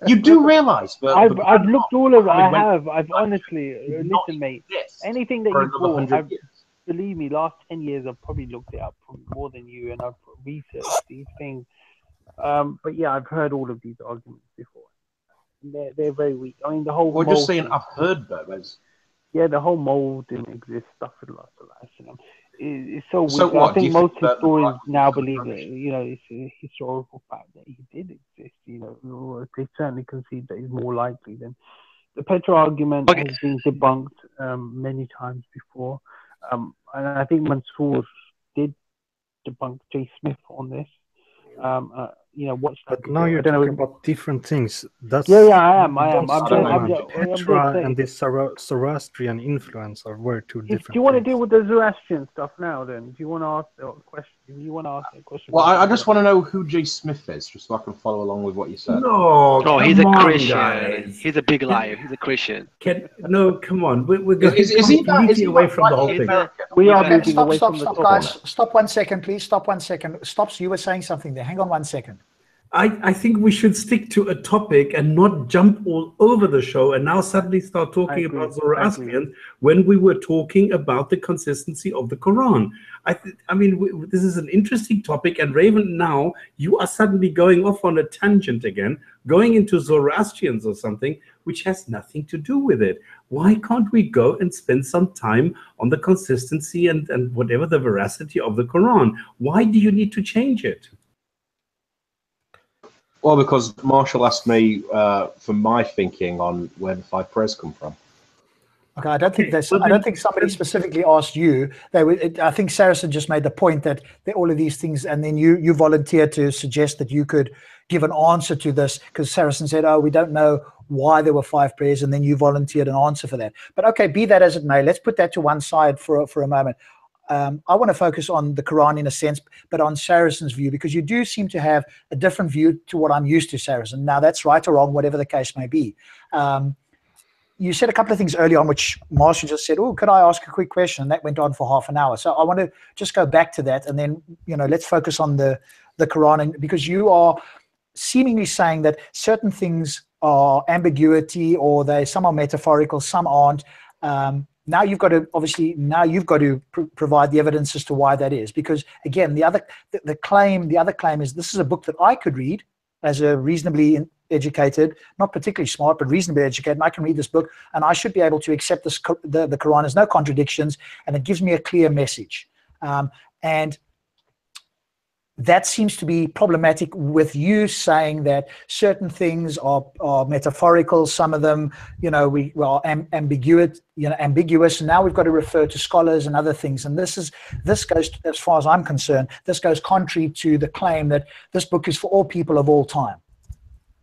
You do realise that I've looked all of it. I've honestly listen, mate. Anything that you brought, believe me, last 10 years I've probably looked it up more than you, and I've researched these things. But yeah, I've heard all of these arguments before. They're very weak. I mean, the whole. We're just saying I've heard those. Yeah, the whole mold didn't exist. Stuff with lots of life. It's so weak. So what, I think most historians now believe that it's a historical fact that he did exist. They certainly concede that he's more likely than the Petra argument has been debunked many times before. And I think Mansour did debunk J. Smith on this. what should But I do? now you're I don't talking know. about different things. That's I am. I'm Muhammad, just Petra saying. and the Zoroastrian influence are very two different Do you want to things. deal with the Zoroastrian stuff now? Then, if you want to ask a question, Well, I just want to know who J. Smith is, just so I can follow along with what you said. No, Oh, he's a come on, Christian. guys. He's a big liar. He's a Christian. No, come on. We're going Is he completely away from the whole He's thing. We are Okay, moving away from the topic. guys. Stop 1 second, please. Stop 1 second. Stops. You were saying something there. Hang on 1 second. I think we should stick to a topic and not jump all over the show and now suddenly start talking about Zoroastrians when we were talking about the consistency of the Quran. I mean, this is an interesting topic, and Raven, now you are suddenly going off on a tangent again, going into Zoroastrians or something which has nothing to do with it. Why can't we go and spend some time on the consistency and whatever the veracity of the Quran? Why do you need to change it? Well, because Marshall asked me for my thinking on where the 5 prayers come from. Okay, I don't think somebody specifically asked you. I think Saracen just made the point that all of these things, and then you volunteered to suggest that you could give an answer to this, because Saracen said, "Oh, we don't know why there were 5 prayers," and then you volunteered an answer for that. But okay, be that as it may, let's put that to one side for a moment. I want to focus on the Quran in a sense, but on Saracen's view, because you do seem to have a different view to what I'm used to, Saracen. Now, that's right or wrong, whatever the case may be. You said a couple of things early on, which Marshall just said, "Oh, could I ask a quick question?" And that went on for half an hour. So I want to just go back to that, and then let's focus on the Quran, and because you are seemingly saying that certain things are ambiguity, or some are metaphorical, some aren't. Now you've got to provide the evidence as to why that is, because again, the other claim is this is a book that I could read as a reasonably educated, not particularly smart, but reasonably educated, and I can read this book and I should be able to accept the Quran has no contradictions, and it gives me a clear message. And that seems to be problematic with you saying that certain things are metaphorical, some of them, are ambiguous, and now we've got to refer to scholars and other things. And this goes, as far as I'm concerned, this goes contrary to the claim that this book is for all people of all time.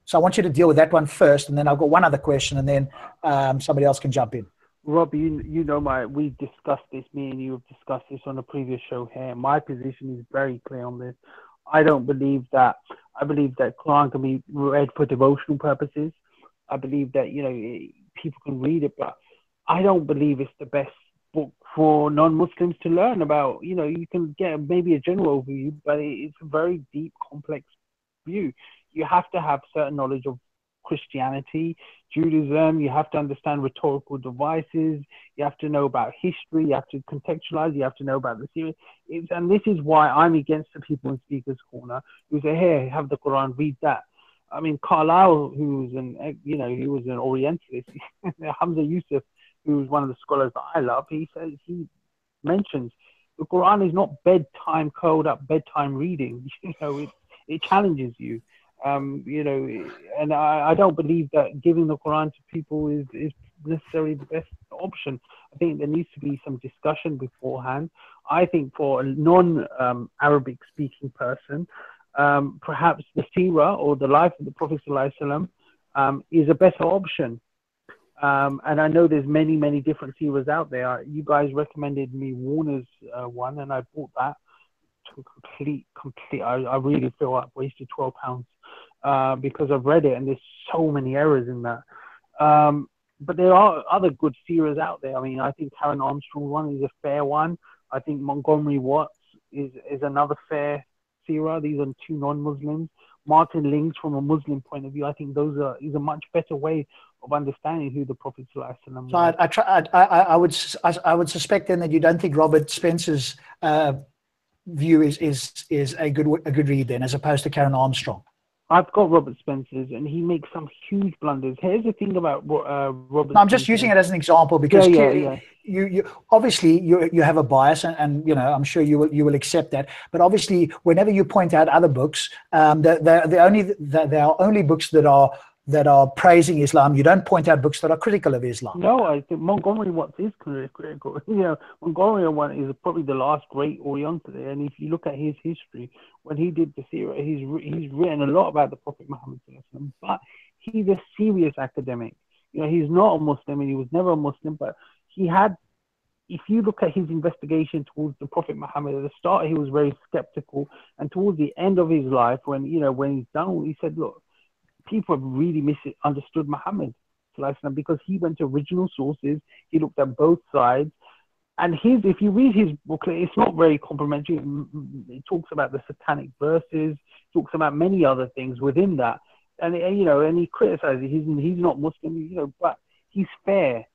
So I want you to deal with that one first, and then I've got one other question, and then somebody else can jump in. Rob, we've discussed this, me and you have discussed this on a previous show here. My position is very clear on this. I believe that Quran can be read for devotional purposes. I believe that, people can read it, but I don't believe it's the best book for non-Muslims to learn about. You can get maybe a general overview, but it's a very deep, complex view. You have to have certain knowledge of Christianity, Judaism. You have to understand rhetorical devices. You have to know about history. You have to contextualize. You have to know about the series. And this is why I'm against the people in Speaker's Corner who say, "Here, have the Quran, read that." I mean, Carlyle, he was an Orientalist. Hamza Yusuf, who was one of the scholars that I love, he mentions the Quran is not bedtime curled up bedtime reading. It challenges you. And I don't believe that giving the Quran to people is necessarily the best option. I think there needs to be some discussion beforehand. I think for a non-Arabic speaking person, perhaps the seerah or the life of the Prophet ﷺ is a better option. And I know there's many, many different seerahs out there. You guys recommended me Warner's one, and I bought that. I really feel I've wasted £12 because I've read it and there's so many errors in that. But there are other good seerahs out there. I mean, I think Karen Armstrong one is a fair one. I think Montgomery Watts is another fair seerah. These are two non-Muslims. Martin Lings, from a Muslim point of view, I think is a much better way of understanding who the Prophet ﷺ was. So I would suspect then that you don't think Robert Spencer's view is a good read then, as opposed to Karen Armstrong. I've got Robert Spencer's, and he makes some huge blunders. Here's the thing about Robert. No, I'm just using it as an example because clearly you obviously you have a bias, and I'm sure you will accept that. But obviously, whenever you point out other books, there are only books that are that are praising Islam. You don't point out books that are critical of Islam. No, I think Montgomery Watts is critical. You know, Montgomery Watts is probably the last great Orientalist, and if you look at his history, when he did the Sirah, he's written a lot about the Prophet Muhammad, but he's a serious academic. You know, he's not a Muslim, and he was never a Muslim, but he had. If you look at his investigation towards the Prophet Muhammad, at the start he was very skeptical, and towards the end of his life, when he's done, he said, "Look, people have really misunderstood Muhammad, because he went to original sources. He looked at both sides, and if you read his booklet, it's not very complimentary. It talks about the satanic verses, talks about many other things within that, and and he criticizes. He's not Muslim, but he's fair."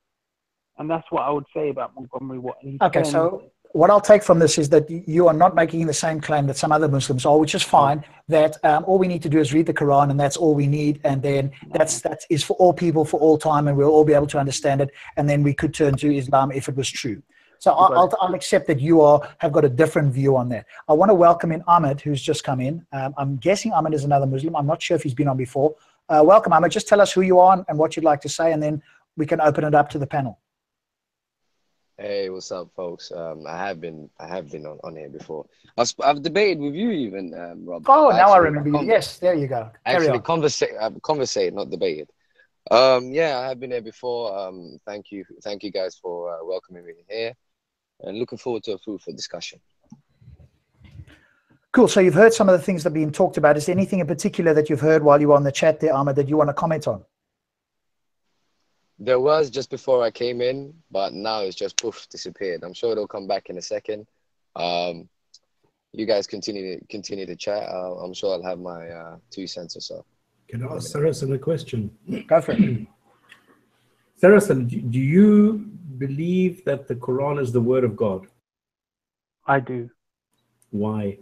And that's what I would say about Montgomery Watts. Okay, so what I'll take from this is that you are not making the same claim that some other Muslims are, which is fine. That all we need to do is read the Quran, and that's all we need. And then that is for all people for all time, and we'll all be able to understand it. And then we could turn to Islam if it was true. So I'll accept that you have got a different view on that. I want to welcome in Ahmed, who's just come in. I'm guessing Ahmed is another Muslim. I'm not sure if he's been on before. Welcome, Ahmed. Just tell us who you are and what you'd like to say, and then we can open it up to the panel. Hey, what's up, folks? I have been on here before. I've debated with you even, Rob. Oh, now I remember you. Yes, there you go. Actually, conversate, not debated. Yeah, I have been here before. Thank you guys for welcoming me here, and looking forward to a fruitful discussion. Cool. So you've heard some of the things that are being talked about. Is there anything in particular that you've heard while you were on the chat there, Ahmed, that you want to comment on? There was just before I came in, but now it's just poof, disappeared. I'm sure it'll come back in a second. You guys continue to chat. I'm sure I'll have my 2 cents or so. Can I ask Sarasan a question? Go for it. Sarasan, do you believe that the Quran is the word of God? I do. Why?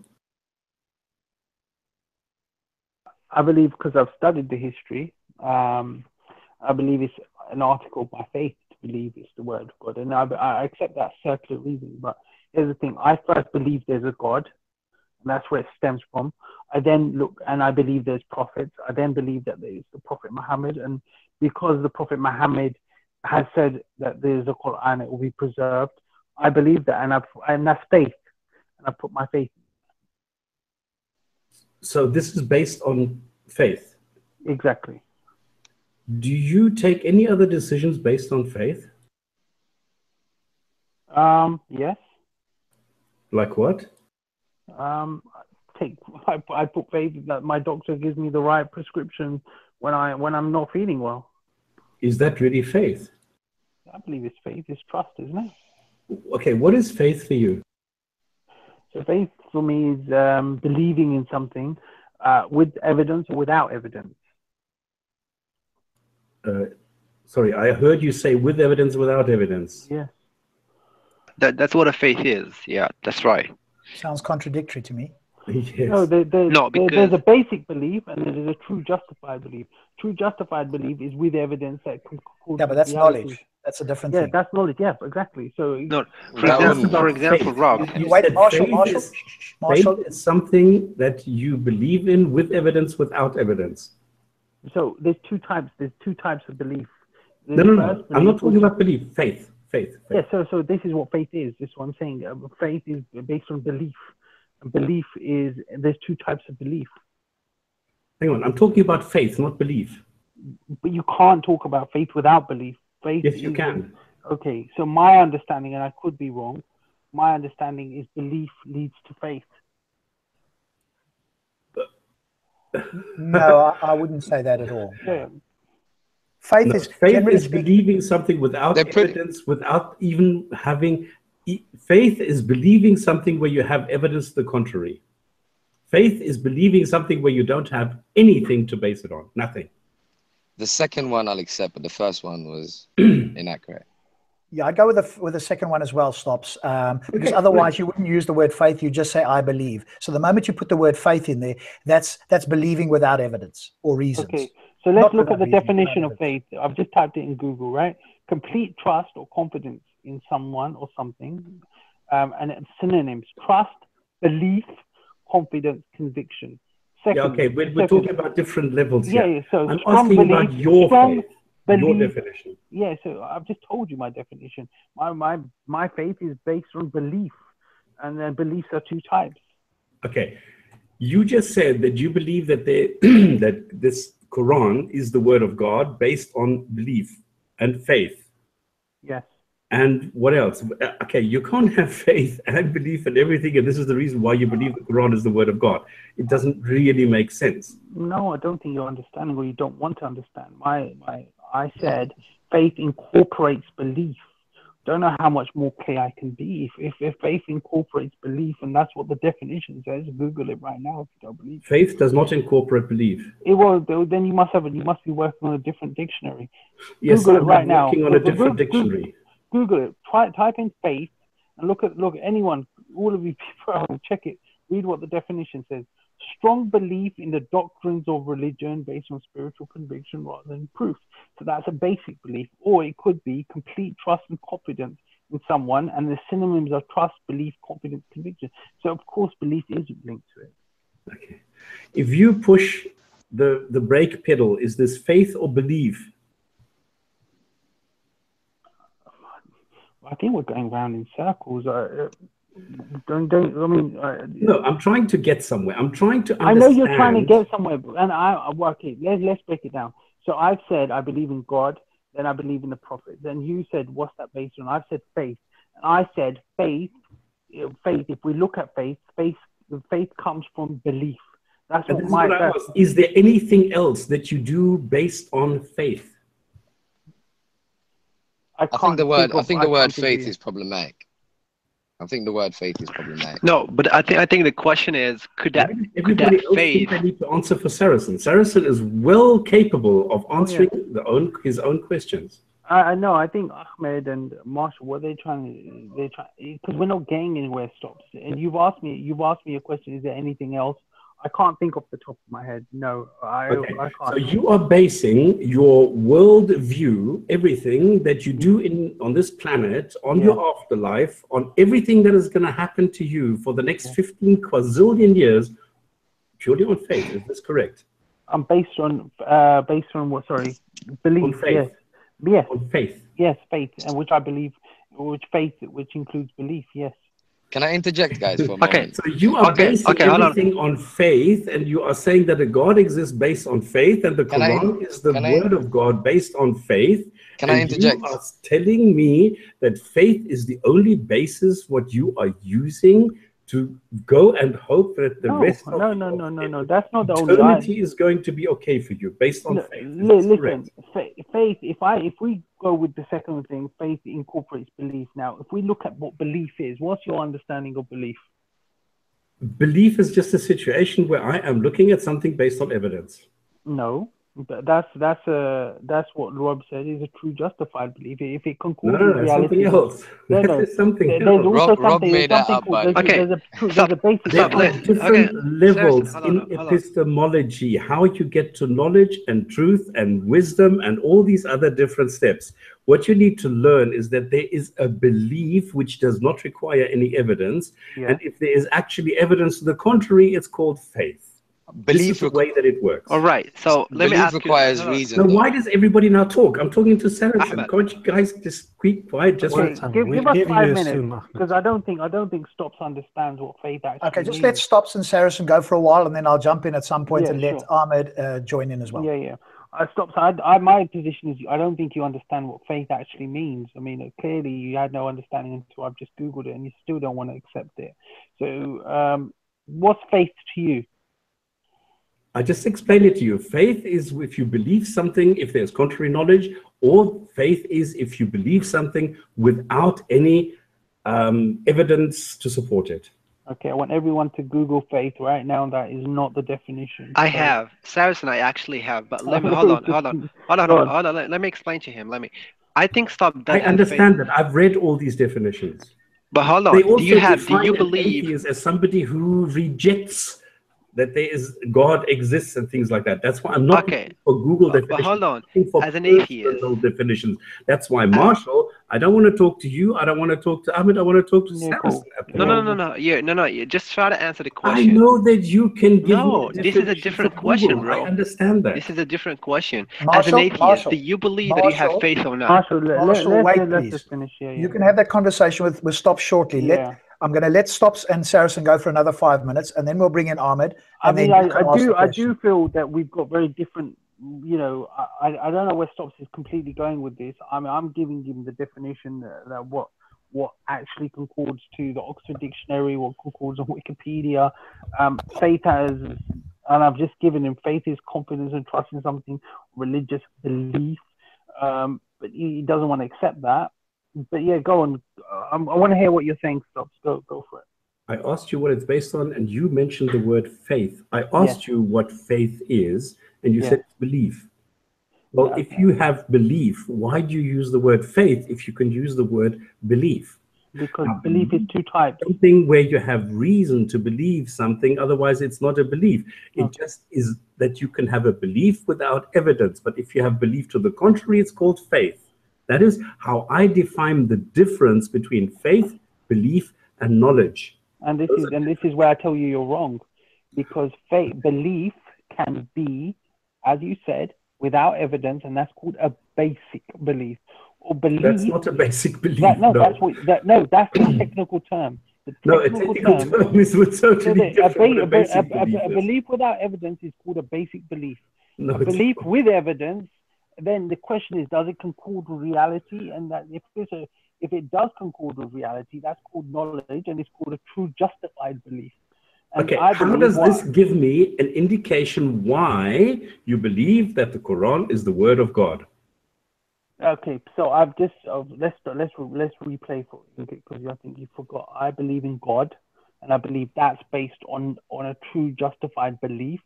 I believe because I've studied the history. I believe it's an article by faith to believe it's the word of God. And I accept that circular reason. But here's the thing. I first believe there's a God, and that's where it stems from. I then look and I believe there's prophets. I then believe that there's the Prophet Muhammad. And because the Prophet Muhammad has said that there's a Qur'an, it will be preserved, I believe that. And that's faith. And I put my faith in. So this is based on faith? Exactly. Do you take any other decisions based on faith? Yes. Like what? I put faith that my doctor gives me the right prescription when I'm not feeling well. Is that really faith? I believe it's faith. It's trust, isn't it? Okay, what is faith for you? So faith for me is believing in something with evidence or without evidence. Sorry, I heard you say with evidence, without evidence. Yeah. That's what a faith is. Yeah, that's right. Sounds contradictory to me. Yes. No, because there's a basic belief and there's a true justified belief. True justified belief is with evidence that can cause. Yeah, but that's reality. knowledge. That's a different Yeah, thing. that's knowledge. Yeah, exactly. So no, for example, Rob. Wait, Marshall, Faith is something that you believe in with evidence, without evidence. So there's two types. There's two types of belief. No. I'm not talking about belief. Faith. Yeah. So this is what faith is. This is what I'm saying. Faith is based on belief. Belief is there's two types of belief. Hang on. I'm talking about faith, not belief. But you can't talk about faith without belief. Faith. Yes, you can. Okay. So my understanding, and I could be wrong, my understanding is belief leads to faith. No, I wouldn't say that at all. Yeah. Faith is believing something without evidence, without even having. Faith is believing something where you have evidence to the contrary. Faith is believing something where you don't have anything to base it on. Nothing. The second one I'll accept, but the first one was inaccurate. Yeah, I go with the second one as well, Stops. Because otherwise you wouldn't use the word faith, you just say I believe. So the moment you put the word faith in there, that's believing without evidence or reasons. Okay, so let's look at the definition of faith. I've just typed it in Google, right? Complete trust or confidence in someone or something. And synonyms: trust, belief, confidence, conviction. Yeah, okay, we're talking about different levels here. Yeah, so I'm strong asking belief, about your strong faith, your belief. definition. Yeah, so I've just told you my definition. My faith is based on belief, and then beliefs are two types. Okay, you just said that you believe that that this Quran is the word of God based on belief and faith. Yes. And what else? Okay, you can't have faith and belief and everything, and this is the reason why you believe the Quran is the word of God. It doesn't really make sense. No, I don't think you're understanding, or you don't want to understand. I said faith incorporates belief. Don't know how much more clear I can be. If faith incorporates belief, and that's what the definition says, Google it right now if you don't believe it. Faith does not incorporate belief. Then you must be working on a different dictionary. Yes, Google it right I'm now. working on a different dictionary. Google it. Type in faith and look at anyone, all of you people, check it. Read what the definition says. Strong belief in the doctrines of religion based on spiritual conviction rather than proof. So that's a basic belief, or it could be complete trust and confidence in someone, and the synonyms are trust, belief, confidence, conviction. So of course, belief is linked to it. Okay. If you push the brake pedal, is this faith or belief? I think we're going round in circles. No, I'm trying to get somewhere. I'm trying to understand. I know you're trying to get somewhere, and okay, let's break it down. So I've said I believe in God, then I believe in the prophet. Then you said, what's that based on? I've said faith, and I said faith. If we look at faith comes from belief. That's what I asked. Is there anything else that you do based on faith? I think the word faith is problematic. I think the word faith is problematic. No, but I think the question is, could that faith? I need to answer for Saracen. Saracen is well capable of answering his own questions. No, I think Ahmed and Marshall, what they're trying, because we're not getting anywhere. Stops. And you've asked me a question. Is there anything else? I can't think off the top of my head. No, I can't. So you are basing your world view, everything that you do on this planet, on your afterlife, on everything that is going to happen to you for the next 15 quadrillion years, purely on faith. Is this correct? I'm based on what? Sorry, belief. On faith. Yes. On faith. Yes, faith, and which I believe, which includes belief. Yes. Can I interject, guys, for a moment? Okay, so you are basing everything on faith, and you are saying that a God exists based on faith, and the Quran is the word of God based on faith. Can I interject? You are telling me that faith is the only basis what you are using to go and hope that the rest of no. That's not the only. Eternity is going to be okay for you based on faith. Listen, faith. If we go with the second thing, faith incorporates belief. Now, if we look at what belief is, what's your understanding of belief? Belief is just a situation where I am looking at something based on evidence. No. That's what Rob said is a true justified belief. If it concords with Something reality, else. There's also Rob made that up. There's a basic. There are different levels in epistemology, how you get to knowledge and truth and wisdom and all these other different steps. What you need to learn is that there is a belief which does not require any evidence, and if there is actually evidence to the contrary, it's called faith. Belief is the way that it works. All right, so let me ask you. Requires reason. Now, why does everybody now talk? I'm talking to Saracen. Can't you guys just keep quiet? Just give us 5 minutes, because I don't think Stops understands what faith actually Okay, just means. let Stops and Saracen go for a while, and then I'll jump in at some point and let Ahmed join in as well. Yeah. Stops. My position is I don't think you understand what faith actually means. I mean, clearly you had no understanding until I've just Googled it, and you still don't want to accept it. So, what's faith to you? I just explained it to you. Faith is if you believe something, if there's contrary knowledge, or faith is if you believe something without any evidence to support it. Okay, I want everyone to Google faith right now. That is not the definition. I have. Saracen, I actually have. But let me hold on. Let me explain to him. I think I understand that. I've read all these definitions. But hold on. Do you believe as somebody who rejects that there is God exists and things like that. That's why I'm not Okay, looking for Google but definitions. hold on. I'm looking for As an atheist, personal definitions. That's why, Marshall, I don't want to talk to you. I don't want to talk to Ahmed. I want to talk to Yeah, Saracen. cool. at the no, no, moment. no, no, no. Yeah, no, no. You just try to answer the I question. know that you can give me No, the this is a definitions different of question, Google. bro. I understand that. This is a different question. As an Marshall, atheist, Marshall, do you believe that you have Marshall, faith or not? Marshall, Marshall, wait, let's please. just finish here. You Yeah. can have that conversation with Stops shortly. Yeah. I'm going to let Stops and Saracen go for another 5 minutes, and then we'll bring in Ahmed. I And mean, then you can ask the I question. do feel that we've got very different. You know, I don't know where Stops is completely going with this. I mean, I'm giving him the definition that what actually concords to the Oxford Dictionary, what concords on Wikipedia. Faith has, and I've just given him, faith is confidence and trust in something, religious belief. But he doesn't want to accept that. But yeah, go on. I want to hear what you're saying, Stops. Go for it. I asked you what it's based on, and you mentioned the word faith. I asked you what faith is, and you said it's belief. Well, if you have belief, why do you use the word faith if you can use the word belief? Because belief is two types. Something where you have reason to believe something, otherwise it's not a belief. It just is that you can have a belief without evidence. But if you have belief to the contrary, it's called faith. That is how I define the difference between faith, belief, and knowledge. And this is where I tell you you're wrong, because belief can be, as you said, without evidence, and that's called a basic belief. Or belief. That's not a basic belief. That's the technical term. The technical term is totally different. A belief without evidence is called a basic belief. No, a belief with evidence, then the question is, does it concord with reality? And that if it does concord with reality, that's called knowledge, and it's called a true justified belief. And okay, how does this give me an indication why you believe that the Quran is the word of God? Okay, so I've just let's replay for you, because I think you forgot. I believe in God, and I believe that's based on a true justified belief.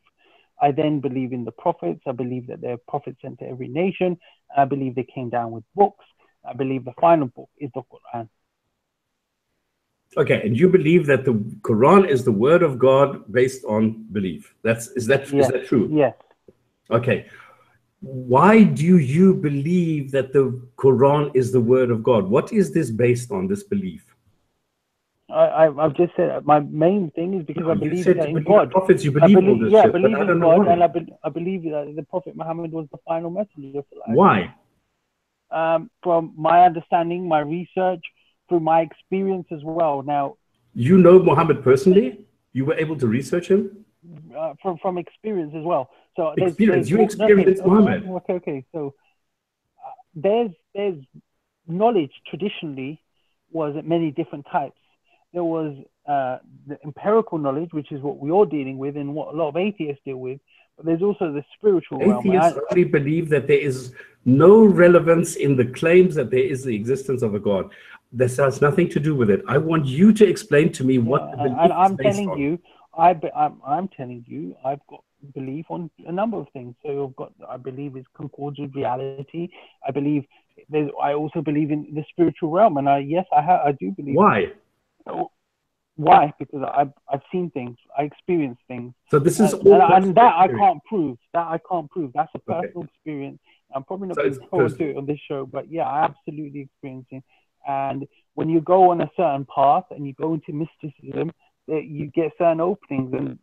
I then believe in the prophets. I believe that they're prophets sent to every nation. I believe they came down with books. I believe the final book is the Quran. Okay, and you believe that the Quran is the word of God based on belief. Is that true? Yes. Okay. Why do you believe that the Quran is the word of God? What is this based on, this belief? I've just said my main thing is because I believe that in God. Prophets, you believe all this shit, I believe but I don't in know God, why. and I believe that the Prophet Muhammad was the final messenger for life. Why? From my understanding, my research, through my experience as well. Now, you know Muhammad personally? You were able to research him? From experience as well. So you experienced Muhammad. Okay. So there's knowledge traditionally was many different types. There was the empirical knowledge, which is what we're all dealing with and what a lot of atheists deal with. But there's also the spiritual realm. Atheists only believe that there is no relevance in the claims that there is the existence of a God. This has nothing to do with it. I want you to explain to me what the belief and I'm is based telling on. you, I'm telling you, I've got belief on a number of things. So I believe it's concords with reality. I also believe in the spiritual realm, and I do believe. Why? Why? Because I've seen things, I experienced things. So this is and that I can't prove. That's a personal experience. I'm probably not going to go into it on this show, but yeah, I absolutely experienced it. And when you go on a certain path and you go into mysticism, you get certain openings,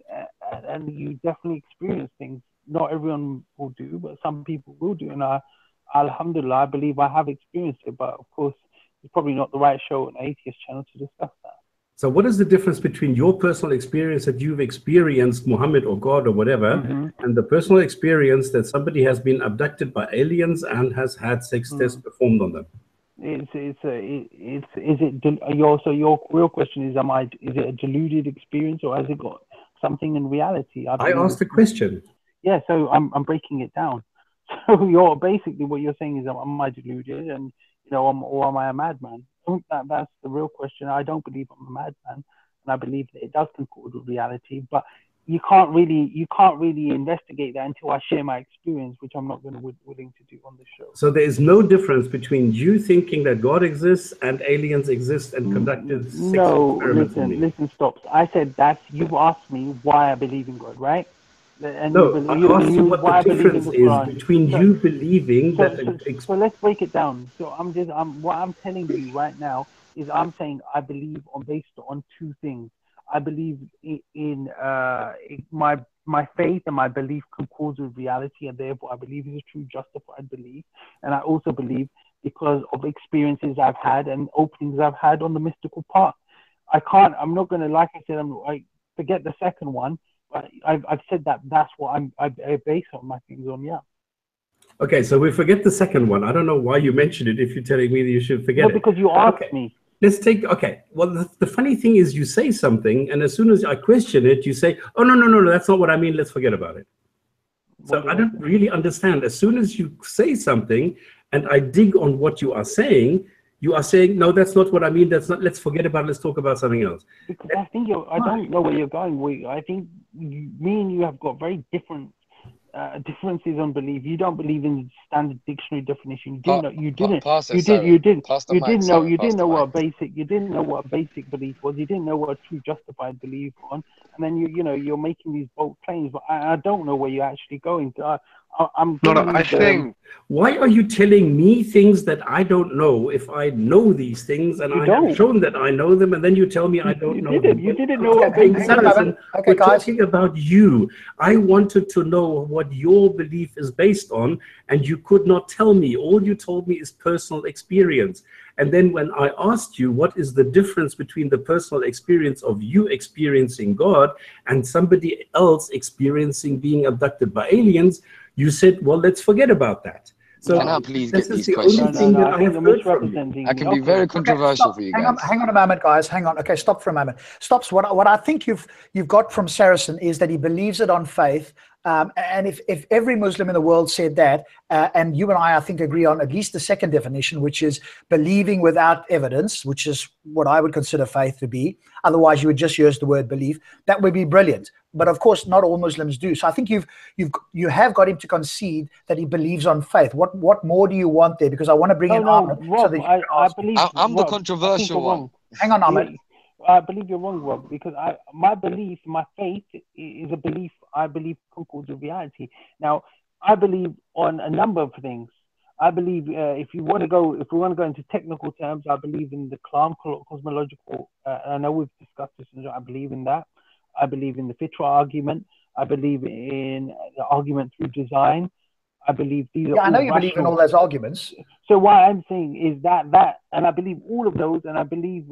and you definitely experience things. Not everyone will do, but some people will do. And alhamdulillah, I believe I have experienced it. But of course, it's probably not the right show on Atheist Channel to discuss that. So what is the difference between your personal experience that you've experienced Muhammad or God or whatever, and the personal experience that somebody has been abducted by aliens and has had sex tests performed on them? Your real question is it a deluded experience, or has it got something in reality? I asked a question. Yeah, so I'm breaking it down. So you're basically, what you're saying is, am I deluded, and or am I a madman? I think that's the real question. I don't believe I'm a madman, and I believe that it does concord with reality. But you can't really investigate that until I share my experience, which I'm not going to willing to do on the show. So there is no difference between you thinking that God exists and aliens exist and conducted sex experiments on me. Listen, stops. I said that you've asked me why I believe in God, right? And no, I asked you what the difference is between you believing that. So let's break it down. So what I'm telling you right now is I'm saying I believe based on two things. I believe in my faith and my belief concords with reality, and therefore I believe it's a true justified belief. And I also believe because of experiences I've had and openings I've had on the mystical path. I'm not going to, like I said, I forget the second one. I've said that's what I base on my things on, yeah. Okay, so we forget the second one. I don't know why you mentioned it if you're telling me that you should forget it. Because you asked me. Let's take, okay, well, the funny thing is you say something, and as soon as I question it, you say, oh, no, that's not what I mean, let's forget about it. So I don't really understand. As soon as you say something, and I dig on what you are saying, no, that's not what I mean. That's not. Let's forget about it. Let's talk about something else. Because I think I don't know where you're going. I think me and you have got very different differences on belief. You don't believe in the standard dictionary definition. You didn't know what a basic belief was. You didn't know what a true justified belief was. And then you're making these bold claims, but I don't know where you're actually going. I think. Why are you telling me things that I don't know if I know these things and I have shown that I know them, and then you tell me I don't know them? You didn't know what we're talking about you. I wanted to know what your belief is based on, and you could not tell me. All you told me is personal experience. And then when I asked you what is the difference between the personal experience of you experiencing God and somebody else experiencing being abducted by aliens, you said, well, let's forget about that. So can I please this get is these the questions? only thing that I have heard from you. I can be very controversial for you guys. Hang on a moment, guys. Hang on. Okay, stop for a moment. Stops. What I think you've got from Saracen is that he believes it on faith. And if every Muslim in the world said that, and you and I think, agree on at least the second definition, which is believing without evidence, which is what I would consider faith to be. Otherwise, you would just use the word belief. That would be brilliant. But of course, not all Muslims do. So I think you have got him to concede that he believes on faith. What more do you want there? Because I want to bring in Ahmed. Rob, I believe I'm the controversial one. Hang on, Ahmed. I believe you're wrong, Rob, because my belief, my faith is a belief I believe concords with reality. Now, I believe on a number of things. I believe if we want to go into technical terms, I believe in the Kalam cosmological. I know we've discussed this. I believe in that. I believe in the Fitra argument. I believe in the argument through design. I believe these are all I know you rational. believe in all those arguments. So what I'm saying is that, and I believe all of those, and I believe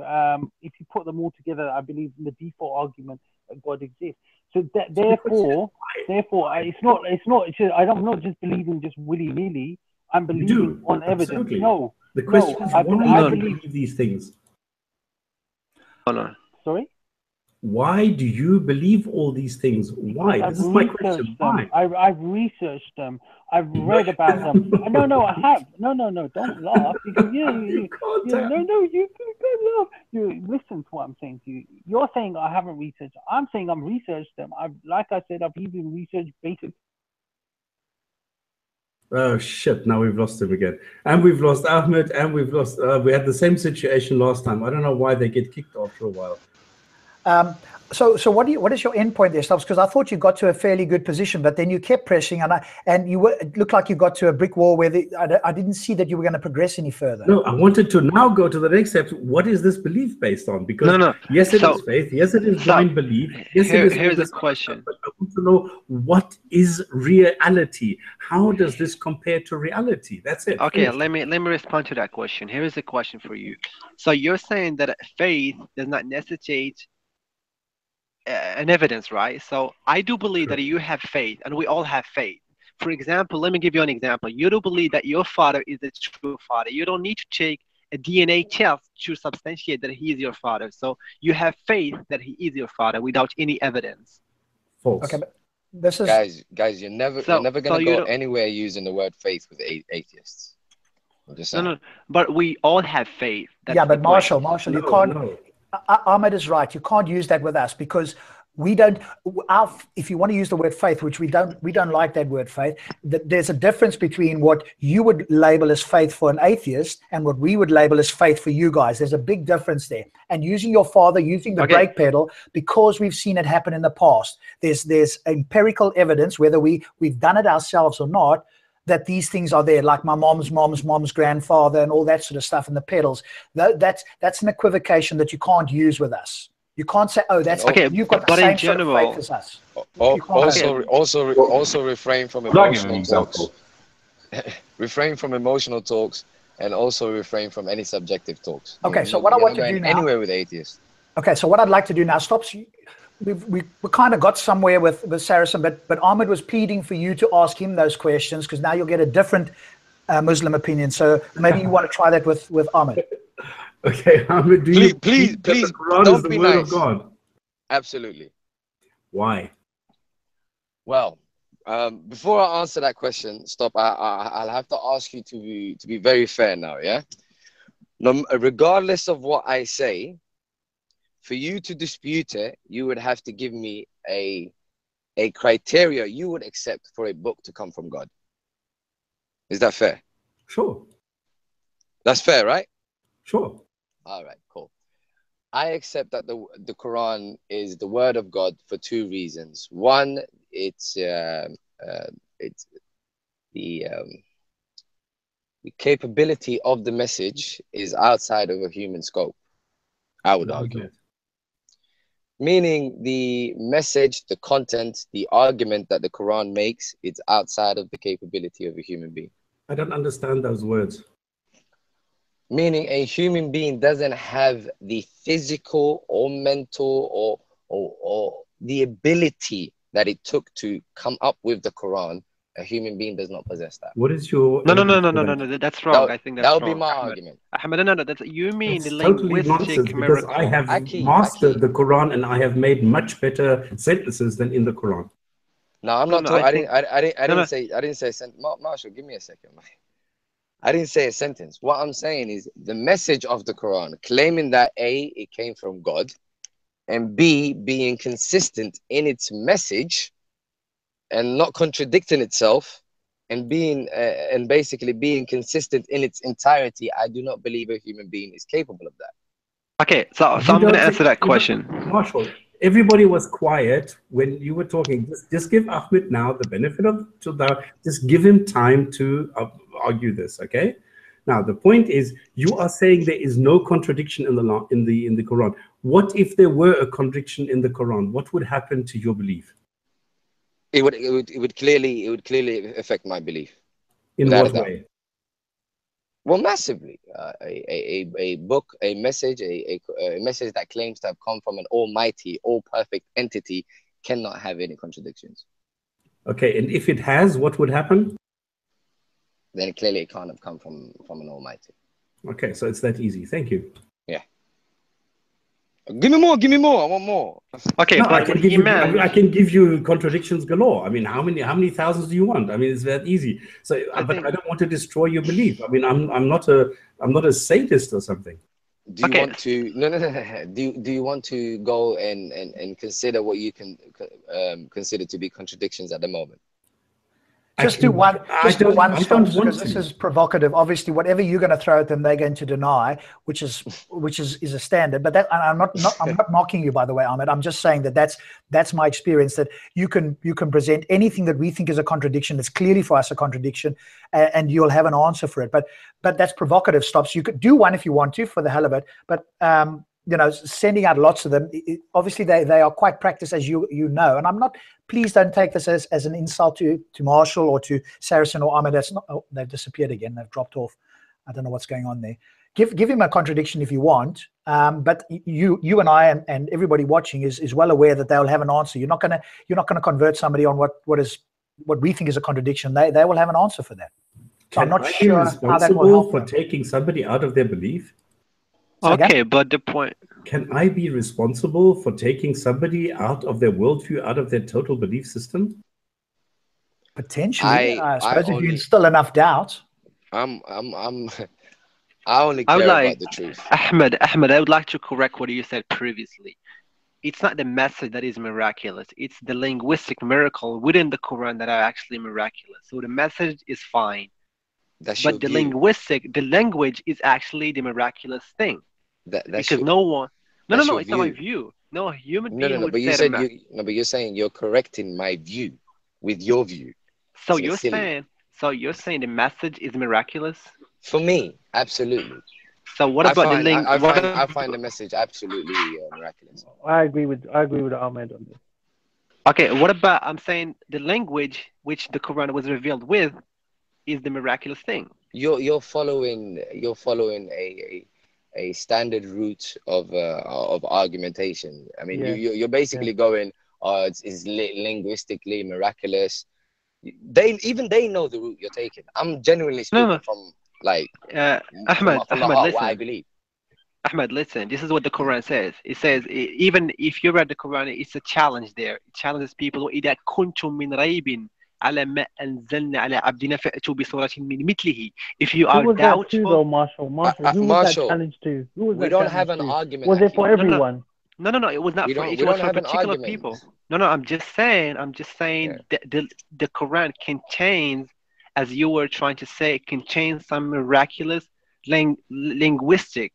if you put them all together, I believe in the default argument that God exists. So therefore, it's not. I'm not just believing just willy-nilly. I'm believing on evidence. Absolutely. No, the question is, why do you believe these things? Sorry. Why do you believe all these things? Why? This is my question. Why? I've researched them. I've read about them. No, I have. No, don't laugh. Because you can't laugh. You listen to what I'm saying to you. You're saying I haven't researched. I'm saying I've researched them. Like I said, I've even researched basic. Oh shit, now we've lost him again. And we've lost Ahmed, and we've lost, we had the same situation last time. I don't know why they get kicked after a while. So what is your end point there, Stubbs? Because I thought you got to a fairly good position, but then you kept pressing, and it looked like you got to a brick wall where I didn't see that you were going to progress any further. No, I wanted to now go to the next step. What is this belief based on? Because yes, it is faith. Yes, it is blind belief. Yes, here's the question. But I want to know, what is reality? How does this compare to reality? That's it. Okay, let me respond to that question. Here is a question for you. So you're saying that faith does not necessitate an evidence, right? So I do believe that you have faith, and we all have faith. For example, let me give you an example. You do believe that your father is the true father. You don't need to take a DNA test to substantiate that he is your father. So you have faith that he is your father without any evidence. False. Okay, but this is guys, you're never gonna go anywhere using the word faith with atheists. I'm just saying. No, but we all have faith. That's but Marshall, you can't. No. Ahmed is right. You can't use that with us because We don't. If you want to use the word faith, which we don't like that word faith. There's a difference between what you would label as faith for an atheist and what we would label as faith for you guys. There's a big difference there. And using your father, using the brake pedal, because we've seen it happen in the past. There's empirical evidence, whether we've done it ourselves or not, that these things are there, like my mom's grandfather and all that sort of stuff, and the pedals. That's an equivocation that you can't use with us. You can't say, "Oh, that's okay." You've got the same sort of faith as us. Also refrain from emotional talks. Refrain from emotional talks, and also refrain from any subjective talks. Okay, so what I want to do now, anywhere with atheists. Okay, so what I'd like to do now, stops. We kind of got somewhere with Saracen, but Ahmed was pleading for you to ask him those questions, because now you'll get a different Muslim opinion. So maybe you want to try that with Ahmed. Okay, Ahmed, please, the Quran is the word of God? Absolutely. Why? Well, before I answer that question, stop. I'll have to ask you to be very fair now. Yeah. No, regardless of what I say, for you to dispute it, you would have to give me a criteria you would accept for a book to come from God. Is that fair? Sure. That's fair, right? Sure. All right, cool. I accept that the Quran is the word of God for two reasons. One, it's the capability of the message is outside of a human scope, I would argue. Meaning the message, the content, the argument that the Quran makes, it's outside of the capability of a human being. I don't understand those words. Meaning a human being doesn't have the physical or mental or the ability that it took to come up with the Quran. A human being does not possess that. What is your... No, that's wrong. I think that's wrong. That would be my argument. Ahmed, no, that's, you mean that's the totally linguistic nonsense, because I have mastered the Quran and I have made much better sentences than in the Quran. No, I'm not talking. I didn't say sentence. Marshall, give me a second, mate. I didn't say a sentence. What I'm saying is the message of the Quran, claiming that A, it came from God, and B, being consistent in its message and not contradicting itself, and basically being consistent in its entirety. I do not believe a human being is capable of that. Okay, so I'm going to answer that question. Marshall, everybody was quiet when you were talking. Just give Ahmed now the benefit of the doubt. Just give him time to argue this, okay? Now the point is, you are saying there is no contradiction in the Quran. What if there were a contradiction in the Quran? What would happen to your belief? It would clearly affect my belief. In what way? Well, massively. A book, a message that claims to have come from an almighty, all-perfect entity cannot have any contradictions. Okay, and if it has, what would happen? Then clearly it can't have come from an almighty. Okay, so it's that easy. Thank you. Yeah. Give me more. I want more. Okay, no, but I can give you contradictions galore. I mean, how many thousands do you want? I mean, it's that easy. So, but I don't want to destroy your belief. I mean, I'm not a sadist or something. Do you want to? No. Do you want to go and consider what you can consider to be contradictions at the moment? Just do one. Just do one stop, because this is provocative. Obviously, whatever you're going to throw at them, they're going to deny, which is a standard. But I'm not mocking you, by the way, Ahmed. I'm just saying that's my experience. That you can present anything that we think is a contradiction. That's clearly for us a contradiction, and you'll have an answer for it. But that's provocative stops. You could do one if you want to, for the hell of it. But sending out lots of them. Obviously, they are quite practiced, as you know. And I'm not. Please don't take this as an insult to Marshall or to Saracen or Ahmed. That's not. Oh, they've disappeared again. They've dropped off. I don't know what's going on there. Give him a contradiction if you want. But you and I and everybody watching is well aware that they'll have an answer. You're not gonna convert somebody on what we think is a contradiction. They will have an answer for that. So I'm not sure how that will help for taking somebody out of their belief. Okay, but the point... Can I be responsible for taking somebody out of their worldview, out of their total belief system? Potentially. I suppose if you instill enough doubt. I only care about the truth. Ahmed, I would like to correct what you said previously. it's not the message that is miraculous. It's the linguistic miracle within the Quran that are actually miraculous. So the message is fine, That's but your the view. the language is actually the miraculous thing. That's Because your, no one, no, that's your it's not my view. view. No human No, no, being no. would But you say said but you're saying you're correcting my view with your view. So So it's silly. you're saying the message is miraculous. For me, absolutely. So what about the ling? I find the message absolutely miraculous. I agree with Ahmed on this. Okay, what about I'm saying the language which the Quran was revealed with is the miraculous thing. You're following a standard route of argumentation. I mean, Yeah. you're basically going, oh, it's linguistically miraculous. They know the route you're taking. I'm genuinely speaking No. from like Ahmed, from the heart, listen. what I believe. Ahmed, listen. This is what the Quran says. It says even if you read the Quran, it's a challenge there. It challenges people. إذا كنتم من ريب على ما أنزلنا على عبدنا فأتوا بسورة من مثله. If you are Who was that to, though, doubtful, Marshall? Who was that challenge to? Who was we that don't challenge have an to? argument. Was it for everyone? No. It was not for. It we was don't for have an particular argument. people. No. I'm just saying. Yeah. The Quran contains, as you were trying to say, it contains some miraculous linguistic.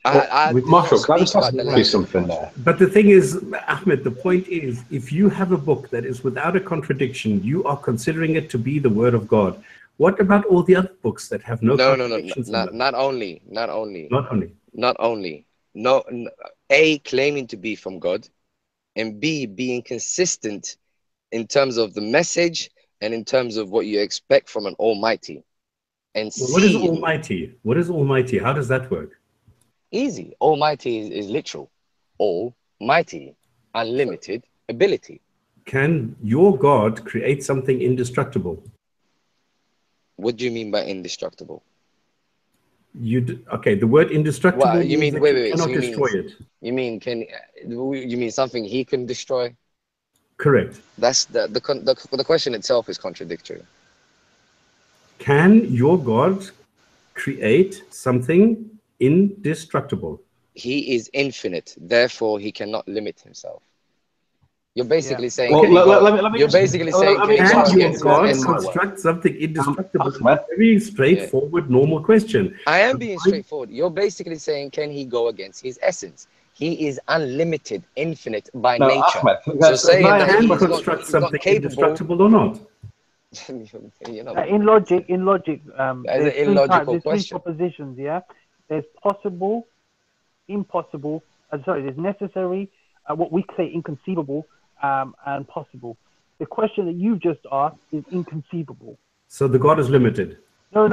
Marshall, can I just ask you something there? But the thing is, Ahmed, the point is, if you have a book that is without a contradiction, you are considering it to be the word of God. What about all the other books that have no contradictions? Not only. A, claiming to be from God, and B, being consistent in terms of the message and in terms of what you expect from an Almighty. And well, what is Almighty? What is Almighty? How does that work? Easy. Almighty is literal. Almighty, unlimited ability. Can your God create something indestructible? What do you mean by indestructible? Okay, the word indestructible. Well, you mean wait. Cannot destroy it. You mean something he can destroy? Correct. That's the question itself is contradictory. Can your God create something indestructible? He is infinite, therefore he cannot limit himself. You're basically saying. Well, you're basically saying, can your God construct something indestructible? Very straightforward, normal question. I am being straightforward. You're basically saying, can he go against his essence? He is unlimited, infinite by nature. Ahmed, so saying that can he's construct something capable, indestructible or not? In logic, there's illogical three propositions. Yeah, there's possible, impossible. There's necessary, what we say inconceivable, and possible. The question that you just asked is inconceivable. So the God is limited. No,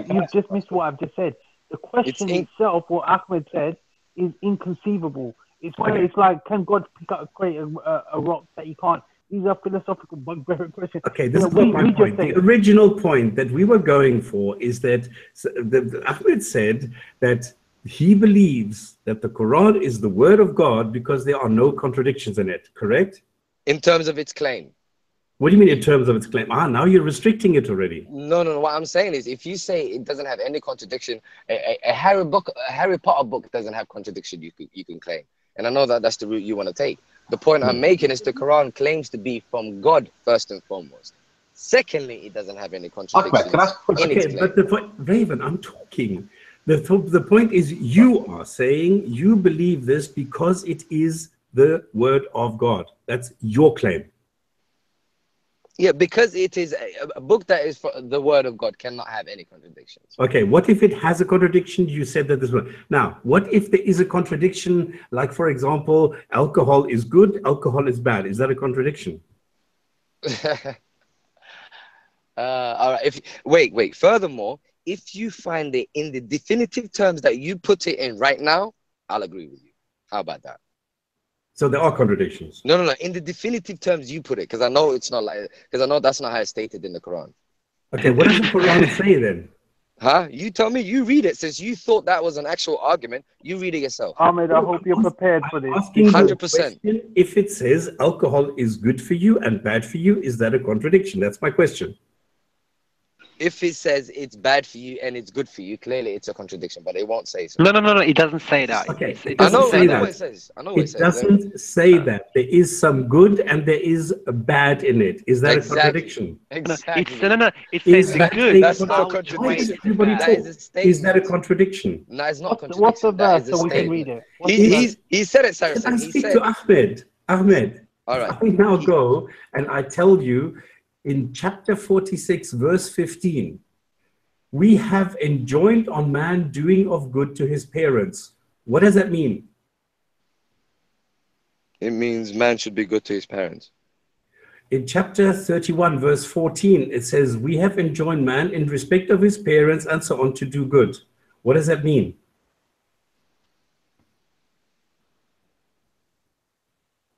you've just missed what I've just said. The question itself, what Ahmed said, is inconceivable. It's like, can God create a rock that he can't? These are philosophical bugbear questions. Okay, this is not my point. The original point that we were going for is that Ahmed said that he believes that the Quran is the word of God because there are no contradictions in it, correct? In terms of its claim. What do you mean in terms of its claim? Now you're restricting it already. No. What I'm saying is, if you say it doesn't have any contradiction, a Harry Potter book doesn't have contradiction, you can claim. And I know that that's the route you want to take. The point I'm making is the Quran claims to be from God first and foremost. Secondly, it doesn't have any contradictions. Okay, but the point, Raven, I'm talking. The point is, you are saying you believe this because it is the word of God. That's your claim. Yeah, because it is a book that is for the word of God cannot have any contradictions. Okay, what if it has a contradiction? You said that this one. Now, what if there is a contradiction? Like, for example, alcohol is good, alcohol is bad. Is that a contradiction? All right. Wait. Furthermore, if you find it in the definitive terms that you put it in right now, I'll agree with you. How about that? So there are contradictions. No. In the definitive terms you put it, because I know it's not like, because I know that's not how it's stated in the Quran. Okay, what does the Quran say then? Huh? You tell me. You read it. Since you thought that was an actual argument, you read it yourself. Ahmed, I hope you're prepared for this. 100%. If it says alcohol is good for you and bad for you, is that a contradiction? That's my question. if it says it's bad for you and it's good for you, clearly it's a contradiction, but it won't say so. No. It doesn't say that. Okay, It it I doesn't know, say I know that. what it says. I know what it It says. doesn't say that. There is some good and there is a bad in it. Is that a contradiction? Exactly. No. It Is says the that good. a That's not a outweighs contradiction. the Everybody bad. That is a statement. Is that a contradiction? No, it's not a What's the contradiction. That verse is a so we can read statement. it? What's the verse? He said it, Can I Saracen. He speak said, to Ahmed? Ahmed, all right. I now go and I tell you in chapter 46, verse 15, we have enjoined on man doing of good to his parents. What does that mean? It means man should be good to his parents. In chapter 31, verse 14, it says, we have enjoined man in respect of his parents and so on to do good. What does that mean?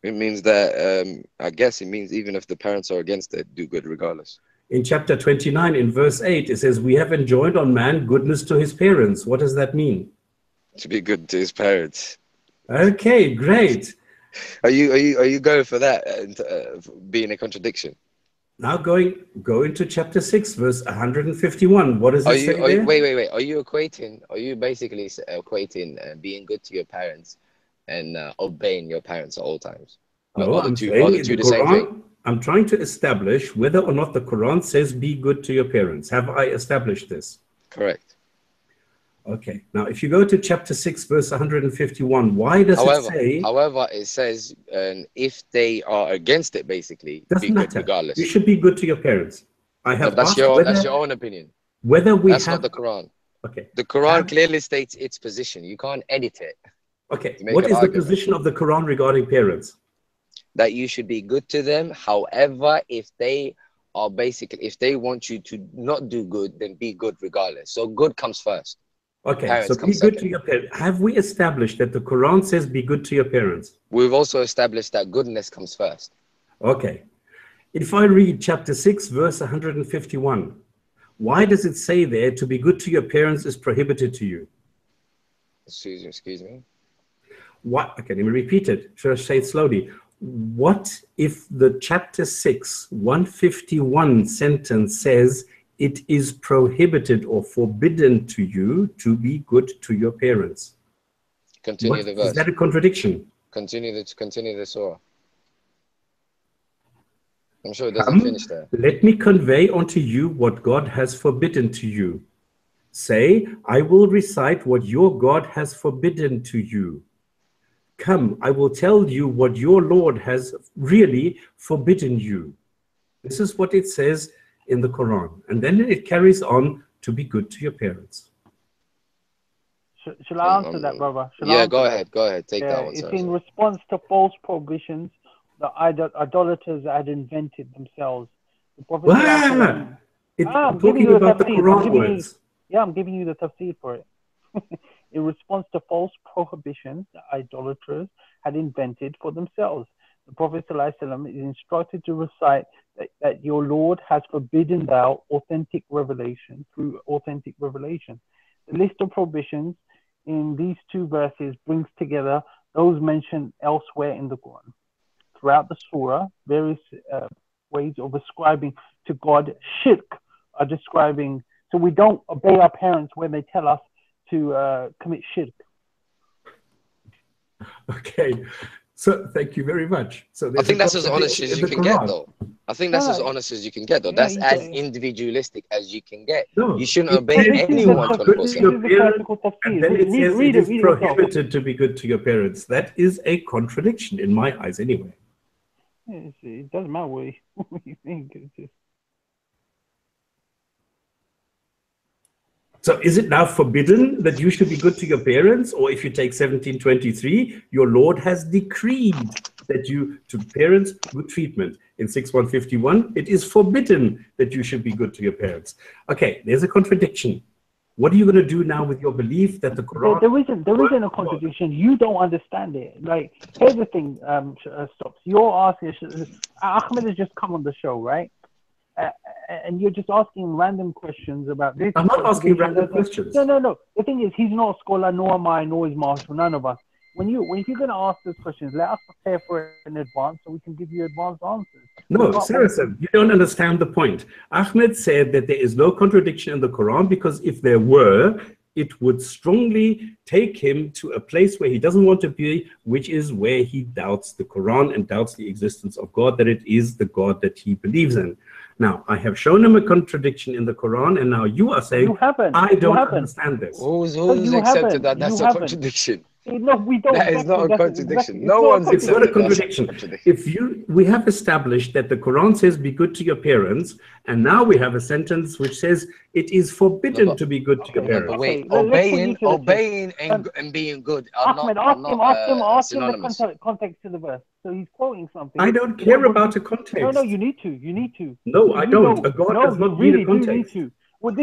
It means that, I guess it means even if the parents are against it, do good regardless. In chapter 29, in verse 8, it says, we have enjoined on man goodness to his parents. What does that mean? To be good to his parents. Okay, great. Are you going for that being a contradiction? Now go into chapter 6, verse 151. What does it say there? Wait. Are you basically equating being good to your parents and obeying your parents at all times? No, I'm saying in the Quran, I'm trying to establish whether or not the Quran says be good to your parents. Have I established this? Correct. Okay. Now, if you go to chapter 6, verse 151, why does it say... However, it says if they are against it, basically, doesn't be matter. good regardless. You should be good to your parents. I have that's your own opinion. Whether we That's have... not the Quran. Okay. The Quran clearly states its position. You can't edit it. Okay. What is the position of the Quran regarding parents? That you should be good to them. However, if they want you to not do good, then be good regardless. So good comes first. Okay, parents so be good to your parents. Have we established that the Quran says be good to your parents? We've also established that goodness comes first. Okay. If I read chapter 6, verse 151, why does it say there to be good to your parents is prohibited to you? Excuse me. What? Okay, let me repeat it. Should I say it slowly? What if the chapter 6, 151 sentence says it is prohibited or forbidden to you to be good to your parents? Continue the verse. Is that a contradiction? Continue the surah. I'm sure it doesn't finish there. Let me convey unto you what God has forbidden to you. Say, I will recite what your God has forbidden to you. Come, I will tell you what your Lord has really forbidden you. This is what it says in the Quran. And then it carries on to be good to your parents. Shall I answer that, brother? Go ahead. Take that one. It's in response to false prohibitions that idolaters had invented themselves. The Prophet I'm talking about the Quran words. I'm giving you the tafsir for it. In response to false prohibitions that idolaters had invented for themselves. The Prophet ﷺ is instructed to recite that your Lord has forbidden thou authentic revelation through authentic revelation. The list of prohibitions in these two verses brings together those mentioned elsewhere in the Quran. Throughout the surah, various ways of ascribing to God shirk are describing, so we don't obey our parents when they tell us to commit shirk. Okay, so thank you very much. So I think that's as honest as you can get, though. I think that's as honest as you can get, though. That's as individualistic as you can get. No, you shouldn't obey anyone 24/7. And then it says it is prohibited to be good to your parents. That is a contradiction in my eyes, anyway. It doesn't matter what you think. It's just... So is it now forbidden that you should be good to your parents? Or if you take 1723, your Lord has decreed that you, to parents, good treatment. In 6151, it is forbidden that you should be good to your parents. Okay, there's a contradiction. What are you going to do now with your belief that the Quran... There isn't a contradiction. You don't understand it. Like, here's the thing, Stops. You're asking... Ahmed has just come on the show, right? And you're just asking random questions about this. I'm not asking random questions. No. The thing is, he's not a scholar, nor am I, nor is Marshall, none of us. When if you're going to ask those questions, let us prepare for it in advance so we can give you advanced answers. No, Saracen, you don't understand the point. Ahmed said that there is no contradiction in the Quran because if there were, it would strongly take him to a place where he doesn't want to be, which is where he doubts the Quran and doubts the existence of God, that it is the God that he believes in. Now, I have shown him a contradiction in the Quran, and now you are saying, I don't understand this. Who's accepted that that's a contradiction? No, we don't. That is not a contradiction. No one's It's not a accepted contradiction. We have established that the Quran says be good to your parents, and now we have a sentence which says it is forbidden to be good to your parents. But wait, obeying and being good are Ahmed, not ask him the context to the verse. So he's quoting something. I don't care about the context. No, you need to. You need to. No, I don't. A God does not need a context. Do need to. Well,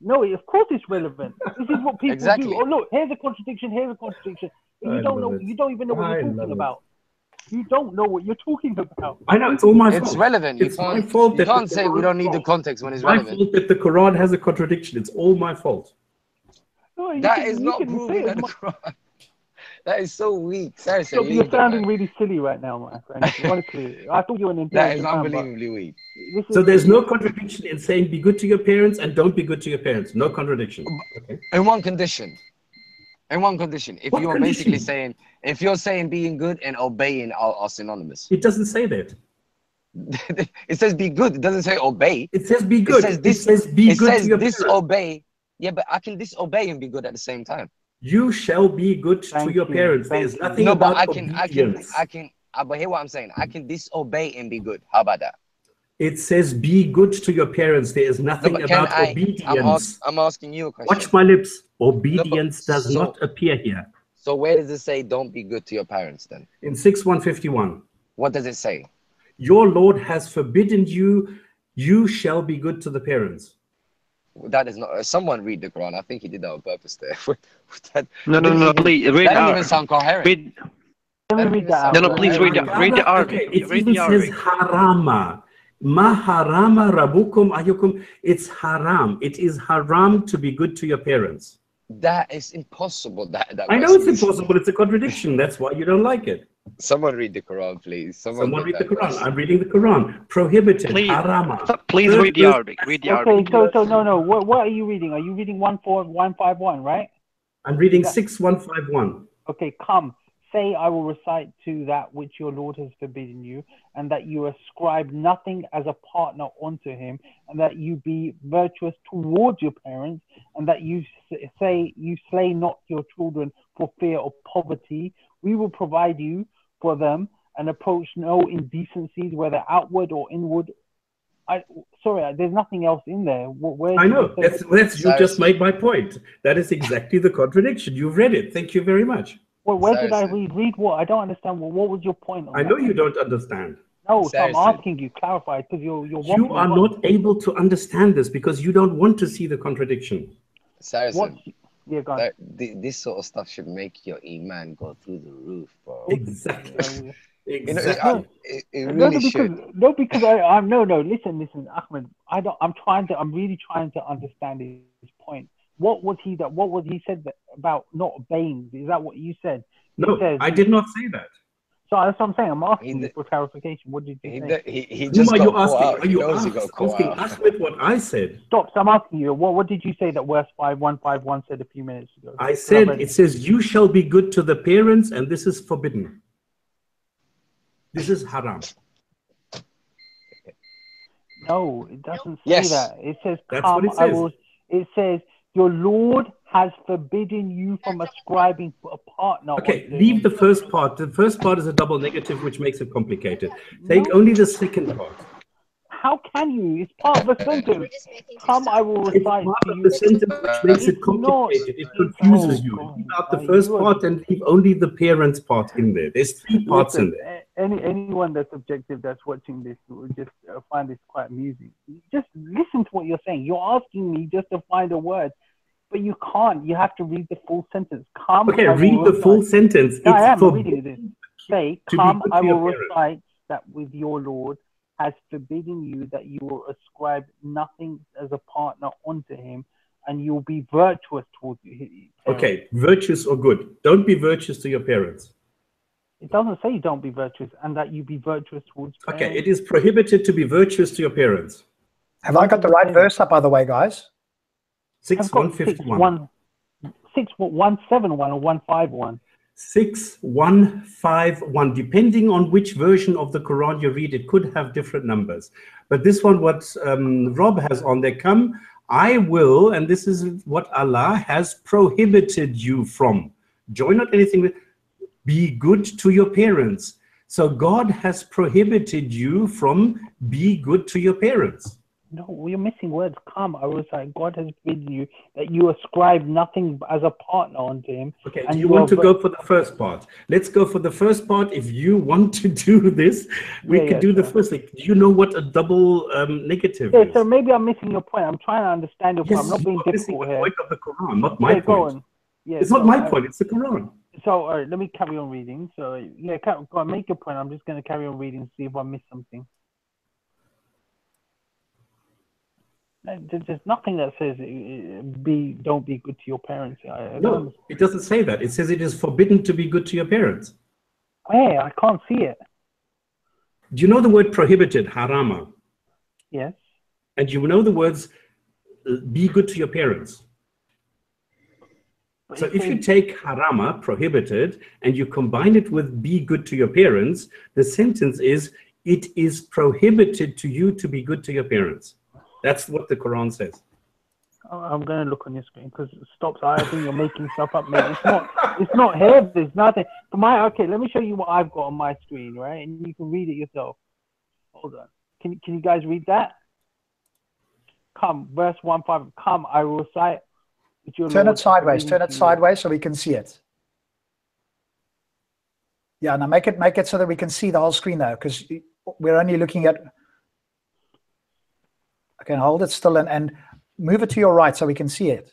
no, of course it's relevant. This is what people do. Oh, look, here's a contradiction. Here's a contradiction. You don't know. You don't even know what you're talking about. You don't know what you're talking about. I know, it's all my fault. It's relevant. It's my fault. You can't say we don't need the context when it's relevant. My fault that the Quran has a contradiction. It's all my fault. No, that is not proving that the Quran. That is so weak. Seriously, you're sounding really silly right now, my friend. Honestly, I thought you were an intelligent That is unbelievably weak. So there's no contradiction in saying be good to your parents and don't be good to your parents. No contradiction. Okay. In one condition. In one condition. If you're basically saying, if you're saying being good and obeying are synonymous. It doesn't say that. It says be good. It doesn't say obey. It says be good. It says be good to your parents. Disobey. Yeah, but I can disobey and be good at the same time. You shall be good to your parents. There's nothing about obedience. But hear what I'm saying. I can disobey and be good. How about that? It says be good to your parents. There is nothing about obedience. I'm asking you a question. Watch my lips. Obedience does not appear here. So where does it say don't be good to your parents then? In 6:151. What does it say? Your Lord has forbidden you shall be good to the parents. That is not. Someone read the Quran. I think he did that on purpose there. No, please read. That doesn't even sound coherent. Read that. No, please read the Arabic. Okay, it even says harama. Ma harama rabukum ayukum. It's haram. It is haram to be good to your parents. That is impossible. I know it's impossible. It's a contradiction. That's why you don't like it. Someone read the Quran, please. Someone read the Quran. I'm reading the Quran. Prohibited. Harama. Please read the Arabic. Read the Arabic. Okay, so no. What are you reading? Are you reading 14151, right? I'm reading 6151. Okay, come. Say, I will recite to that which your Lord has forbidden you, and that you ascribe nothing as a partner unto him, and that you be virtuous towards your parents, and that you say you slay not your children for fear of poverty. We will provide you for them and approach no indecencies, whether outward or inward. Sorry, there's nothing else in there. I know. That's you just made my point. That is exactly the contradiction. You've read it. Thank you very much. Well, where did I read? Read what? I don't understand. What was your point? I know you don't understand. No, so I'm asking you, clarify, because you're you are not able to understand this because you don't want to see the contradiction. Saracen, yeah, go on. This sort of stuff should make your iman go through the roof, bro. Exactly. Exactly. It really should. No, because I'm no. Listen, Ahmed. I'm really trying to understand his point. What was he said about not obeying? Is that what you said? No, I did not say that. So that's what I'm saying. I'm asking you for clarification. What did you say? He just Whom are you got asking? out. Are you asking Ahmed what I said? Stop. So I'm asking you. What did you say that verse 5151 said a few minutes ago? I said it says you shall be good to the parents, and this is forbidden. This is haram. No, it doesn't say yes. that. It says, that's what it says. It says, your Lord has forbidden you from ascribing a partner. Okay, leave the first part. The first part is a double negative, which makes it complicated. Take only the second part. How can you? It's part of a sentence. Come, I will recite it's part to of you. the sentence which makes it complicated. It confuses you. Leave out the first part and leave only the parents part in there. There's three parts in there. Anyone that's objective that's watching this will just find this quite amusing. Just listen to what you're saying. You're asking me just to find a word, but you can't. You have to read the full sentence. Come. Okay, read the full sentence. No, I am reading it. Say, come, I will recite that with your Lord has forbidden you that you will ascribe nothing as a partner unto him, and you'll be virtuous towards your parents. Okay, virtuous or good. Don't be virtuous to your parents. It doesn't say don't be virtuous and that you be virtuous towards parents. Okay, it is prohibited to be virtuous to your parents. Have I got the right verse up, by the way, guys? 6151. 6171 or 151. 6151. Depending on which version of the Quran you read, it could have different numbers. But this one, what Rob has on there, come, I will, and this is what Allah has prohibited you from. Join not anything with, be good to your parents. So God has prohibited you from be good to your parents. No, you're missing words. Come, I was like, God has forbidden you that you ascribe nothing as a partner unto him. Okay, do you want to go for the first part? Let's go for the first part. If you want to do this, we could do the first thing. Do you know what a double negative is? So maybe I'm missing your point. I'm trying to understand your point. I'm not being difficult here. It's the point of the Quran, not my point. It's not my point, it's the Quran. So, all right, let me carry on reading. So, yeah, go on, make your point. I'm just going to carry on reading and see if I miss something. There's nothing that says don't be good to your parents. No, it doesn't say that. It says it is forbidden to be good to your parents. Hey, I can't see it. Do you know the word prohibited, harama? Yes. And you know the words be good to your parents. So if you take harama, prohibited, and you combine it with be good to your parents, the sentence is, it is prohibited to you to be good to your parents. That's what the Quran says. I'm going to look on your screen because stop. I think you're making stuff up, mate. It's not here. There's nothing. Okay, let me show you what I've got on my screen, right? And you can read it yourself. Hold on. Can you guys read that? Come, verse 1:5. Come, I will recite. Turn it sideways. Turn it sideways so we can see it. Yeah, now make it so that we can see the whole screen now, because we're only looking at. Okay, hold it still and move it to your right so we can see it.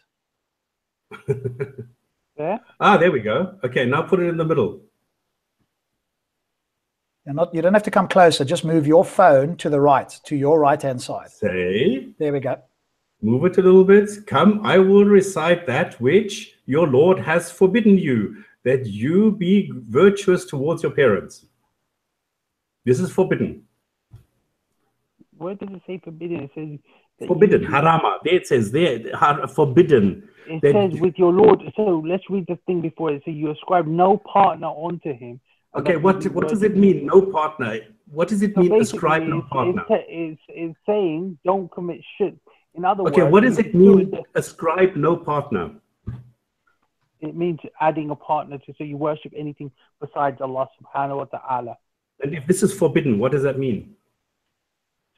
There? Ah, there we go. Okay, now put it in the middle. You don't have to come closer. Just move your phone to the right, to your right-hand side. Say. There we go. Move it a little bit. Come, I will recite that which your Lord has forbidden you, that you be virtuous towards your parents. This is forbidden. Where does it say forbidden? It says forbidden, harama. There it says there, forbidden. It says with your Lord. So let's read the thing before it. So you ascribe no partner onto him. Okay, what does it mean, no partner? What does it mean, ascribe no partner? It's saying don't commit shirk. In other words, what does it mean, ascribe no partner? It means adding a partner to, so you worship anything besides Allah subhanahu wa ta'ala. And if this is forbidden, what does that mean?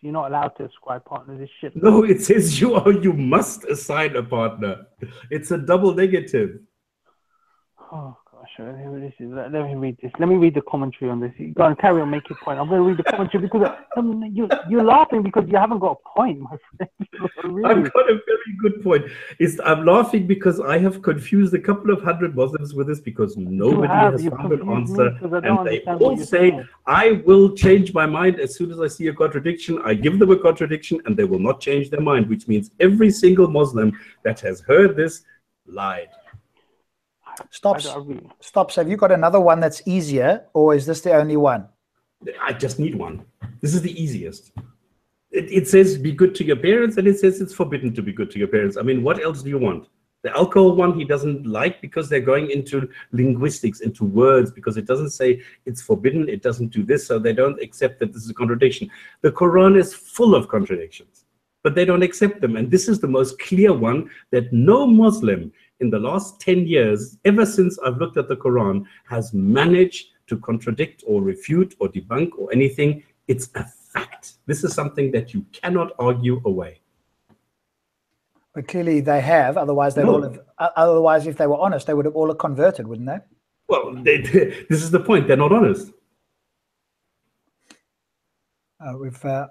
You're not allowed to ascribe partners. It's shirk. No, it says you must assign a partner. It's a double negative. Oh gosh, let me read this. Let me read the commentary on this. You go and carry on, make your point. I'm going to read the commentary because you're laughing because you haven't got a point, my friend. Really. I've got a very good point. I'm laughing because I have confused a couple of hundred Muslims with this because nobody has found an answer. And they all say, I will change my mind as soon as I see a contradiction. I give them a contradiction and they will not change their mind, which means every single Muslim that has heard this lied. Stops. Have you got another one that's easier, or is this the only one? I just need one. This is the easiest. It says be good to your parents, and it says it's forbidden to be good to your parents. I mean, what else do you want? The alcohol one he doesn't like because they're going into linguistics, into words, because it doesn't say it's forbidden, it doesn't do this, so they don't accept that this is a contradiction. The Quran is full of contradictions, but they don't accept them. And this is the most clear one that no Muslim in the last 10 years, ever since I've looked at the Quran, has managed to contradict or refute or debunk or anything. It's a fact. This is something that you cannot argue away. But clearly they have, otherwise they'd all have, otherwise if they were honest, they would have all converted, wouldn't they? Well, this is the point. They're not honest.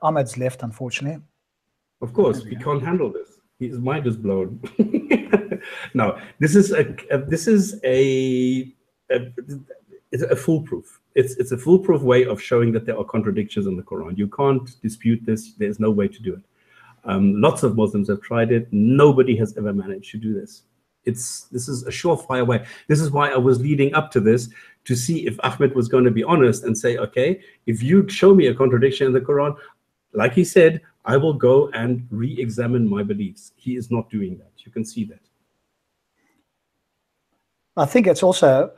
Ahmed's left, unfortunately. Of course, we can't handle this. His mind is blown. No, this is a foolproof. It's a foolproof way of showing that there are contradictions in the Quran. You can't dispute this. There's no way to do it. Lots of Muslims have tried it. Nobody has ever managed to do this. This is a surefire way. This is why I was leading up to this, to see if Ahmed was going to be honest and say, okay, if you show me a contradiction in the Quran, like he said, I will go and re-examine my beliefs. He is not doing that. You can see that. I think it's also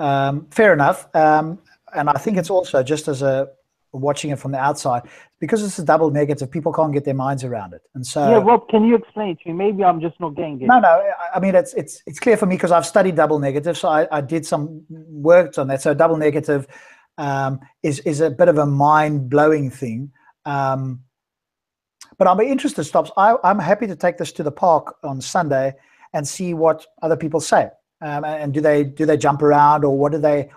fair enough. And I think it's also, just as a watching it from the outside, because it's a double negative, people can't get their minds around it. And so, yeah, Rob, can you explain it to me? Maybe I'm just not getting it. No, I mean, it's clear for me because I've studied double negative, so I did some work on that. So double negative is a bit of a mind-blowing thing. But I'll be interested, Stops. I'm happy to take this to the park on Sunday and see what other people say. And do they jump around, or what do they?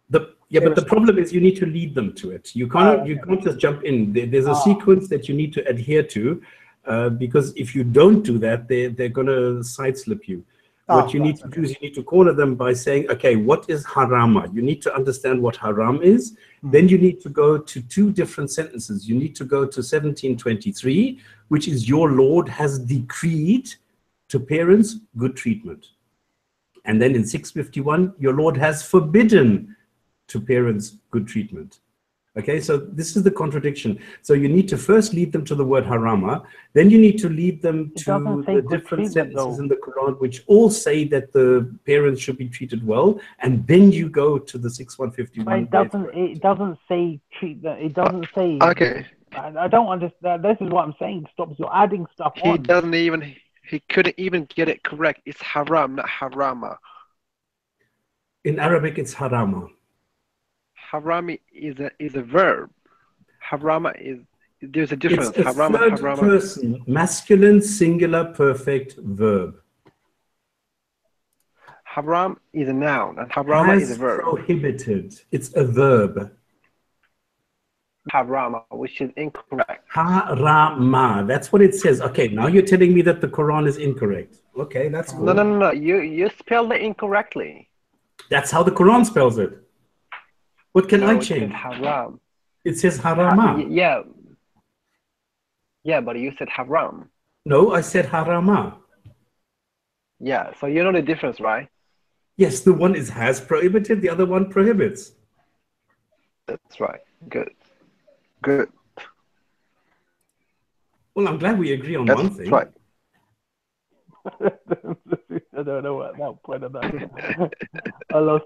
But the problem is you need to lead them to it. You can't just jump in. There's a sequence that you need to adhere to, because if you don't do that, they're going to sideslip you. What you need to do is you need to corner them by saying, okay, what is harama? You need to understand what haram is. Then you need to go to two different sentences. You need to go to 1723, which is your Lord has decreed to parents good treatment. And then in 651, your Lord has forbidden to parents good treatment. Okay, so this is the contradiction. So you need to first lead them to the word harama, then you need to lead them to the different sentences in the Quran which all say that the parents should be treated well, and then you go to the 6151. It doesn't say treat them. It doesn't say. Okay. I don't understand. This is what I'm saying. Stop. You're adding stuff on. He couldn't even get it correct. It's haram, not harama. In Arabic, it's harama. Harami is a verb. Harama there's a difference. It's a third person, masculine, singular, perfect verb. Haram is a noun, and harama is a verb. Prohibited. It's a verb. Harama, which is incorrect. Harama. That's what it says. Okay, now you're telling me that the Quran is incorrect. Okay, that's cool. No. You spelled it incorrectly. That's how the Quran spells it. What can I change? It says haram. It says harama. Yeah, but you said haram. No, I said harama. Yeah, so you know the difference, right? Yes, the one has prohibited, the other one prohibits. That's right. Good. Well, I'm glad we agree on one thing. Right. I don't know what that point of that. I lost.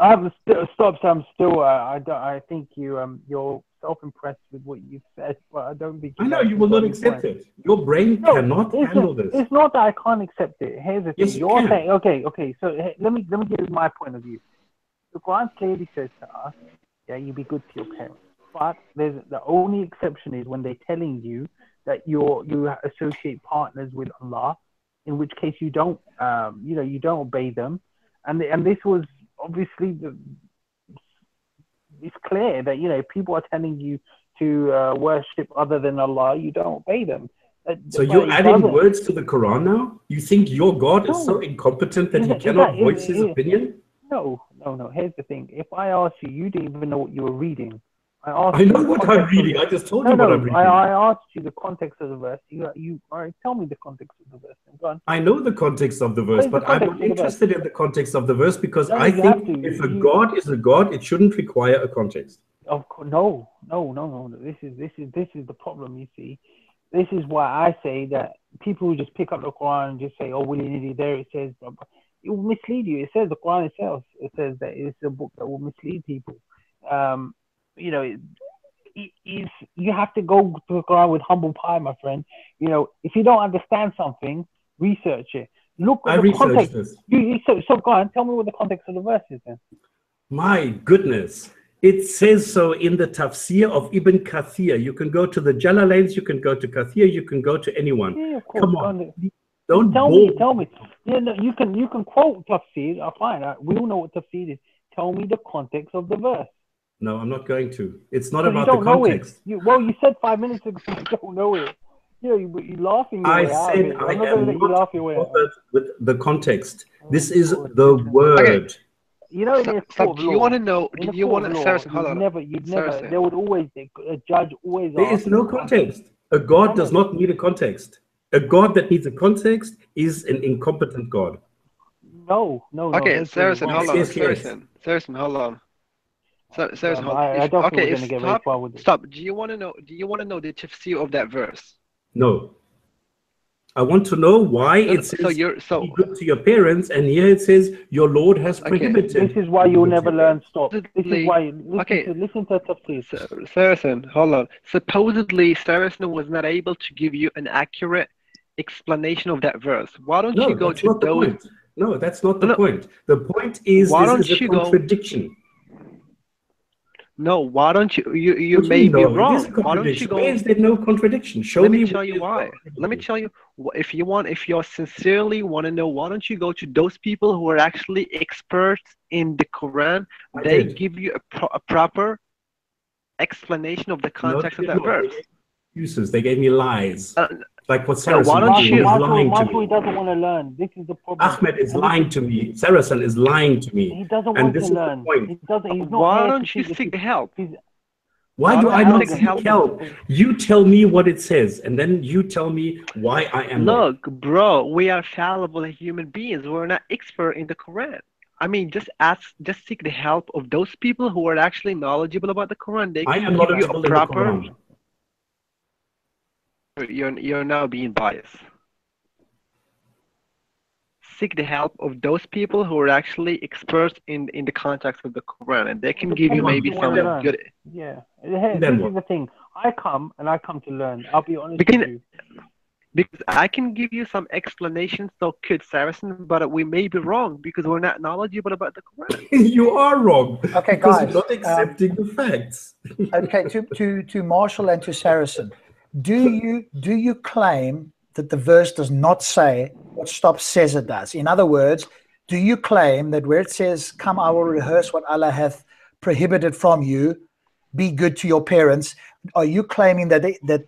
I'm still stopped. I'm still. I think you're self-impressed with what you've said, but I don't think. I know you will not accept it. Your brain cannot handle this. It's not that I can't accept it. Here's the thing. Yes, You're saying, okay. So let me give you my point of view. The Quran clearly says to us, yeah, you be good to your parents. But the only exception is when they're telling you that you associate partners with Allah, in which case you don't you don't obey them, and this was obviously it's clear that people are telling you to worship other than Allah, you don't obey them. So you're adding words to the Quran now? You think your God is so incompetent that he cannot voice his opinion? No. Here's the thing. If I asked you, you didn't even know what you were reading. I know what I'm reading. I just told you what I'm reading. I asked you the context of the verse. You all right, tell me the context of the verse. Go on. I know the context of the verse, but I'm not interested in the context of the verse because I think if a God is a God, it shouldn't require a context. Of course, no. This is the problem. You see, this is why I say that people who just pick up the Quran and just say, "Oh, willy-nilly," there it says, it will mislead you. It says the Quran itself. It says that it's a book that will mislead people. You have to go to the Quran with humble pie, my friend. If you don't understand something, research it. Look at the context. So go on, tell me what the context of the verse is then. My goodness. It says so in the tafsir of Ibn Kathir. You can go to the Jalalains, you can go to Kathir, you can go to anyone. Yeah, of course. Come on. Don't tell me. Yeah, no, you can quote tafsir. Fine. We all know what tafsir is. Tell me the context of the verse. No, I'm not going to. It's not about the context. You said 5 minutes ago you don't know it. You're laughing. I said I am not bothered with the context. This is the word. Okay. Do you want to know? Do you want to? You'd never. There would always a judge always. There is no context. A God does not need a context. A God that needs a context is an incompetent God. No. Okay, Saracen, hold on. Yes. Saracen, hold on. Saracen, hold on. I don't think Okay, we're going to get very far with this. stop. Do you want to know? Do you want to know the tafsir of that verse? No. I want to know why it says be good to your parents, and here it says your Lord has prohibited. This is why you'll never learn. Stop. This is why. Listen to tafsir. Saracen, hold on. Supposedly, Saracen was not able to give you an accurate explanation of that verse. Why don't you go to those? Point. No, that's not the point. The point is this is a contradiction. No, why don't you? You may be wrong. Why don't you go? Where is there no contradiction? Show me. Let me tell you why. Let me tell you. If you sincerely want to know, why don't you go to those people who are actually experts in the Quran? They give you a proper explanation of the context of that verse. Excuses. They gave me lies. Like what Saracen why don't you? is lying to me. He doesn't want to learn. This is the problem. Ahmed is lying to me. Saracen is lying to me. He doesn't want to learn. He doesn't. He's not. Why don't you seek help? Why do I not seek help? You tell me what it says, and then you tell me why I am. Look, bro, we are fallible human beings. We're not expert in the Quran. I mean, just seek the help of those people who are actually knowledgeable about the Quran. They can give you a proper. You're now being biased. Seek the help of those people who are actually experts in the context of the Quran, and they can give you maybe some good. Yeah, this is the thing. I come to learn. I'll be honest with you. Because I can give you some explanations, so could Saracen, but we may be wrong because we're not knowledgeable about the Quran. You are wrong. Okay, guys. You're not accepting the facts. Okay, to Marshall and to Saracen, do you claim that the verse does not say what Stop says it does? In other words, do you claim that where it says, "Come, I will rehearse what Allah hath prohibited from you, be good to your parents," are you claiming that that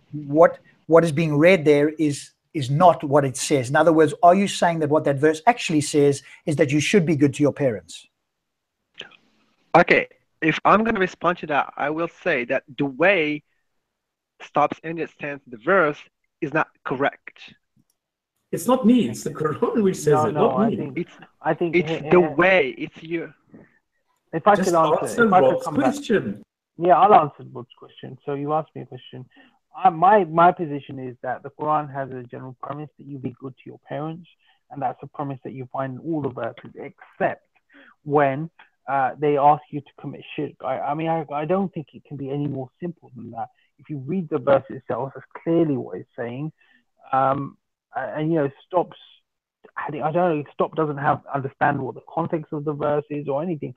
what is being read there is not what it says? In other words, are you saying that what that verse actually says is that you should be good to your parents? Okay, if I'm going to respond to that, I will say that the way Stops understands the verse is not correct. It's not me. It's the Quran which says it. No, not me. I think it's the way. It's you. If I could answer Rob's question. Yeah, I'll answer Bob's question. So you asked me a question. My position is that the Quran has a general premise that you be good to your parents, and that's a premise that you find in all the verses, except when they ask you to commit shirk. I don't think it can be any more simple than that. If you read the verse itself, that's clearly what it's saying. And Stop's, I don't know, Stop doesn't understand what the context of the verse is or anything.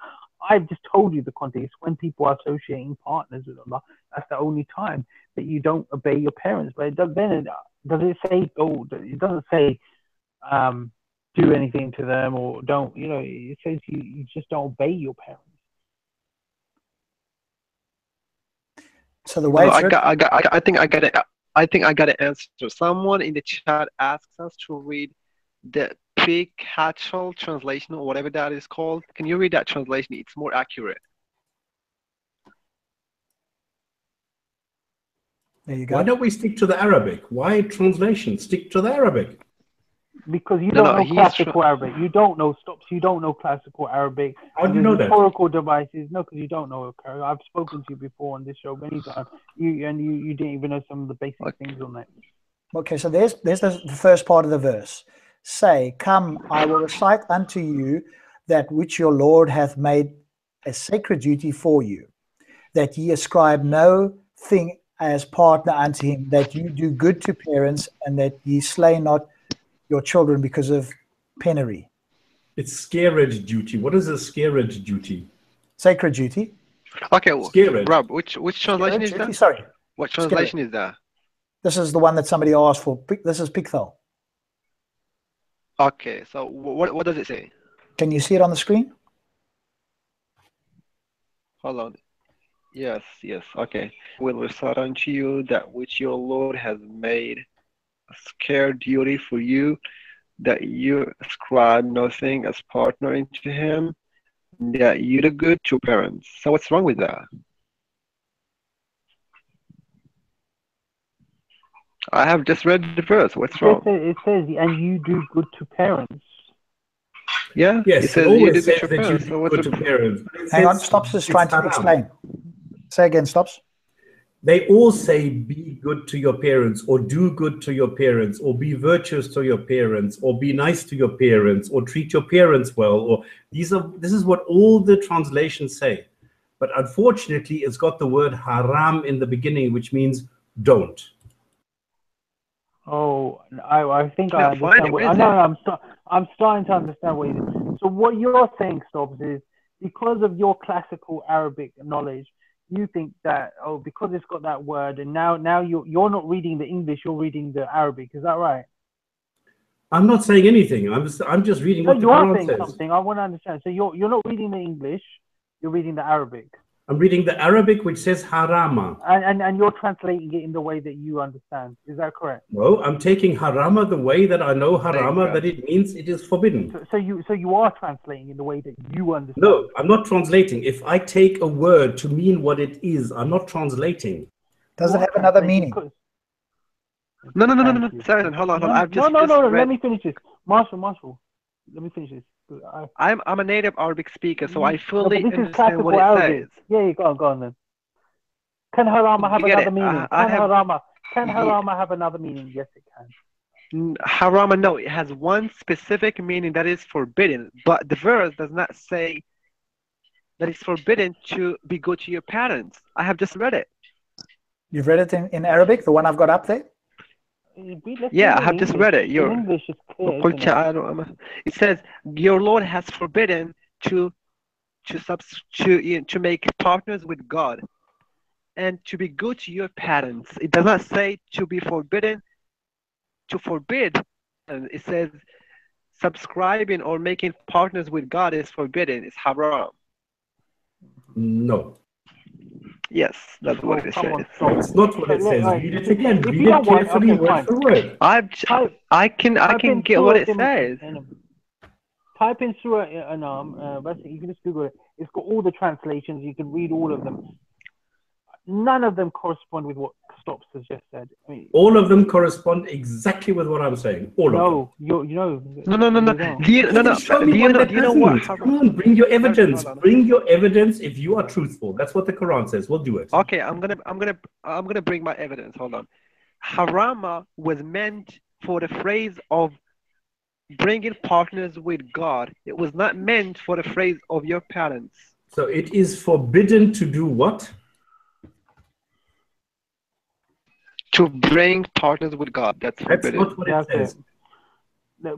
I've just told you the context. When people are associating partners with Allah, that's the only time that you don't obey your parents. But does it say go? It doesn't say do anything to them or don't. It says you just don't obey your parents. So the way I think I got an answer. Someone in the chat asks us to read the pre-Catchall translation or whatever that is called. Can you read that translation? It's more accurate. There you go. Why don't we stick to the Arabic? Why translation? Stick to the Arabic. Because you don't know classical Arabic. You don't know Stops. You don't know classical Arabic. How do you know that? Rhetorical devices. No, because you don't know. I've spoken to you before on this show many times. You didn't even know some of the basic things on that. Okay, so there's the first part of the verse. Say, "Come, I will recite unto you that which your Lord hath made a sacred duty for you, that ye ascribe no thing as partner unto him, that you do good to parents, and that ye slay not your children because of penury." It's scared duty. What is a scared duty? Sacred duty. Okay, scared. Rob, which translation is that? Sorry. What translation is that? This is the one that somebody asked for. This is Pickthall. Okay, so what does it say? Can you see it on the screen? Hold on. Yes. Okay. Will recite unto you that which your Lord has made a scared duty for you, that you ascribe nothing as partner into him, that you do good to parents. So what's wrong with that? I have just read the verse. What's wrong? It says, and you do good to parents. Yeah. Yes, It says it you always do says good that you to parents. So do what's good to the parents. But it Hang on, says Stops is it's trying to haram. explain. Say again, Stops. They all say be good to your parents, or do good to your parents, or be virtuous to your parents, or be nice to your parents, or treat your parents well, or this is what all the translations say. But unfortunately, it's got the word haram in the beginning, which means don't. Oh, I think I Yeah, fine, understand what. where is No, I'm starting to understand what you mean. So what you're saying, Stops, is because of your classical Arabic knowledge, you think that because it's got that word, and now you're not reading the English, you're reading the Arabic. Is that right? I'm not saying anything. I'm just reading No, what the you are Quran saying says. something. I want to understand. So you're not reading the English, you're reading the Arabic. I'm reading the Arabic, which says harama. And you're translating it in the way that you understand. Is that correct? No, I'm taking harama the way that I know harama, go. that it means it is forbidden. So you are translating in the way that you understand. No, I'm not translating. If I take a word to mean what it is, I'm not translating. Does You it are have another translating meaning? because- No. Thank you. Sorry, hold on. No, I've just no. read. Let me finish this, Marshall. Let me finish this. I'm a native Arabic speaker, so I No, fully but this is understand what classical it Arabic. says. Yeah, go on then. Can harama have You get another it. meaning? Can harama have another meaning? Yes, it can. Harama, no, it has one specific meaning that is forbidden, but the verse does not say that it's forbidden to be good to your parents. I have just read it. You've read it in Arabic, the one I've got up there? Yeah, I have just read it. In English, it's clear. Isn't it? It says your Lord has forbidden to make partners with God and to be good to your parents. It does not say to be forbidden, to forbid. And it says subscribing or making partners with God is forbidden. It's haram. No. Yes, that's what it says. It's not what it says. Read it again. Read it carefully, word for word. I can get what it says. Type in Surah Anam. You can just Google it. It's got all the translations. You can read all of them. None of them correspond with what Stops has just said. I mean, all of them correspond exactly with what I'm saying. All of them. No. Do you know what? Come on, bring your evidence. Bring your evidence if you are truthful. That's what the Quran says. We'll do it. Okay, I'm gonna bring my evidence. Hold on. Harama was meant for the phrase of bringing partners with God. It was not meant for the phrase of your parents. So it is forbidden to do what? To bring partners with God. That's forbidden. That's not what it says.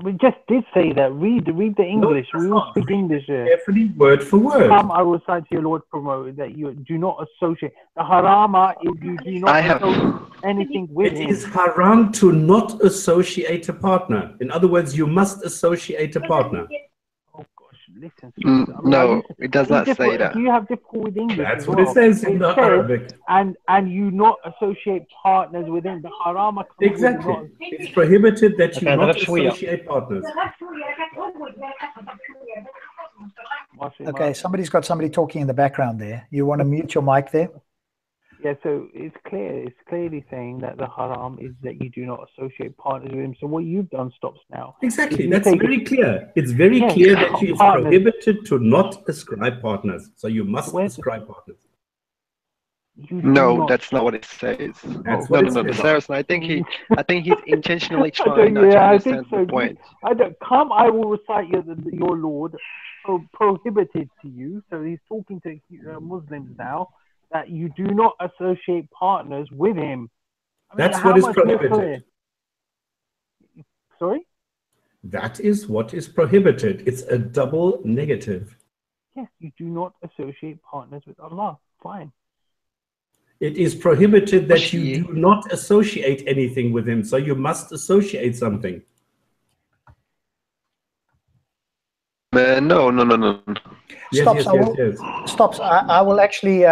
We just did say that. Read the English. We all speak English here. Carefully, word for word. Come, I will recite to your Lord promote that you do not associate. The harama, if you do not associate anything with him. It is haram to not associate a partner. In other words, you must associate a partner. Oh gosh, listen. No, it does not say that. Do you have difficulty with English? That's what it says in the Arabic. And you not associate partners with him. The harama. Exactly. It's prohibited that you not associate partners. Okay, somebody's got somebody talking in the background there. You want to mute your mic there? Yeah, so it's clear. It's clearly saying that the haram is that you do not associate partners with him. So what you've done stops now. Exactly. That's very clear. It's very clear that it's prohibited to not ascribe partners. So you must ascribe partners. No, that's not what it says. No, seriously, I think he's intentionally trying not to understand the point. I will recite your Lord prohibited to you. So he's talking to Muslims now that you do not associate partners with him. That's what is prohibited. Sorry? That is what is prohibited. It's a double negative. Yes, you do not associate partners with Allah. Fine. It is prohibited that you do not associate anything with him, so you must associate something. No. Stops. Stops. I will actually,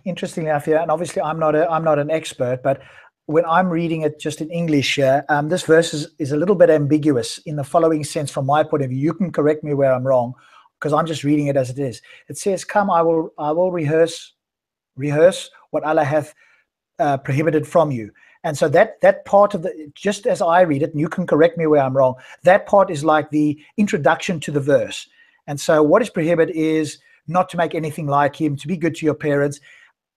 interestingly enough, here, and obviously I'm not an expert, but when I'm reading it just in English, this verse is a little bit ambiguous in the following sense from my point of view. You can correct me where I'm wrong, because I'm just reading it as it is. It says, "Come, I will rehearse what Allah hath prohibited from you, And so that part of the, just as I read it, and you can correct me where I'm wrong, that part is like the introduction to the verse. And so what is prohibited is not to make anything like him, to be good to your parents.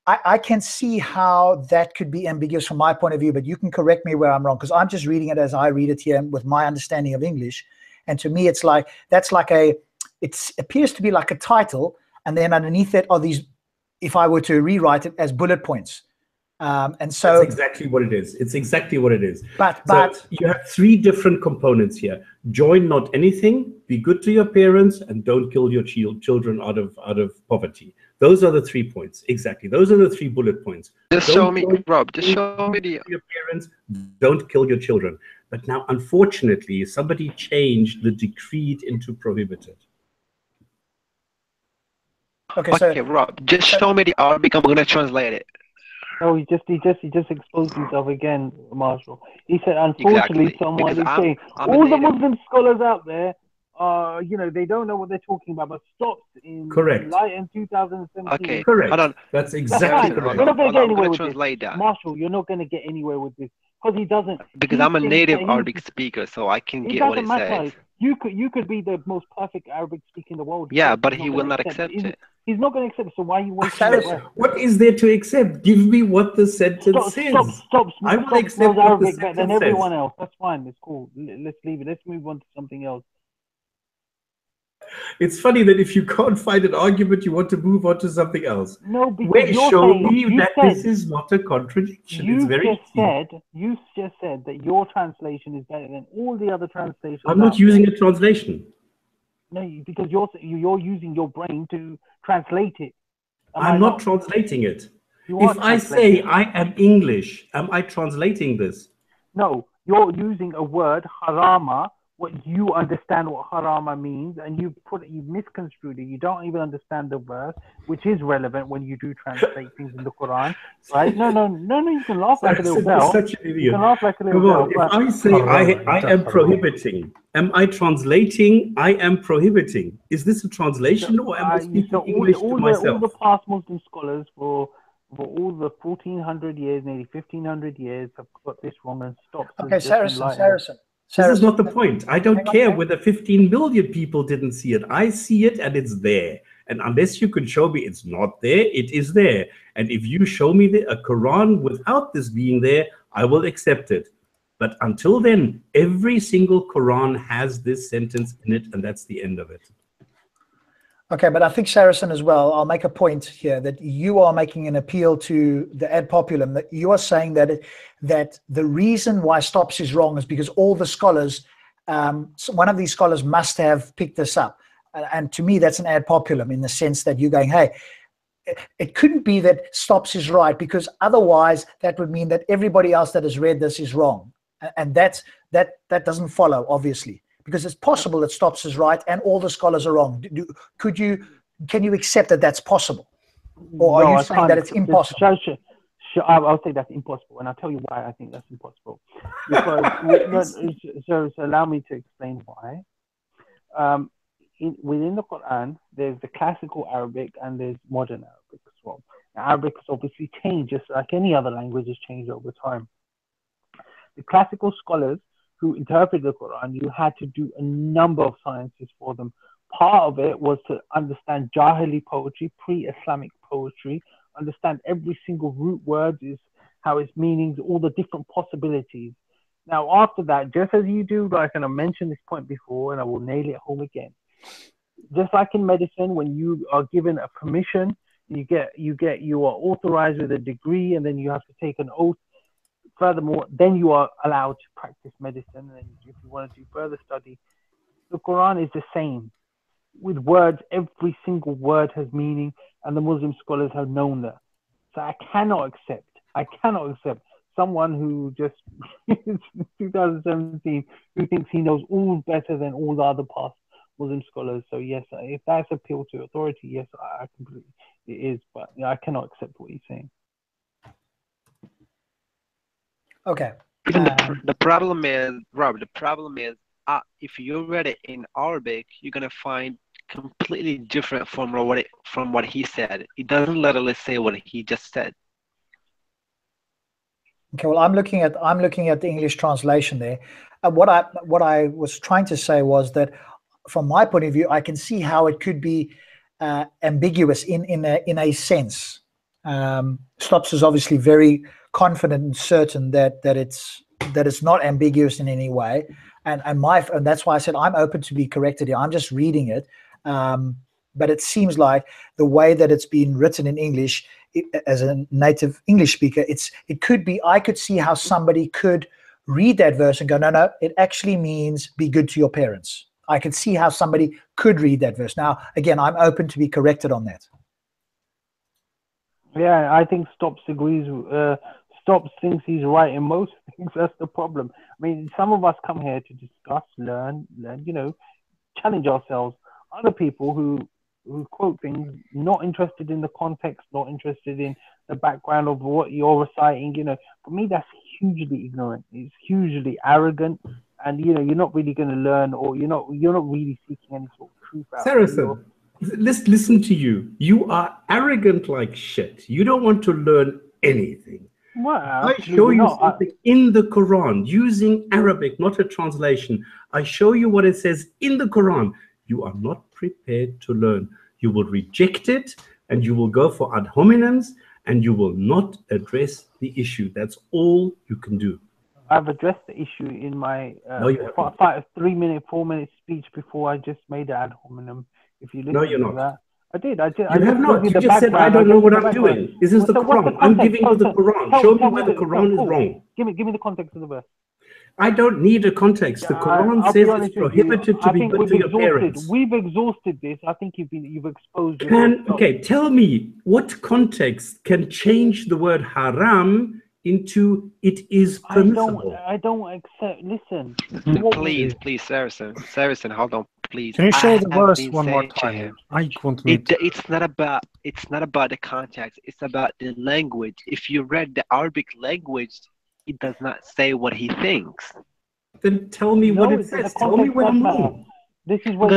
I can see how that could be ambiguous from my point of view, but you can correct me where I'm wrong, because I'm just reading it as I read it here with my understanding of English. And to me, it's like, that's like it appears to be like a title. And then underneath it are these, if I were to rewrite it as bullet points. And so that's exactly what it is. It's exactly what it is. But you have three different components here. Join not anything, be good to your parents, and don't kill your children out of poverty. Those are the 3 points. Exactly. Those are the 3 bullet points. Just show me, Rob, just show me the... Your parents, don't kill your children. But now, unfortunately, somebody changed the decreed into prohibited. Okay, Rob, just show me the Arabic. I'm going to translate it. No, he just exposed himself again, Marshall. He said, unfortunately, Exactly. someone Because is saying, I'm all the native. Muslim scholars out there are, they don't know what they're talking about, but stops in Correct. Light in 2017. Okay, Correct. hold on. That's That's exactly fine. correct. You're not going to get anywhere with translate this. that. Marshall, you're not going to get anywhere with this. Because he doesn't... Because he I'm a thinks native that Arabic speaker, so I can It get what doesn't it matter. says. You could be the most perfect Arabic speaker in the world. Yeah, He's but not he gonna will not accept it. He's not going to accept it. So why are you wasting your breath? What is there to accept? Give me what the sentence says. I will accept knows what the Arabic better than sentence everyone says. else. That's fine. It's cool. Let's leave it. Let's move on to something else. It's funny that if you can't find an argument, you want to move on to something else. No, because Wait, you're show saying, me you that said, this is not a contradiction. It's you very just said that your translation is better than all the other translations. I'm not out using there. a translation. No, because you're using your brain to translate it. I'm not translating it. You are If I translating say it. I am English, am I translating this? No, you're using a word, harama, what you understand what harama means, and you've misconstrued it. You don't even understand the verse, which is relevant when you do translate things in the Quran, right? No, you can laugh like a little bell. Such an idiot. You can laugh like a little Come on, bell. if I say I am prohibiting, am I translating I am prohibiting? Is this a translation or am I speaking English to myself? All the past Muslim scholars for all the 1400 years, nearly 1500 years, have got this wrong and stopped. Okay, Saracen. This is not the point. I don't care whether 15 million people didn't see it. I see it and it's there. And unless you can show me it's not there, it is there. And if you show me a Quran without this being there, I will accept it. But until then, every single Quran has this sentence in it, and that's the end of it. Okay, but I think Saracen as well, I'll make a point here that you are making an appeal to the ad populum, that you are saying that that the reason why stops is wrong is because all the scholars, one of these scholars must have picked this up. And to me, that's an ad populum in the sense that you're going, hey, it couldn't be that stops is right, because otherwise that would mean that everybody else that has read this is wrong. And that doesn't follow, obviously. Because it's possible that stops is right and all the scholars are wrong. Can you accept that that's possible? Or are you saying that it's impossible? I'll say that's impossible, and I'll tell you why I think that's impossible. Because so allow me to explain why. Within the Quran, there's the classical Arabic and there's modern Arabic as well. Now, Arabic has obviously changed, just like any other language has changed over time. The classical scholars who interpreted the Quran, you had to do a number of sciences for them. Part of it was to understand Jahili poetry, pre-Islamic poetry, understand every single root word, how its meanings, all the different possibilities. Now, after that, just as you do, like, and I mentioned this point before, and I will nail it home again. Just like in medicine, when you are given a permission, you are authorized with a degree, and then you have to take an oath. Furthermore, then you are allowed to practice medicine, and if you want to do further study, the Quran is the same. With words, every single word has meaning, and the Muslim scholars have known that. So I cannot accept someone who just, 2017, who thinks he knows all better than all the other past Muslim scholars. So yes, if that's appeal to authority, yes, I completely, it is, but I cannot accept what he's saying. Okay. Even the problem is, Rob, if you read it in Arabic, you're gonna find completely different from what he said. It doesn't literally say what he just said. Okay, well, I'm looking at the English translation there. What I was trying to say was that, from my point of view, I can see how it could be ambiguous in a sense. Stops is obviously very confident and certain that it's not ambiguous in any way, and that's why I said I'm open to be corrected here. I'm just reading it, but it seems like the way that it's been written in English, as a native English speaker, it could be, I could see how somebody could read that verse and go, no, it actually means be good to your parents. I could see how somebody could read that verse. Now, again, I'm open to be corrected on that. Yeah, I think Stops agrees. Stops thinks he's right in most things. That's the problem. I mean, some of us come here to discuss, learn, challenge ourselves. Other people who quote things, not interested in the context, not interested in the background of what you're reciting. For me, that's hugely ignorant. It's hugely arrogant, and you're not really going to learn, or you're not really seeking any sort of truth out. Saracen, let's listen to you. You are arrogant like shit. You don't want to learn anything. Well, I show you something in the Quran using Arabic, not a translation. I show you what it says in the Quran. You are not prepared to learn. You will reject it, and you will go for ad hominems, and you will not address the issue. That's all you can do. I've addressed the issue in my 3-minute, 4-minute speech before I just made an ad hominem. If you listen to that. I did. You have not. You just said, I don't know what I'm doing. This is the Quran. I'm giving you the Quran. Show me where the Quran is wrong. Give me the context of the verse. I don't need a context. The Quran says it's prohibited to be good to your parents. We've exhausted this. I think you've exposed. Okay, tell me what context can change the word haram into it is permissible. I don't accept. Listen. Please, Saracen, hold on, please. Can you show the verse one more time? It's not about the context. It's about the language. If you read the Arabic language, it does not say what he thinks. Then tell me what it says. Tell me what I'm wrong. This is what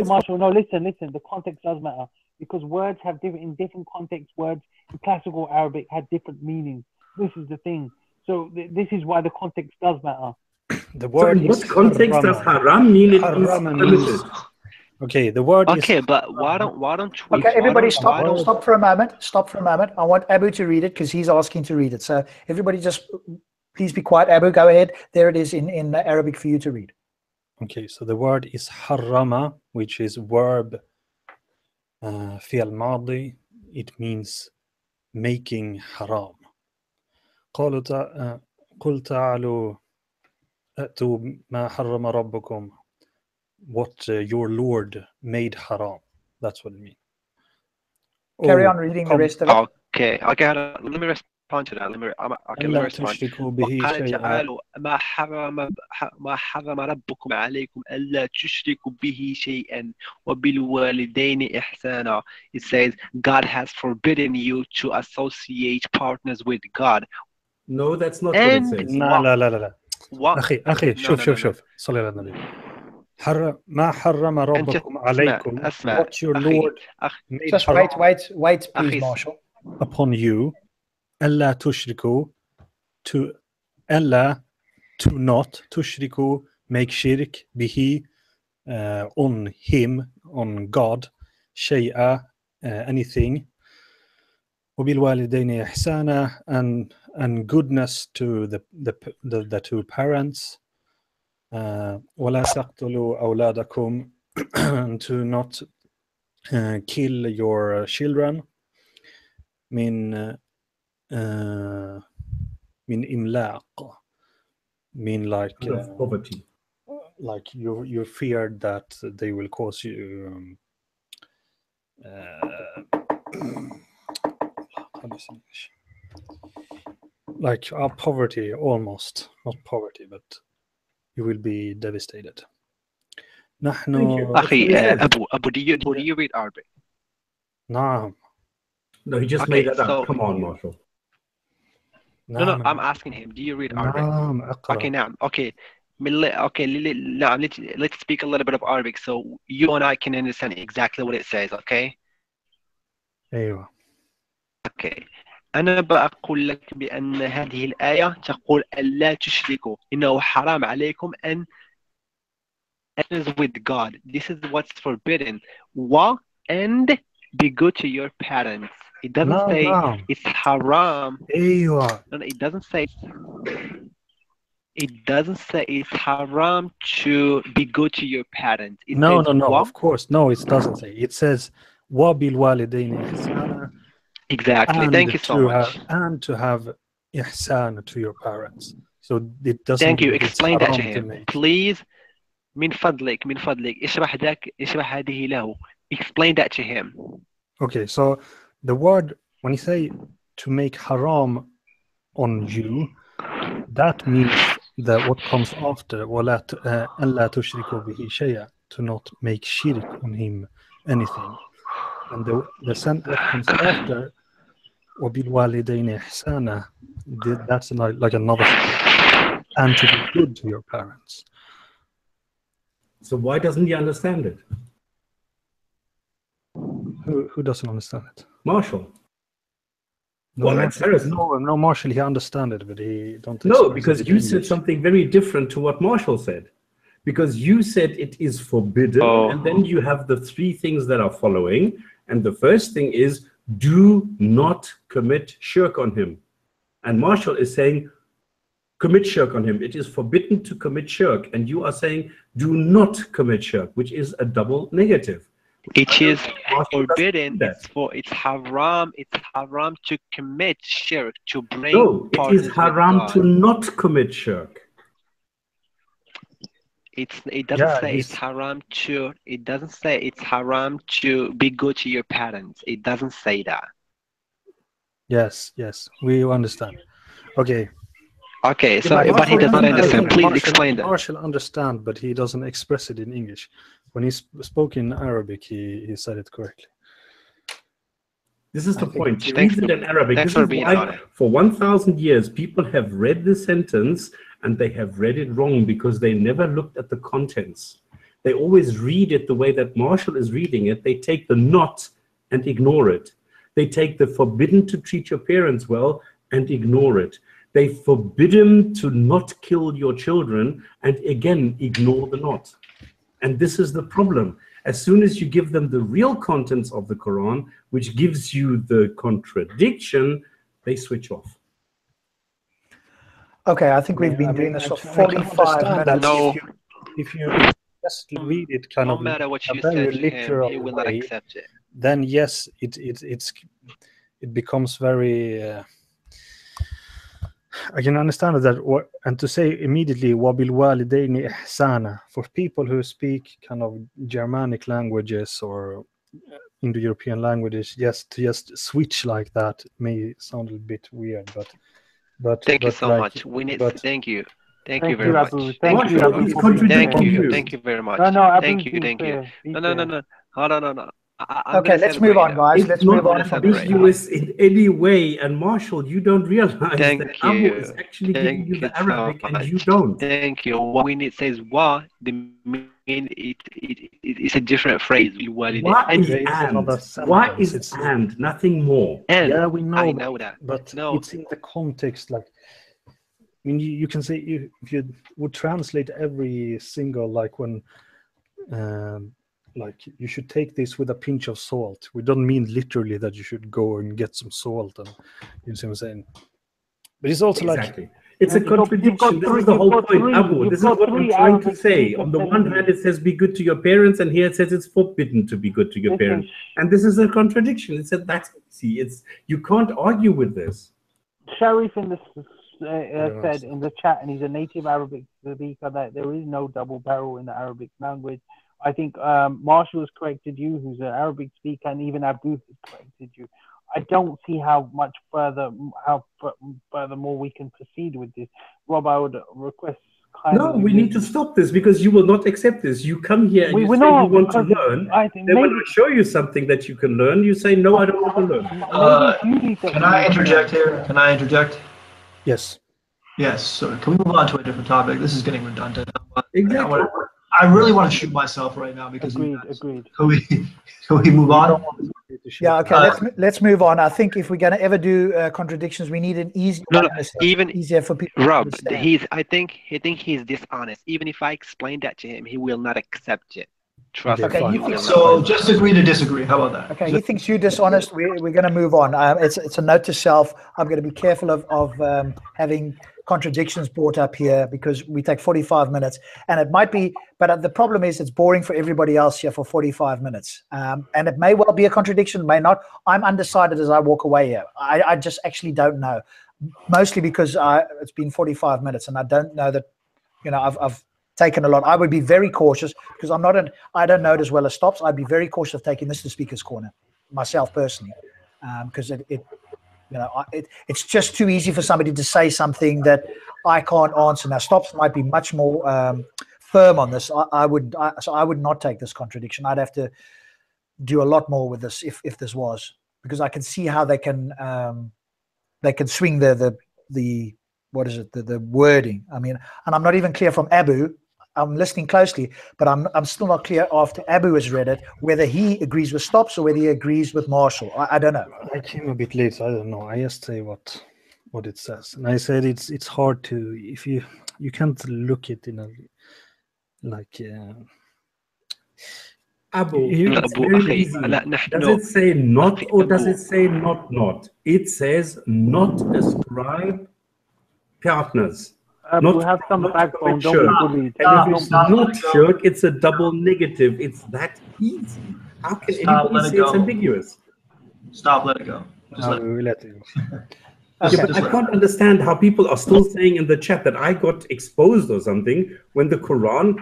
Marshall. No, listen. The context does matter, because words have in different contexts. Words in classical Arabic had different meanings. This is the thing. So this is why the context does matter. The word so in what context does haram mean? It is permitted. Okay, the word. Okay, but why don't we? Okay, everybody, stop for a moment. Stop for a moment. I want Abu to read it because he's asking to read it. So everybody, just please be quiet. Abu, go ahead. There it is in Arabic for you to read. Okay, so the word is harrama, which is verb fi'al madi. It means making haram. قل تعالوا أتوا ما حرم ربكم. What your Lord made haram. That's what it means. Carry on reading the rest of it. Okay. Let me respond to that. Let me respond. وقال تعالوا ما حرم ربكم عليكم ألا تشركوا به شيئا وبالوالدين إحسانا. It says God has forbidden you to associate partners with God. No, that's not what it says. لا. أخي شوف صلي على النبي. ما حرم ربكم عليكم. What your Lord made just wait, please, Marshall. Upon you. ألا تشركوا to not تشركوا make shirk به on him, on God, شيئا anything. وبالوالدين إحسانا and goodness to the two parents. ولا تقتلوا أولادكم to not kill your children. من إملاق mean like poverty. Like you feared that they will cause you like poverty, almost not poverty, but you will be devastated. أخي أبو do you read Arabic? نعم. No, he just made that up. Come on, Marshall. No, I'm asking him. Do you read Arabic? Okay, now. Okay. Let's speak a little bit of Arabic so you and I can understand exactly what it says, okay? أيوة. Okay. أنا بقول لك بأن هذه الآية تقول ألا تشركوا إنه حرام عليكم أن with God. This is what's forbidden. And be good to your parents. It doesn't say نعم. it's haram. أيوة. No, it doesn't say. It doesn't say it's haram to be good to your parents. It No, says no, no. what? Of course, no. It doesn't say. It says وَبِالْوَالِدَيْنِ إِحْسَانًا. Exactly. Thank you so much. And to have ihsan to your parents. So it doesn't Thank you. mean it's Explain that to haram to him, make. please. من فضلك اشرح هذه له. Explain that to him. Okay, so the word, when you say to make haram on you, that means that what comes after وَلَا أَلَّا تُشْرِكُوا بِهِ شَيْئًا, to not make shirk on him anything. And the sentence what comes after وَبِالْوَالِدَيْنِ إِحْسَانًا, that's like another sentence. And to be good to your parents. So why doesn't he understand it? Who doesn't understand it? Marshall. No, Well, that's Harrison. No, Marshall, he understands it, but he don't. No, express because it you in said English. something very different to what Marshall said. Because you said it is forbidden, and then you have the three things that are following. And the first thing is, do not commit shirk on him. And Marshall is saying, commit shirk on him. It is forbidden to commit shirk. And you are saying, do not commit shirk, which is a double negative. It is Marshall forbidden. doesn't do that. It's haram. It's haram to commit shirk, to bring. No, it partners is with haram God. to not commit shirk. It doesn't say it's haram to. It doesn't say it's haram to be good to your parents. It doesn't say that. Yes, we understand. Okay. Okay, so but but he does not Marshall understand. doesn't. Please explain that. Marshall understand, but he doesn't express it in English. When he spoke in Arabic, he said it correctly. This is the point. He Thanks reads it in Arabic. thanks This for is being why, honest. for 1,000 years, people have read the sentence and they have read it wrong because they never looked at the contents. They always read it the way that Marshall is reading it. They take the not and ignore it. They take the forbidden to treat your parents well and ignore it. They forbidden to not kill your children and again ignore the not. And this is the problem. As soon as you give them the real contents of the Quran, which gives you the contradiction, they switch off. Okay, I think we've been doing this for 45 minutes. No. If you just read it kind No of matter what a you very said to him, literal he will not way, accept it. then yes, it becomes very. I can understand that, and to say immediately وَبِالْوَالِدَيْنِ إِحْسَانًا, for people who speak kind of Germanic languages or Indo-European languages, to just switch like that may sound a bit weird, but Thank you so like, much. We need. Thank you. Thank you Thank very you, much. Abu. Thank you. Thank you, He's Abu. contradicting you. Thank you very much. No, Abu, Thank you. be Thank you. fair. Be No. fair. Hold on, no. I'm Okay, gonna let's move celebrate on, now. guys. It's Let's not move on from this. ambiguous in any way. And Marshall, you don't realize Thank that Abu you. is actually giving you the Thank you so Arabic and you much. don't. Thank you. What we need says wa. The mean it's a different phrase. Why is another and? Why sentence. is and? Nothing more. And Yeah, we know. I know that. But No. it's in the context. Like, I mean, you can say if you would translate every single, like when, like you should take this with a pinch of salt. We don't mean literally that you should go and get some salt, and you see what I'm saying. But it's also Exactly. like It's a contradiction. This is the whole point, Abu. This is what I'm trying to say. On the one hand, it says be good to your parents, and here it says it's forbidden to be good to your parents. And this is a contradiction. It said that's easy. You can't argue with this. Sharif in the said in the chat, and he's a native Arabic speaker, that there is no double barrel in the Arabic language. I think Marshall has corrected you, who's an Arabic speaker, and even Abu has corrected you. I don't see how furthermore we can proceed with this. Rob, I would request kindly. No, we need to stop this because you will not accept this. You come here and you say you want to learn. Then when I show you something that you can learn, you say, no, I don't want to learn. Can I interject here? Can I interject? Yes. Yes. So can we move on to a different topic? This is getting redundant. Exactly. I really want to shoot myself right now because agreed. Can we move on? Yeah, okay, let's move on. I think if we're going to ever do contradictions, we need an easy No, one, even easier for people Rob, to understand. I think he's dishonest. Even if I explain that to him, he will not accept it. Trust Okay, me. you think So just agree to disagree. How about that? Okay, he thinks you're dishonest. We're going to move on. It's a note to self. I'm going to be careful of having contradictions brought up here because we take 45 minutes, and it might be. But the problem is it's boring for everybody else here for 45 minutes, and it may well be a contradiction, may not. I'm undecided as I walk away here. I just actually don't know, mostly because it's been 45 minutes, and I don't know that. I've taken a lot. I would be very cautious because I don't know it as well as Stops. I'd be very cautious of taking this to Speaker's Corner myself personally, because it's just too easy for somebody to say something that I can't answer. Now Stops might be much more firm on this. I would not take this contradiction. I'd have to do a lot more with this if this was, because I can see how they can swing the what is it, the wording. I mean, and I'm not even clear from Abu. I'm listening closely, but I'm still not clear after Abu has read it whether he agrees with Stops or whether he agrees with Marshall. I don't know. I came a bit late, so I don't know. I just say what it says, and I said it's hard to, if you can't look it in a like. Abu, it's very easy. Does it say not or does it say not? It says not ascribe partners. We have some backbone. Don't be bullied. And if it's not shirk, it's a double negative. It's that easy. How can anybody say it's ambiguous? Stop, let it go. We let it go. Yeah, but I can't understand how people are still saying in the chat that I got exposed or something when the Quran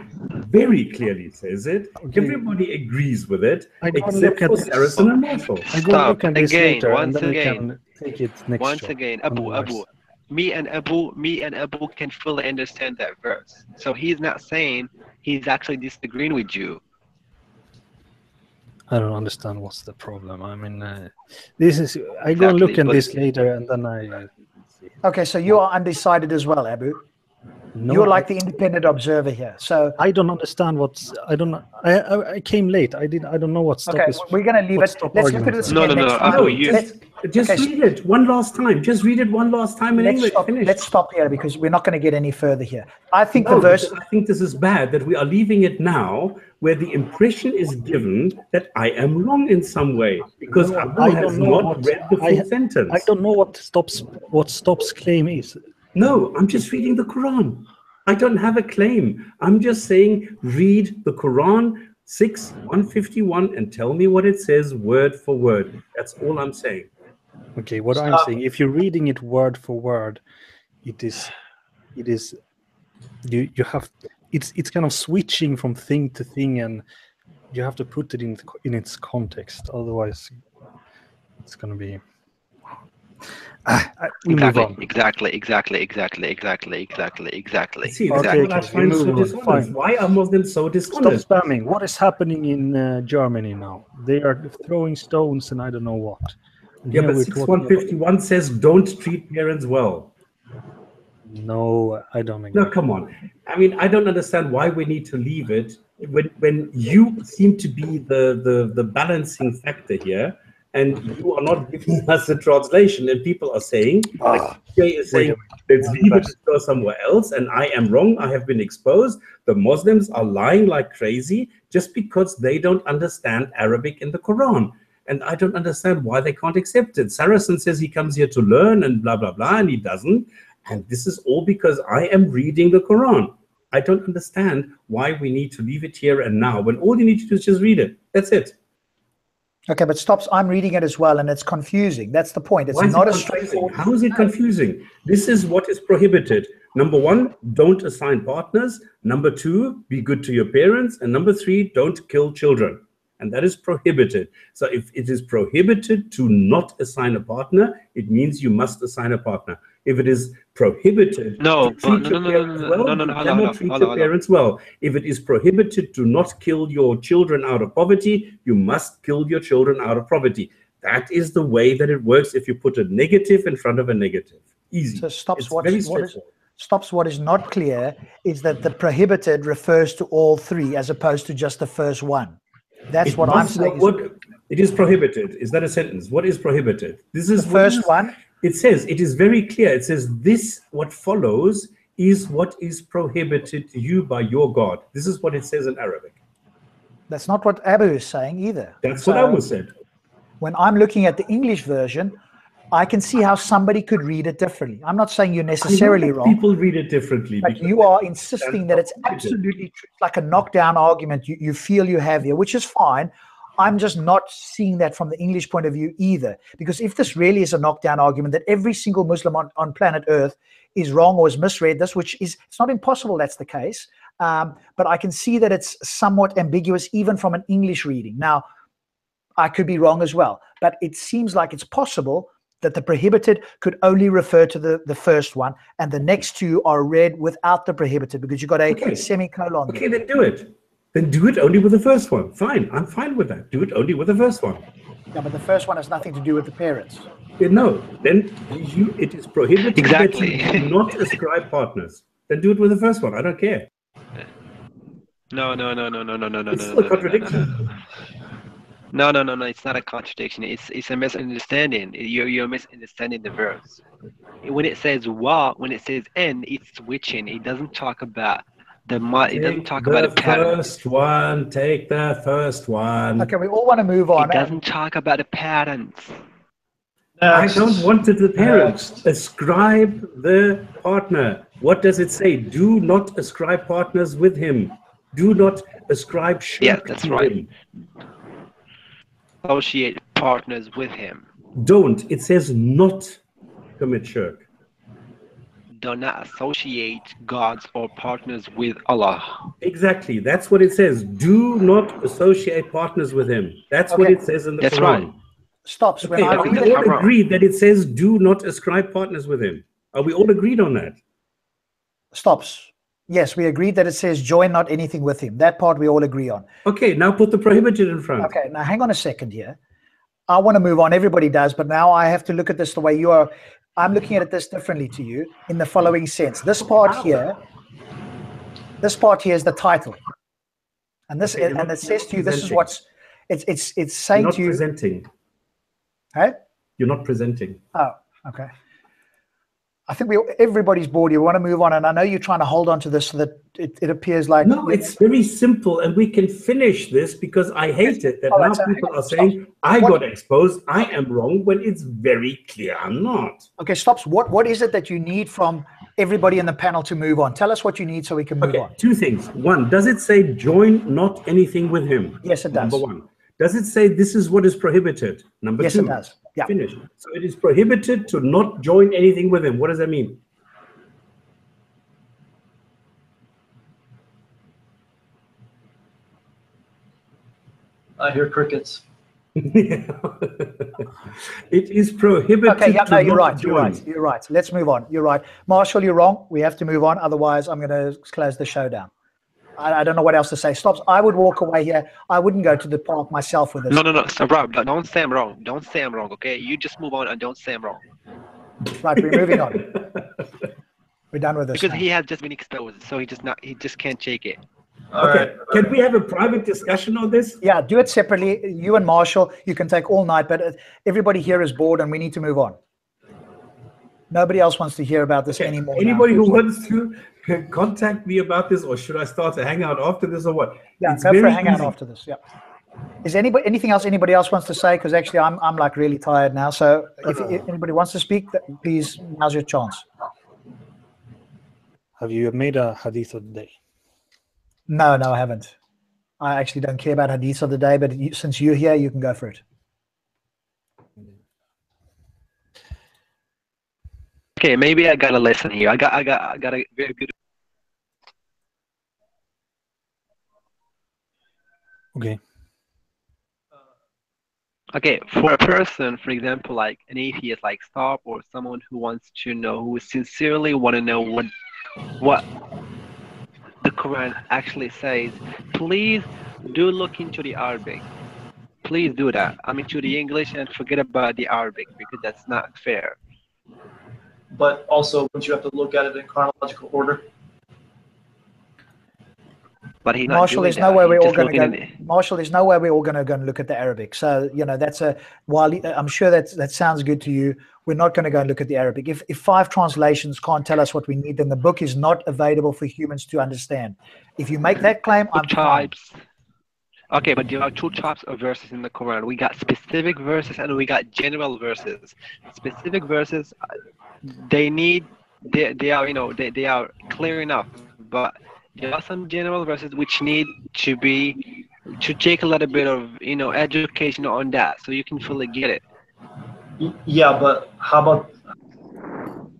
very clearly says it. Okay. Everybody agrees with it, except for Saracen and Marshall. Stop again. Once again. Take it next once again, Abu. Me and Abu can fully understand that verse. So he's not saying he's actually disagreeing with you. I don't understand what's the problem. I mean, this is. I go and look at this later, and then I. Okay, so you are undecided as well, Abu. No, you're like the independent observer here. So I don't understand what's. I don't know. I came late. I don't know what stop okay, is. We're going to leave it. Let's look at this again next time. Just read it one last time. Just read it one last time in English. Let's stop here because we're not going to get any further here. I think the verse. I think this is bad that we are leaving it now, where the impression is given that I am wrong in some way because Abu has not read the full sentence. I don't know what Stop's claim is. No, I'm just reading the Quran. I don't have a claim. I'm just saying read the Quran 6:151 and tell me what it says word for word. That's all I'm saying. Okay, what I'm saying, if you're reading it word for word, it is you have it's kind of switching from thing to thing, and you have to put it in its context. Otherwise, it's going to be. Exactly. See, that's what I find so dishonest. Why are Muslims so dishonest? Stop spamming. What is happening in Germany now? They are throwing stones and I don't know what. And yeah, but 6:151 says don't treat parents well. No, I don't agree. No, come on. I mean, I don't understand why we need to leave it when you seem to be the balancing factor here. And you are not giving us a translation, and people are saying, Jay is saying, let's leave it and go somewhere else, and I am wrong, I have been exposed. The Muslims are lying like crazy just because they don't understand Arabic in the Quran. And I don't understand why they can't accept it. Saracen says he comes here to learn and blah, blah, blah, and he doesn't. And this is all because I am reading the Quran. I don't understand why we need to leave it here and now, when all you need to do is just read it. That's it. Okay, but Stops, I'm reading it as well, and it's confusing. That's the point. It's not a straightforward. How is it confusing? This is what is prohibited. Number 1, don't assign partners. Number 2, be good to your parents. And number 3, don't kill children. And that is prohibited. So if it is prohibited to not assign a partner, it means you must assign a partner. If it is prohibited to treat your parents well, you cannot treat your parents well. If it is prohibited to not kill your children out of poverty, you must kill your children out of poverty. That is the way that it works if you put a negative in front of a negative. Easy. So Stops, what is not clear is that the prohibited refers to all three as opposed to just the first one. That's what I'm saying. It is prohibited. Is that a sentence? What is prohibited? This is the first one. It says, it is very clear. It says, this, what follows, is what is prohibited to you by your God. This is what it says in Arabic. That's not what Abu is saying either. That's what Abu said. When I'm looking at the English version, I can see how somebody could read it differently. I'm not saying you're necessarily wrong. People read it differently. But you are insisting that it's absolutely true. It's like a knockdown argument you feel you have here, which is fine. I'm just not seeing that from the English point of view either. Because if this really is a knockdown argument that every single Muslim on planet Earth is wrong or has misread this, which is, it's not impossible that's the case. But I can see that it's somewhat ambiguous even from an English reading. Now, I could be wrong as well, but it seems like it's possible that the prohibited could only refer to the first one, and the next two are read without the prohibited because you've got a semicolon. Okay, then do it. Then do it only with the first one. Fine, I'm fine with that. Do it only with the first one. Yeah, but the first one has nothing to do with the parents. No, then it is prohibited that you do not ascribe partners. Then do it with the first one. I don't care. No. It's still a contradiction. No. It's not a contradiction. It's a misunderstanding. You're misunderstanding the verse. When it says wa, when it says en, it's switching. It doesn't talk about it doesn't talk about a pattern. First one. Take the first one. Okay, we all want to move on. It doesn't talk about the patterns. I don't want the parents. Ascribe the partner. What does it say? Do not ascribe partners with him. Do not ascribe shirk. Yeah, that's right. Him. Associate partners with him. Don't. It says not commit shirk. Do not associate gods or partners with Allah. Exactly. That's what it says. Do not associate partners with him. That's what it says in the Quran. Right. Stops. Okay, are we all agreed that it says do not ascribe partners with him? Are we all agreed on that? Stops. Yes, we agreed that it says join not anything with him. That part we all agree on. Okay, now put the prohibited in front. Okay, now hang on a second here. I want to move on. Everybody does, but now I have to look at this the way you are. I'm looking at it this differently to you in the following sense. This part here is the title. And this and it says to you, this is what's it's saying to you. You're not presenting. Hey? You're not presenting. Oh, okay. I think everybody's bored here. We want to move on, and I know you're trying to hold on to this so that it appears like... No, it's very simple, and we can finish this because I hate it that now people are saying, I got exposed, I am wrong, when it's very clear I'm not. Okay, stops. What is it that you need from everybody in the panel to move on? Tell us what you need so we can move on. Two things. One, does it say join not anything with him? Yes, it does. Number one. Does it say this is what is prohibited? Number two. Yes, it does. Yeah. Finish. So it is prohibited to not join anything with him. What does that mean? I hear crickets. It is prohibited. Okay, yeah, no, you're not right. You're right. Let's move on. You're right. Marshall, you're wrong. We have to move on. Otherwise, I'm going to close the show down. I don't know what else to say. Stops. I would walk away here. I wouldn't go to the park myself with this. No. So, Rob, don't say I'm wrong. Don't say I'm wrong, okay? You just move on and don't say I'm wrong. Right, we're moving on. We're done with this. Because now. he has just been exposed, so he just can't take it. All right. Can we have a private discussion on this? Yeah, do it separately. You and Marshall, you can take all night, but everybody here is bored and we need to move on. Nobody else wants to hear about this anymore. Anybody who wants to contact me about this, or should I start a hangout after this, or what? Yeah, it's go for a hangout easy. after this. Yeah. Is anything else anybody else wants to say? Because actually, I'm like really tired now. So if anybody wants to speak, please, now's your chance. Have you made a hadith of the day? No, I haven't. I actually don't care about hadiths of the day, but since you're here, you can go for it. Okay, maybe I got a lesson here. I got a very good. Okay. Okay, for a person, for example, like an atheist, like Stop, or someone who wants to know, who sincerely want to know what the Quran actually says, please do look into the Arabic. Please do that. I mean, to the English, and forget about the Arabic, because that's not fair. But also, wouldn't you have to look at it in chronological order? But he's not Marshall, doing there's that. no way He's we're all just going to looking go. in it. Marshall, there's no way we're all going to go and look at the Arabic. So that's while I'm sure that sounds good to you, we're not going to go and look at the Arabic. If 5 translations can't tell us what we need, then the book is not available for humans to understand. If you make that claim, I'm fine. Okay, but there are 2 types of verses in the Quran. We got specific verses and we got general verses. Specific verses, they are they are clear enough, but there are some general verses which need to take a little bit of education on that so you can fully get it. Yeah, but how about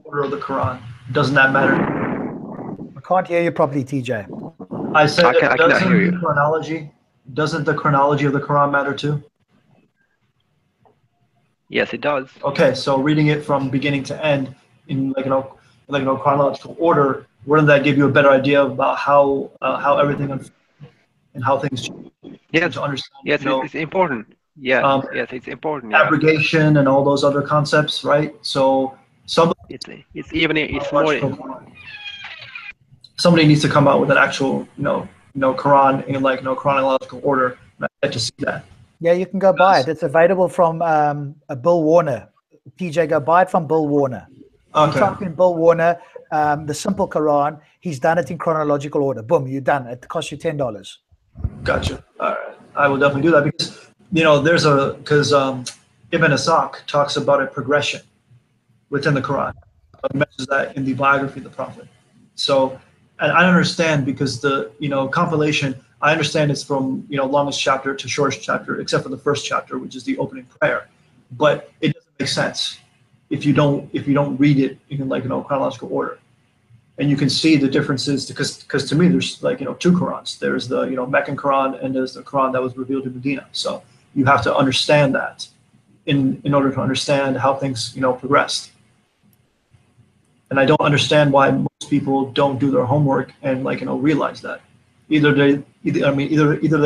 order of the Quran? Doesn't that matter? I can't hear you properly, TJ. I said, I cannot hear you. Doesn't the chronology of the Quran matter too? Yes, it does. Okay, so reading it from beginning to end in chronological order, wouldn't that give you a better idea about how everything unfolds and how things change? Yes, to understand, yes, it's important. Yes, yes, it's important. Yeah. Abrogation and all those other concepts, right? So somebody needs to come out with an actual, Quran in chronological order. And I get to see that. Yeah, you can go buy it. It's available from Bill Warner. TJ, go buy it from Bill Warner. Okay. You type in Bill Warner, the simple Quran. He's done it in chronological order. Boom, you're done. It costs you $10. Gotcha. All right. I will definitely do that because, because Ibn Ishaq talks about a progression within the Quran. He mentions that in the biography of the Prophet. So, and I understand because the, compilation, I understand it's from, longest chapter to shortest chapter, except for the first chapter, which is the opening prayer. But it doesn't make sense if you don't read it in chronological order. And you can see the differences because to me there's 2 Qurans. There's the Meccan Quran and there's the Quran that was revealed in Medina. So you have to understand that in order to understand how things progressed. And I don't understand why most people don't do their homework and realize that. Either they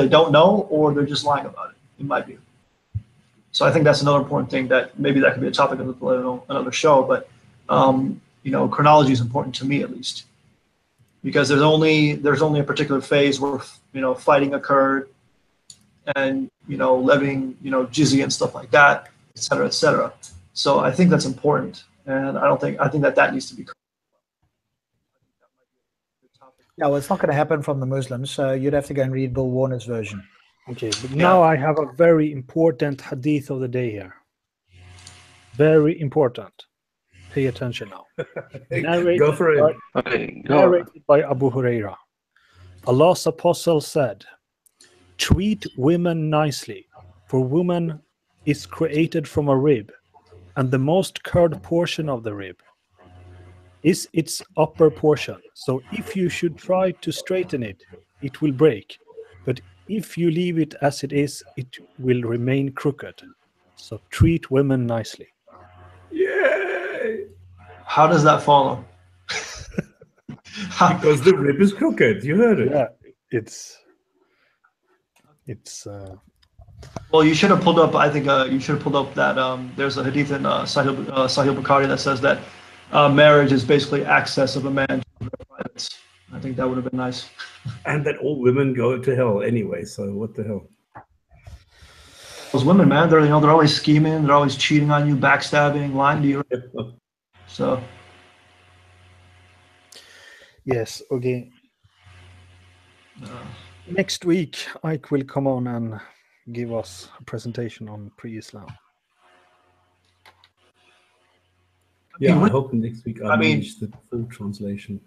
don't know or they're just lying about it, in my view. So I think that's another important thing that maybe that could be a topic of another show, but chronology is important to me at least, because there's only a particular phase where fighting occurred, and levying jizya and stuff like that, et cetera, et cetera. So I think that's important, and I think that needs to be. Yeah, well, it's not going to happen from the Muslims, so you'd have to go and read Bill Warner's version. Okay, but now I have a very important hadith of the day here. Very important. Pay attention now. Go for it. Narrated by Abu Huraira. Allah's apostle said, "Treat women nicely, for woman is created from a rib, and the most curved portion of the rib is its upper portion. So if you should try to straighten it, it will break. But if you leave it as it is, it will remain crooked. So treat women nicely." Yay! How does that follow? Because the rib is crooked. You heard it. Yeah, it's. Well, you should have pulled up. I think you should have pulled up that there's a hadith in Sahih Bukhari that says that marriage is basically access of a man to their privates. I think that would have been nice. And that all women go to hell anyway. So what the hell? Those women, man, they're always scheming. They're always cheating on you, backstabbing, lying to you. So. Yes. Okay. Next week, Ike will come on and give us a presentation on pre-Islam. Yeah, I hope next week I manage the full translation.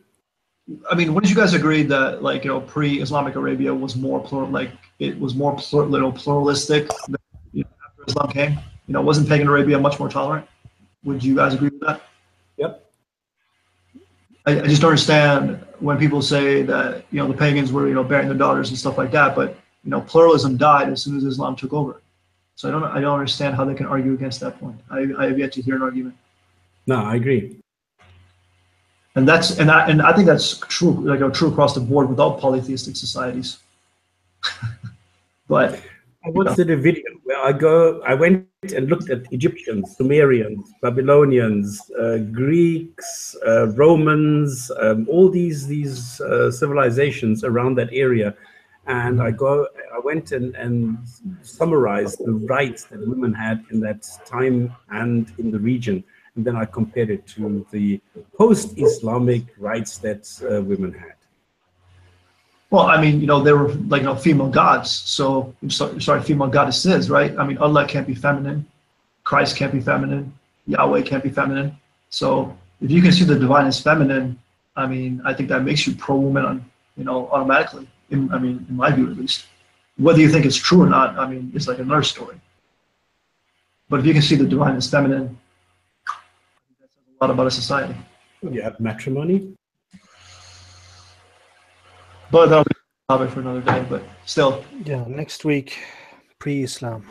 I mean, wouldn't you guys agree that pre-Islamic Arabia was more pluralistic than, after Islam came? Wasn't pagan Arabia much more tolerant? Would you guys agree with that? Yep. I just don't understand when people say that the pagans were bearing their daughters and stuff like that, but pluralism died as soon as Islam took over. So I don't understand how they can argue against that point. I have yet to hear an argument. No, I agree. And I think that's true, true across the board with all polytheistic societies. But what's the division? where I went and looked at Egyptians, Sumerians, Babylonians, Greeks, Romans, all these civilizations around that area. And I went and summarized the rights that women had in that time and in the region. And then I compared it to the post-Islamic rights that women had. Well, I mean, they were like, female gods. Sorry, female goddesses, right? I mean, Allah can't be feminine. Christ can't be feminine. Yahweh can't be feminine. So if you can see the divine as feminine, I mean, I think that makes you pro-woman, automatically. In my view, at least. Whether you think it's true or not, I mean, it's like another story. But if you can see the divine as feminine, that says a lot about a society. You have matrimony. But that'll be a topic for another day. But still. Yeah, next week, pre-Islam.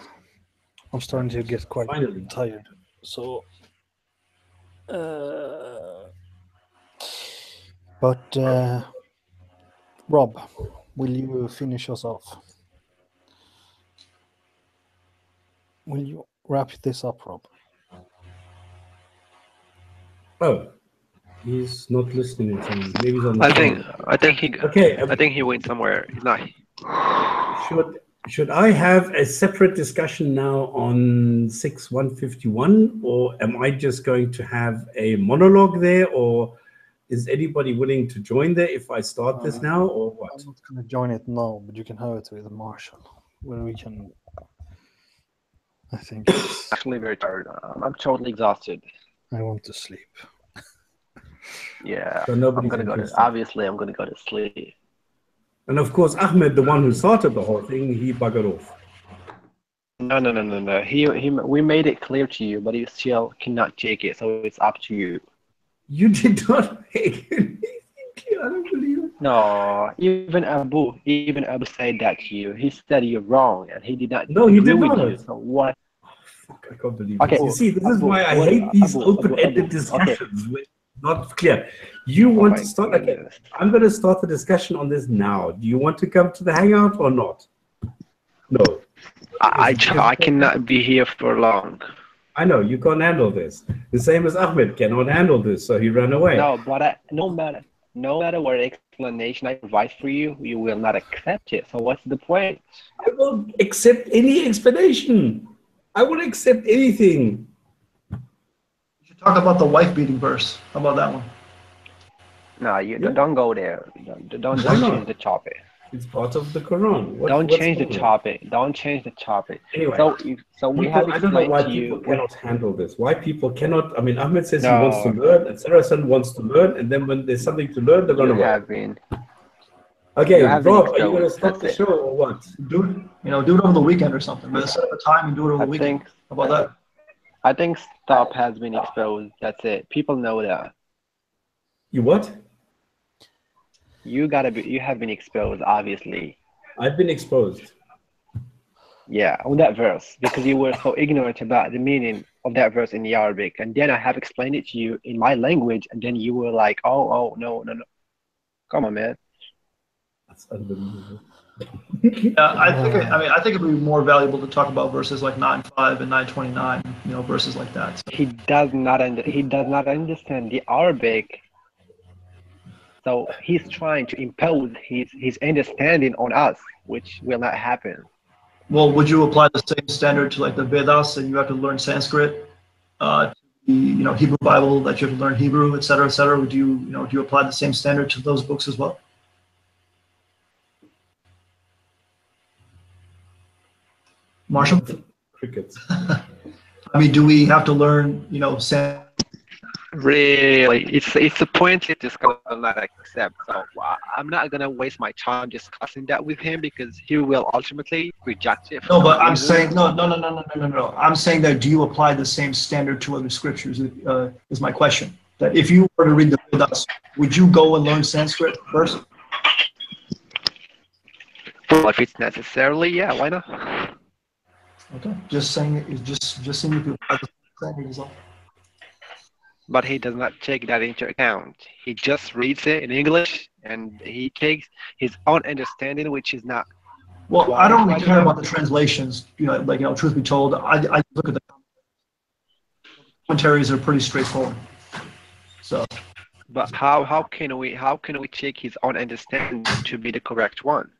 I'm starting to get quite tired. So, Rob, will you finish us off? Will you wrap this up, Rob? Oh, he's not listening. Maybe he's on the phone. I think he went somewhere. He's not. Should I have a separate discussion now on 6.151, or am I just going to have a monologue there, or is anybody willing to join there if I start this now, or what? I'm not going to join it now, but you can have it with Marshall, where we can. I think it's Actually, very tired. I'm totally exhausted. I want to sleep. Yeah, So I'm nobody's gonna go to. interested. Obviously, I'm gonna go to sleep. And of course, Ahmed, the one who started the whole thing, he buggered off. No. We made it clear to you, but you still cannot take it. So it's up to you. You did not make anything clear. I don't believe it. No, even Abu said that to you. He said you're wrong, and he did not No, he agree did with not. you. So what? Fuck, I can't believe Okay. it. You see, this is Abu, why I what- hate these Abu, open-ended Abu, discussions. Where it's not clear. You want my to start? Okay, goodness. I'm going to start the discussion on this now. Do you want to come to the hangout or not? No. I cannot be here for long. I know you can't handle this. The same as Ahmed cannot handle this, so he ran away. No, but no matter what explanation I provide for you, you will not accept it. So what's the point? I will accept any explanation. I will accept anything. You should talk about the wife beating verse. How about that one? No, you Yeah. don't go there. Don't Why not? change the topic. It's part of the Quran. Don't what's change the wrong with it? topic. Don't change the topic. Anyway, So we have I don't know explained why to people you. cannot handle this. Why people cannot. I mean, Ahmed says he No. wants to learn, and Sarasan wants to learn, and then when there's something to learn, they run You away. have been. Okay, you have been Rob, are you going to exposed, stop the that's show or what? Do it over the weekend or something. But set up a time and do it over the I weekend. think. How about that? I think stop has been exposed. That's it. People know that. You what? You have been exposed, obviously. I've been exposed. Yeah, on that verse, because you were so ignorant about the meaning of that verse in the Arabic, and then I have explained it to you in my language, and then you were like, "Oh, no, come on, man." That's unbelievable. I think it'd be more valuable to talk about verses like 9:5 and 9:29. Verses like that. So, He does not understand the Arabic, so he's trying to impose his understanding on us, which will not happen. well, would you apply the same standard to like the Vedas, and you have to learn Sanskrit, the Hebrew Bible, that you have to learn Hebrew, et cetera, et cetera? Would you do you apply the same standard to those books as well? Marshall? Crickets. I mean, do we have to learn, Sanskrit? Really, it's a point that this guy will not accept. So I'm not gonna waste my time discussing that with him because he will ultimately reject it. No, but I'm saying no. I'm saying that do you apply the same standard to other scriptures? Is my question. That if you were to read the Vedas, would you go and learn Sanskrit first? Well, if it's necessarily, yeah, why not? Okay, just saying it. Just seeing if you apply the standard is all. But he does not take that into account. He just reads it in English and he takes his own understanding, which is not Well, Why? I don't Why really do care you- about the translations. Like truth be told, I look at the commentaries are pretty straightforward. So But how can we take his own understanding to be the correct one?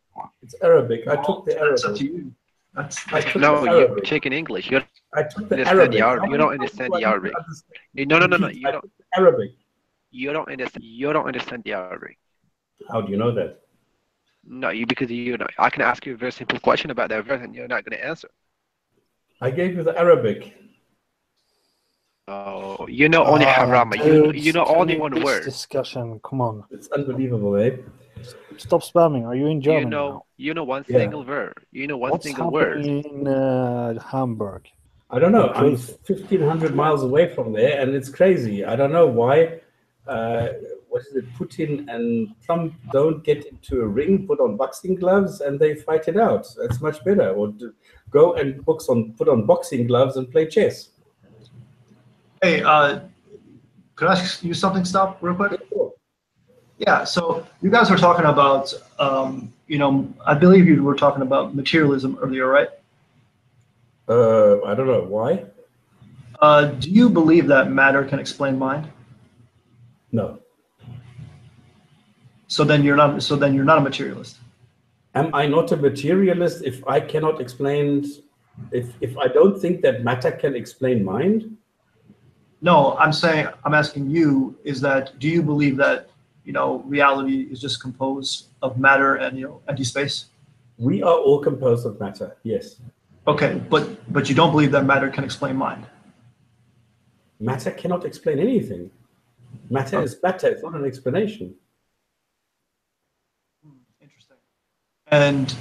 It's Arabic. I took the that's up Arabic. to you. That's I took No, the you Arabic. take in English. You don't I took the understand Arabic. the How Arabic. You many don't times understand do I the need to Arabic. understand? No. Repeat. You I don't. took the Arabic. You don't understand. You don't understand the Arabic. How do you know that? No, because you know. I can ask you a very simple question about that verse, and you're not going to answer. I gave you the Arabic. Oh, you know only harama. You know only one this word. discussion. Come on, It's unbelievable, eh? stop spamming. Are you in Germany now? You know one Yeah. single word. You know one What's single word. happening in Hamburg? I don't know. I'm Crazy. 1,500 miles away from there, and it's crazy. I don't know why. What is it? Putin and Trump don't get into a ring, put on boxing gloves, and they fight it out. That's much better. Or go and put on boxing gloves and play chess. hey, could I ask you something? Stop real quick. Yeah. So you guys were talking about, I believe you were talking about materialism earlier, right? I don't know why. Do you believe that matter can explain mind? No. So then you're not. So then you're not a materialist. Am I not a materialist if I cannot explain? If I don't think that matter can explain mind? No, I'm asking you, is that, do you believe that, reality is just composed of matter and, empty space? We are all composed of matter. Yes. Okay, but you don't believe that matter can explain mind? Matter cannot explain anything. Matter is matter. It's not an explanation. Interesting. And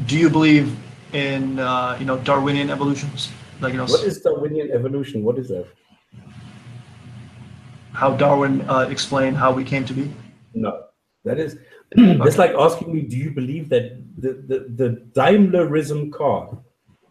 do you believe in, Darwinian evolutions? Like, What is Darwinian evolution? What is that? how Darwin explained how we came to be? No, that is that's like asking me, do you believe that the Daimlerism car?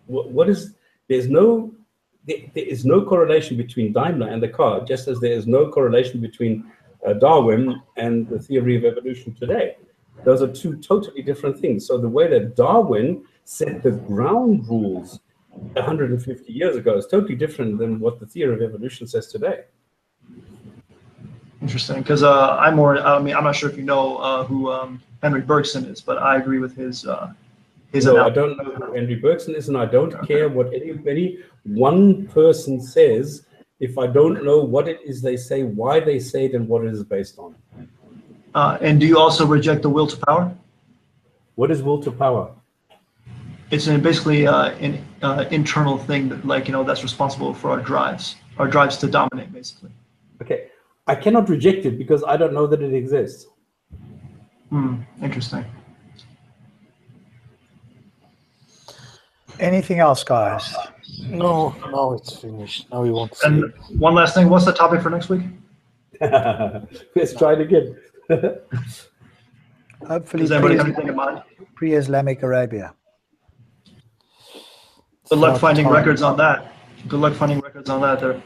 What is? There is no correlation between Daimler and the car, just as there is no correlation between Darwin and the theory of evolution today. Those are two totally different things. So the way that Darwin set the ground rules 150 years ago is totally different than what the theory of evolution says today. Interesting, because I'm not sure if you know who Henry Bergson is, but I agree with his No, analysis. I don't know who Henry Bergson is, and I don't care what any one person says if I don't know what it is they say, why they say it, and what it is based on. And do you also reject the will to power? What is will to power? It's basically an internal thing that, that's responsible for our drives to dominate, basically. Okay, I cannot reject it because I don't know that it exists. Interesting. Anything else, guys? No, now it's finished. Now we want to And sleep. one last thing, what's the topic for next week? Let's try it again. Hopefully, Does anybody have anything in mind? pre-Islamic Arabia. Good luck finding Time. records on that. Good luck finding records on that there.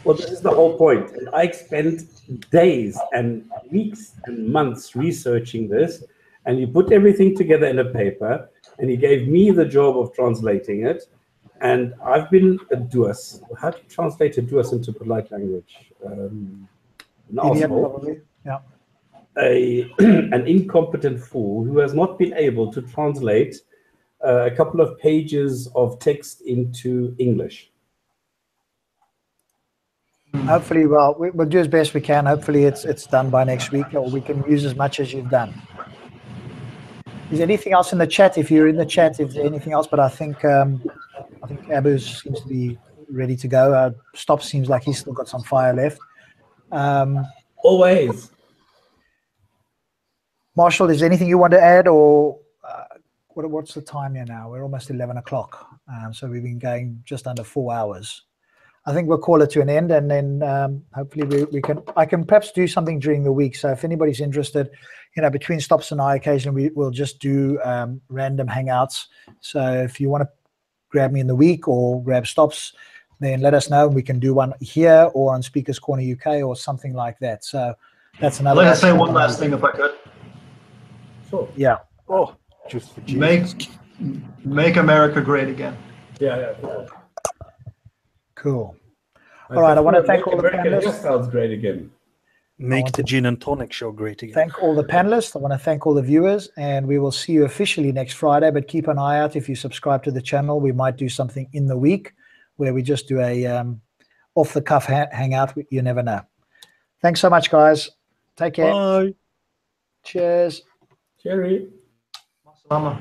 Well, this is the whole point. And I spent days and weeks and months researching this, and he put everything together in a paper, and he gave me the job of translating it. And I've been a duas. How do you translate a duas into polite language? An Idiot, asshole. probably. Yeah. An incompetent fool who has not been able to translate a couple of pages of text into English. Hopefully, well, we'll do as best we can. Hopefully, it's done by next week, or we can use as much as you've done. Is there anything else in the chat? If you're in the chat, if there's anything else, but I think Abu seems to be ready to go. Stop seems like he's still got some fire left. Always. Marshall, is there anything you want to add, or what's the time here now? We're almost 11 o'clock, so we've been going just under 4 hours. I think we'll call it to an end, and then hopefully I can perhaps do something during the week. So if anybody's interested, between stops and I, occasionally we'll just do random hangouts. So if you want to grab me in the week or grab stops, then let us know. We can do one here or on Speakers Corner UK or something like that. So that's I'd another. like to say one last thing if I could. Sure. Yeah. Oh, just for Jesus. Make America great again. Yeah. Cool. All right, I want to thank all the American panelists. hairstyles great again. Make the Gin and Tonic show great again. Thank all the panelists. I want to thank all the viewers, and we will see you officially next Friday. But keep an eye out if you subscribe to the channel. We might do something in the week where we just do a off-the-cuff hangout. You never know. Thanks so much, guys. Take care. Bye. Cheers. Jerry. Salama.